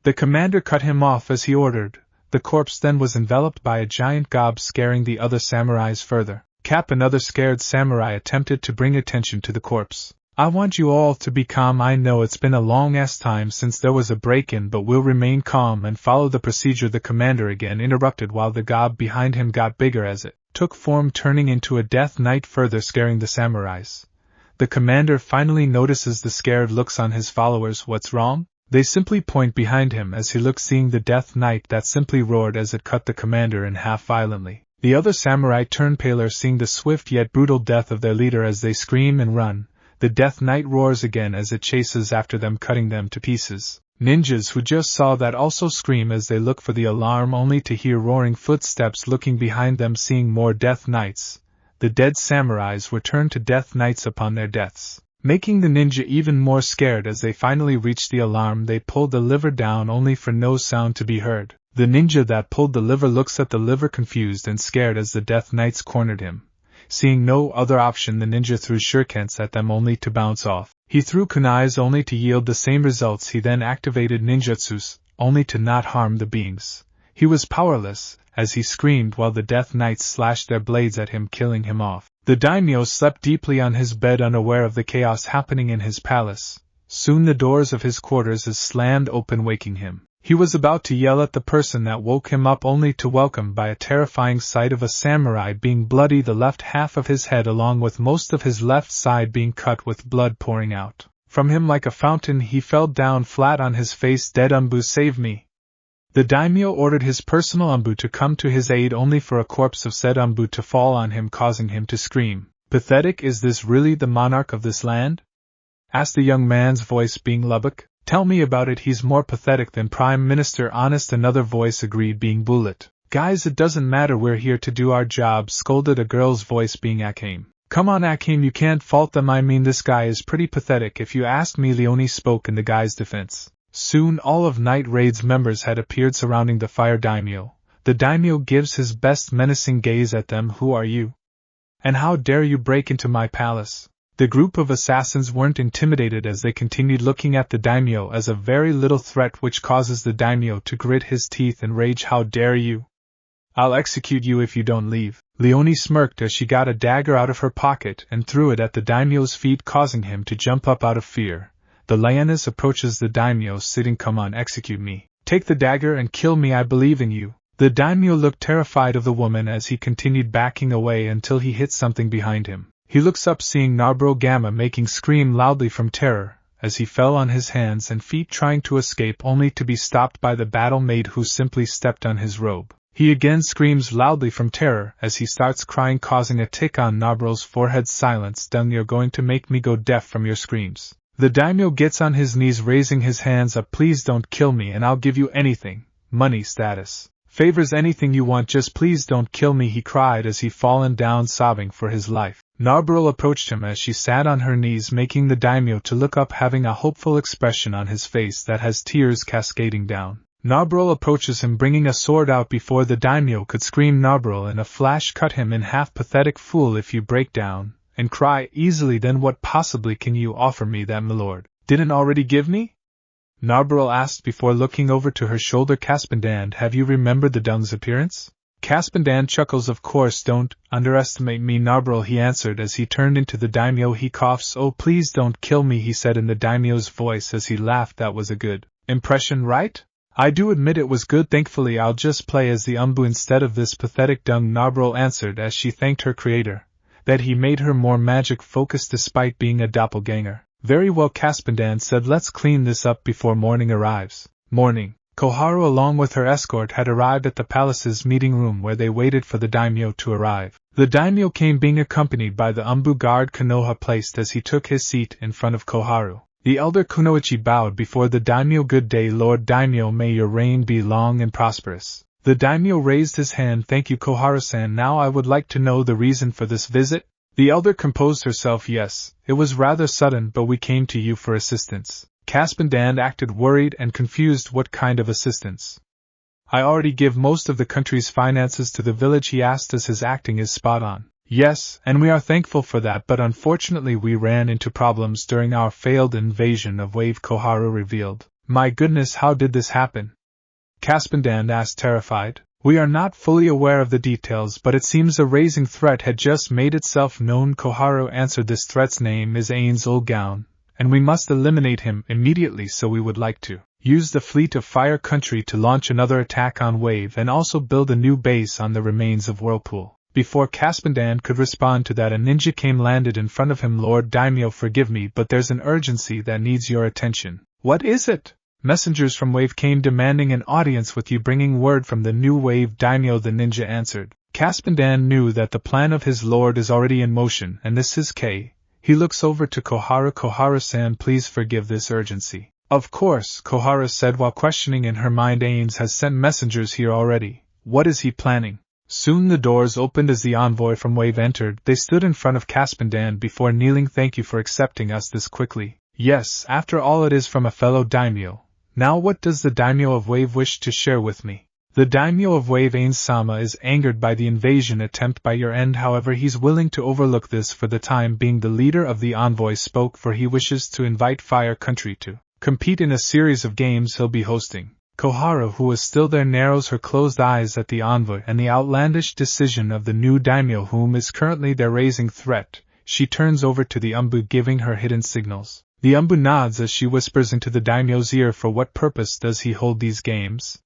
The commander cut him off as he ordered. The corpse then was enveloped by a giant gob, scaring the other samurais further. Cap, another scared samurai, attempted to bring attention to the corpse. I want you all to be calm. I know it's been a long-ass time since there was a break-in, but we'll remain calm and follow the procedure. The commander again interrupted while the gob behind him got bigger as it took form, turning into a death knight, further scaring the samurais. The commander finally notices the scared looks on his followers. What's wrong? They simply point behind him as he looks, seeing the death knight that simply roared as it cut the commander in half violently. The other samurai turn paler, seeing the swift yet brutal death of their leader as they scream and run. The death knight roars again as it chases after them, cutting them to pieces. Ninjas who just saw that also scream as they look for the alarm, only to hear roaring footsteps. Looking behind them, seeing more death knights, the dead samurais were turned to death knights upon their deaths, making the ninja even more scared. As they finally reached the alarm, they pulled the liver down, only for no sound to be heard. The ninja that pulled the liver looks at the liver, confused and scared as the death knights cornered him. Seeing no other option, the ninja threw shurikens at them, only to bounce off. He threw kunais, only to yield the same results. He then activated ninjutsus, only to not harm the beings. He was powerless, as he screamed while the death knights slashed their blades at him, killing him off. The daimyo slept deeply on his bed, unaware of the chaos happening in his palace. Soon the doors of his quarters slammed open, waking him. He was about to yell at the person that woke him up, only to welcome by a terrifying sight of a samurai being bloody, the left half of his head along with most of his left side being cut, with blood pouring out from him like a fountain. He fell down flat on his face, dead. Umbu, save me! The daimyo ordered his personal Umbu to come to his aid, only for a corpse of said Umbu to fall on him, causing him to scream. Pathetic. Is this really the monarch of this land? Asked the young man's voice, being Lubbock. Tell me about it. He's more pathetic than Prime Minister. Honest, another voice agreed, being Bullet. Guys, it doesn't matter, we're here to do our job, scolded a girl's voice, being Akim. Come on, Akim, you can't fault them. I mean, this guy is pretty pathetic if you ask me. Leone spoke in the guy's defense. Soon all of Night Raid's members had appeared, surrounding the fire daimyo. The daimyo gives his best menacing gaze at them. Who are you? And how dare you break into my palace? The group of assassins weren't intimidated as they continued looking at the daimyo as a very little threat, which causes the daimyo to grit his teeth and rage. How dare you? I'll execute you if you don't leave. Leone smirked as she got a dagger out of her pocket and threw it at the daimyo's feet, causing him to jump up out of fear. The lioness approaches the daimyo, sitting. Come on, execute me. Take the dagger and kill me. I believe in you. The daimyo looked terrified of the woman as he continued backing away until he hit something behind him. He looks up, seeing Narbro Gamma making scream loudly from terror, as he fell on his hands and feet trying to escape, only to be stopped by the battle maid, who simply stepped on his robe. He again screams loudly from terror as he starts crying, causing a tick on Narbro's forehead. Silence, then you're going to make me go deaf from your screams. The daimyo gets on his knees, raising his hands up. Please don't kill me and I'll give you anything. Money, status, favors, anything you want, just please don't kill me, he cried as he fallen down sobbing for his life. Narbro approached him as she sat on her knees, making the daimyo to look up, having a hopeful expression on his face that has tears cascading down. Narbro approaches him, bringing a sword out before the daimyo could scream. Narbro in a flash cut him in half. Pathetic fool, if you break down and cry easily. Then what possibly can you offer me that milord didn't already give me? Narberl asked before looking over to her shoulder. Caspindan, have you remembered the Dung's appearance? Caspindan chuckles. Of course, don't underestimate me, Narberl, he answered as he turned into the daimyo. He coughs. Oh, please don't kill me, he said in the daimyo's voice as he laughed. That was a good impression, right? I do admit it was good. Thankfully, I'll just play as the Umbu instead of this pathetic Dung, Narberl answered as she thanked her creator that he made her more magic-focused despite being a doppelganger. Very well, Caspindan said, let's clean this up before morning arrives. Morning. Koharu along with her escort had arrived at the palace's meeting room where they waited for the daimyo to arrive. The daimyo came being accompanied by the Umbu guard Konoha placed as he took his seat in front of Koharu. The elder Kunoichi bowed before the daimyo. Good day, Lord Daimyo, may your reign be long and prosperous. The daimyo raised his hand. Thank you, Koharu-san. Now I would like to know the reason for this visit. The elder composed herself. Yes, it was rather sudden, but we came to you for assistance. Caspindan acted worried and confused. What kind of assistance? I already give most of the country's finances to the village, he asked as his acting is spot on. Yes, and we are thankful for that, but unfortunately we ran into problems during our failed invasion of Wave, Koharu revealed. My goodness, how did this happen? Caspindan asked, terrified. We are not fully aware of the details, but it seems a raising threat had just made itself known, Koharu answered. This threat's name is Ain's Ulgaun, and we must eliminate him immediately, so we would like to use the fleet of Fire Country to launch another attack on Wave and also build a new base on the remains of Whirlpool. Before Caspindan could respond to that, a ninja came landed in front of him. Lord Daimyo, forgive me, but there's an urgency that needs your attention. What is it? Messengers from Wave came demanding an audience with you, bringing word from the new Wave Daimyo, the ninja answered. Caspindan knew that the plan of his lord is already in motion, and this is K. He looks over to Koharu. Koharu-san, please forgive this urgency. Of course, Koharu said while questioning in her mind. Ains has sent messengers here already. What is he planning? Soon the doors opened as the envoy from Wave entered. They stood in front of Caspindan before kneeling. Thank you for accepting us this quickly. Yes, after all it is from a fellow daimyo. Now what does the daimyo of Wave wish to share with me? The daimyo of Wave, Ains-sama, is angered by the invasion attempt by your end, however he's willing to overlook this for the time being. The leader of the envoy spoke, for he wishes to invite Fire Country to compete in a series of games he'll be hosting. Koharu, who was still there, narrows her closed eyes at the envoy and the outlandish decision of the new daimyo whom is currently their raising threat. She turns over to the Umbu, giving her hidden signals. The Umbu nods as she whispers into the daimyo's ear. For what purpose does he hold these games?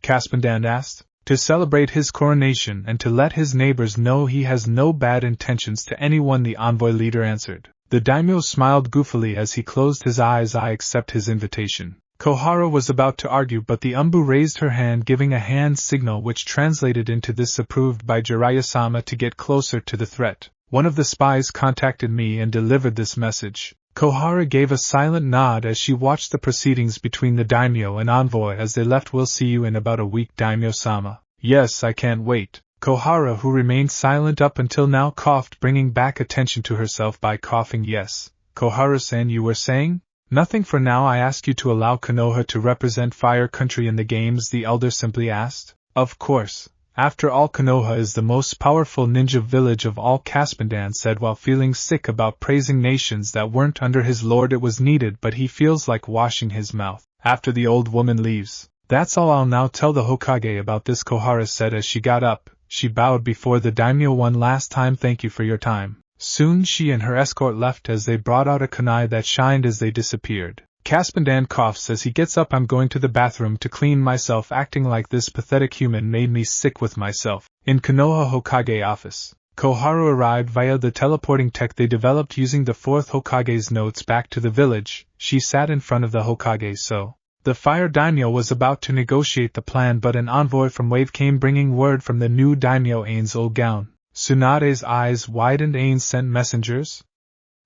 Caspindan asked. To celebrate his coronation and to let his neighbors know he has no bad intentions to anyone, the envoy leader answered. The daimyo smiled goofily as he closed his eyes. I accept his invitation. Koharu was about to argue, but the Umbu raised her hand, giving a hand signal which translated into this: approved by Jiraiya-sama to get closer to the threat. One of the spies contacted me and delivered this message. Koharu gave a silent nod as she watched the proceedings between the daimyo and envoy as they left. We'll see you in about a week, Daimyo-sama. Yes, I can't wait. Koharu, who remained silent up until now, coughed, bringing back attention to herself by coughing. Yes, Koharu-san, you were saying? Nothing for now. I ask you to allow Konoha to represent Fire Country in the games, the elder simply asked. Of course. After all, Konoha is the most powerful ninja village of all, Caspindan said while feeling sick about praising nations that weren't under his lord. It was needed, but he feels like washing his mouth after the old woman leaves. That's all. I'll now tell the Hokage about this, Koharu said as she got up. She bowed before the daimyo one last time. Thank you for your time. Soon she and her escort left as they brought out a kunai that shined as they disappeared. Caspindan coughs as he gets up. I'm going to the bathroom to clean myself. Acting like this pathetic human made me sick with myself. In Konoha Hokage office, Koharu arrived via the teleporting tech they developed using the 4th Hokage's notes back to the village. She sat in front of the Hokage. So the Fire Daimyo was about to negotiate the plan, but an envoy from Wave came bringing word from the new daimyo, Ain's Ulgaun. Tsunade's eyes widened. Ains sent messengers?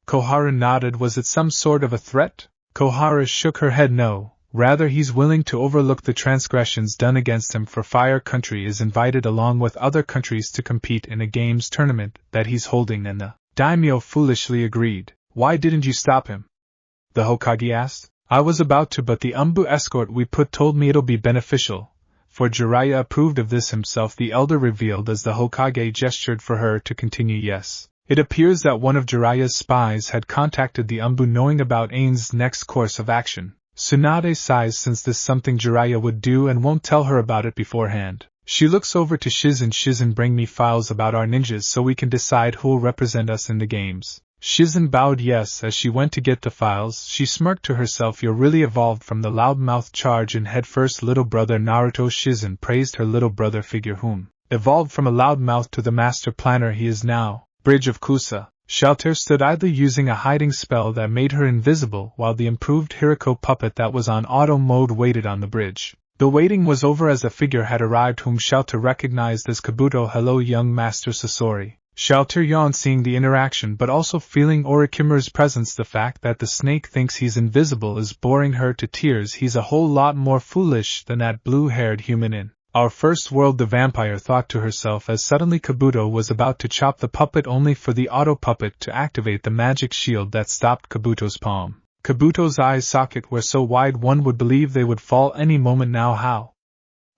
Koharu nodded. Was it some sort of a threat? Koharu shook her head. No, rather he's willing to overlook the transgressions done against him, for Fire Country is invited along with other countries to compete in a games tournament that he's holding, and the daimyo foolishly agreed. Why didn't you stop him? The Hokage asked. I was about to, but the Umbu escort we put told me it'll be beneficial, for Jiraiya approved of this himself, the elder revealed as the Hokage gestured for her to continue. Yes, It appears that one of Jiraiya's spies had contacted the Umbu knowing about Ain's next course of action. Tsunade sighs since this is something Jiraiya would do and won't tell her about it beforehand. She looks over to Shizen. Shizen, bring me files about our ninjas so we can decide who'll represent us in the games. Shizen bowed yes as she went to get the files. She smirked to herself. You're really evolved from the loudmouth charge and headfirst little brother Naruto. Shizen praised her little brother figure whom evolved from a loudmouth to the master planner he is now. Bridge of Kusa. Shelter stood idly using a hiding spell that made her invisible while the improved Hiriko puppet that was on auto mode waited on the bridge. The waiting was over as a figure had arrived whom Shelter recognized as Kabuto. Hello young Master Sasori. Shelter yawned seeing the interaction but also feeling Orochimaru's presence. The fact that the snake thinks he's invisible is boring her to tears. He's a whole lot more foolish than that blue-haired human in our first world, the vampire thought to herself as suddenly Kabuto was about to chop the puppet only for the auto-puppet to activate the magic shield that stopped Kabuto's palm. Kabuto's eye socket were so wide one would believe they would fall any moment now. How?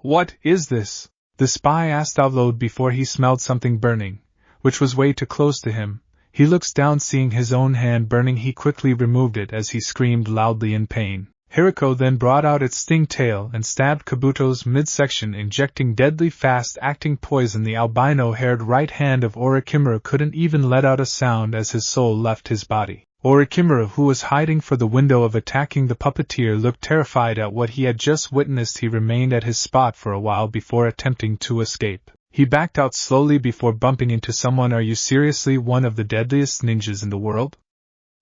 What is this? The spy asked out loud before he smelled something burning, which was way too close to him. He looks down seeing his own hand burning. He quickly removed it as he screamed loudly in pain. Hiriko then brought out its sting tail and stabbed Kabuto's midsection, injecting deadly fast-acting poison. The albino-haired right hand of Orochimaru couldn't even let out a sound as his soul left his body. Orochimaru, who was hiding for the window of attacking the puppeteer, looked terrified at what he had just witnessed. He remained at his spot for a while before attempting to escape. He backed out slowly before bumping into someone. Are you seriously one of the deadliest ninjas in the world?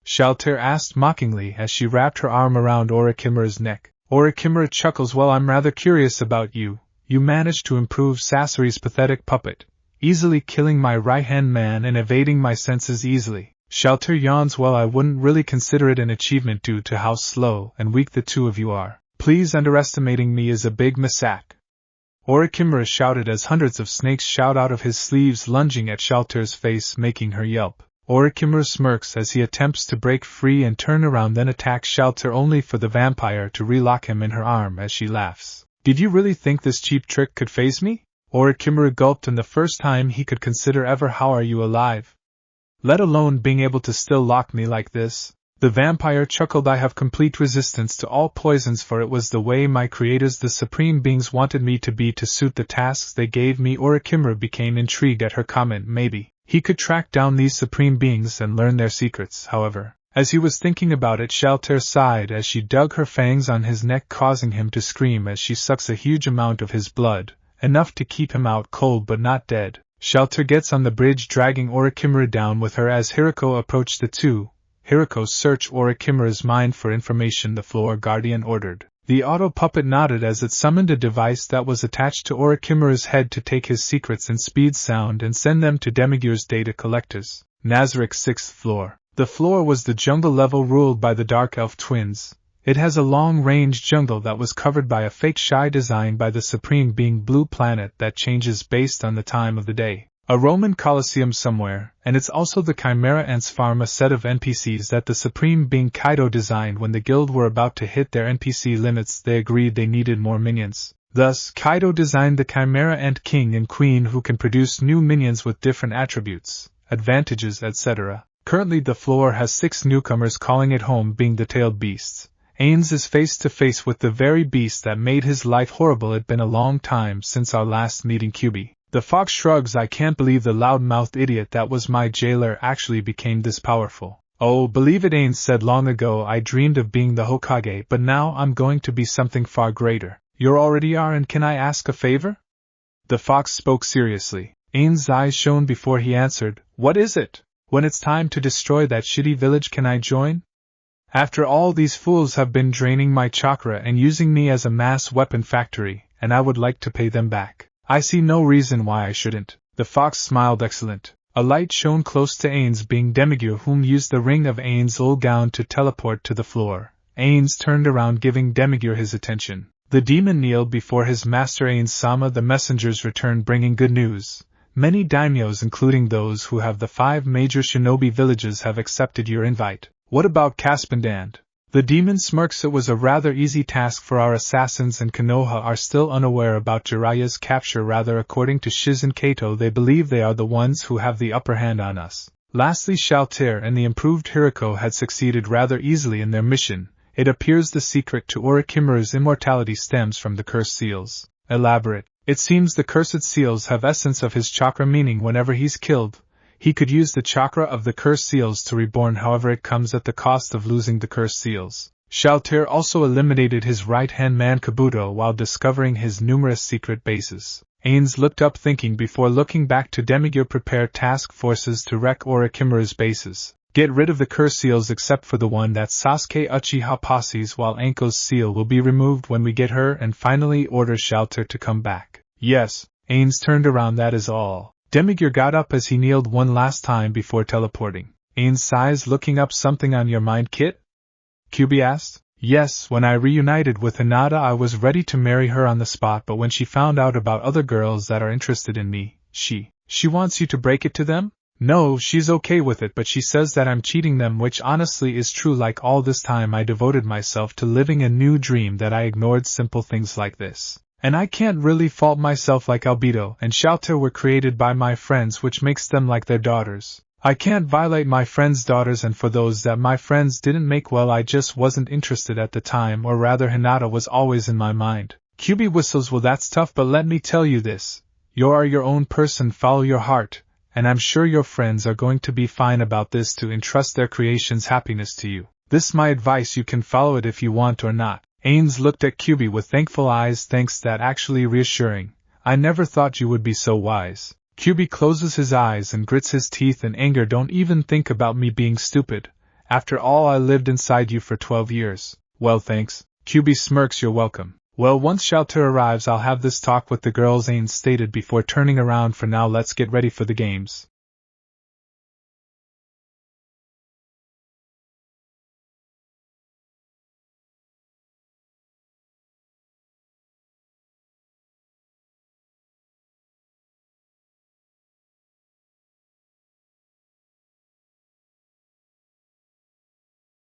Shelter asked mockingly as she wrapped her arm around Orochimaru's neck. Orochimaru chuckles. Well, I'm rather curious about you. You managed to improve Sasori's pathetic puppet, easily killing my right-hand man and evading my senses easily. Shelter yawns. Well, I wouldn't really consider it an achievement due to how slow and weak the two of you are. Please, underestimating me is a big mistake. Orochimaru shouted as hundreds of snakes shout out of his sleeves, lunging at Shelter's face, making her yelp. Orochimaru smirks as he attempts to break free and turn around, then attacks Shelter only for the vampire to relock him in her arm as she laughs. Did you really think this cheap trick could faze me? Orochimaru gulped, and the first time he could consider ever. How are you alive? Let alone being able to still lock me like this? The vampire chuckled. I have complete resistance to all poisons, for it was the way my creators, the supreme beings, wanted me to be to suit the tasks they gave me. Orochimaru became intrigued at her comment. Maybe he could track down these supreme beings and learn their secrets. However, as he was thinking about it, Shelter sighed as she dug her fangs on his neck, causing him to scream as she sucks a huge amount of his blood, enough to keep him out cold but not dead. Shelter gets on the bridge, dragging Orochimaru down with her as Hiriko approached the two. Hiriko, search Orochimaru's mind for information, the floor guardian ordered. The auto-puppet nodded as it summoned a device that was attached to Orochimaru's head to take his secrets in speed sound and send them to Demigure's data collectors. Nazarik's 6th floor. The floor was the jungle level ruled by the Dark Elf twins. It has a long-range jungle that was covered by a fake shy designed by the Supreme Being Blue Planet that changes based on the time of the day. A Roman Colosseum somewhere, and it's also the Chimera Ants farm, a set of NPCs that the Supreme Being Kaido designed. When the guild were about to hit their NPC limits, they agreed they needed more minions. Thus, Kaido designed the Chimera Ant King and Queen, who can produce new minions with different attributes, advantages, etc. Currently the floor has 6 newcomers calling it home, being the tailed beasts. Ainz is face to face with the very beast that made his life horrible. It's been a long time since our last meeting, QB. The fox shrugs. I can't believe the loud-mouthed idiot that was my jailer actually became this powerful. Oh, believe it, Ainz said. Long ago I dreamed of being the Hokage, but now I'm going to be something far greater. You already are, and can I ask a favor? The fox spoke seriously. Ainz's eyes shone before he answered. What is it? When it's time to destroy that shitty village, can I join? After all, these fools have been draining my chakra and using me as a mass weapon factory, and I would like to pay them back. I see no reason why I shouldn't. The fox smiled. Excellent. A light shone close to Ainz, being Demigure, whom used the ring of Ain's old gown to teleport to the floor. Ainz turned around, giving Demigure his attention. The demon kneeled before his master. Ainz-sama, the messengers returned bringing good news. Many daimyos, including those who have the 5 major shinobi villages, have accepted your invite. What about Caspandand? The demon smirks. It was a rather easy task for our assassins, and Konoha are still unaware about Jiraiya's capture. Rather, according to Shizen Kato, they believe they are the ones who have the upper hand on us. Lastly, Shaltir and the improved Hiriko had succeeded rather easily in their mission. It appears the secret to Orochimaru's immortality stems from the cursed seals. Elaborate. It seems the cursed seals have essence of his chakra, meaning whenever he's killed, he could use the chakra of the cursed seals to reborn, however it comes at the cost of losing the cursed seals. Shaltir also eliminated his right-hand man Kabuto while discovering his numerous secret bases. Ains looked up thinking before looking back to Daimyo. Prepare task forces to wreck Orochimaru's bases. Get rid of the curse seals except for the one that Sasuke Uchiha posses, while Anko's seal will be removed when we get her, and finally order Shaltir to come back. Yes, Ains turned around, that is all. Daimyo got up as he kneeled one last time before teleporting. Ains sighs, looking up. Something on your mind, Kit? Kyubi asked. Yes, when I reunited with Hinata I was ready to marry her on the spot, but when she found out about other girls that are interested in me, she wants you to break it to them? No, she's okay with it, but she says that I'm cheating them, which honestly is true. Like all this time I devoted myself to living a new dream that I ignored simple things like this. And I can't really fault myself. Like Albedo and Shaltir were created by my friends, which makes them like their daughters. I can't violate my friends' daughters, and for those that my friends didn't make, well, I just wasn't interested at the time, or rather Hinata was always in my mind. Kyubi whistles. Well, that's tough, but let me tell you this. You are your own person, follow your heart. And I'm sure your friends are going to be fine about this, to entrust their creation's happiness to you. This my advice, you can follow it if you want or not. Ains looked at Kyubi with thankful eyes. Thanks, that actually reassuring. I never thought you would be so wise. Kyubi closes his eyes and grits his teeth in anger. Don't even think about me being stupid. After all, I lived inside you for 12 years. Well, thanks. Kyubi smirks. You're welcome. Well, once Shaltir arrives I'll have this talk with the girls, Ains stated before turning around. For now let's get ready for the games.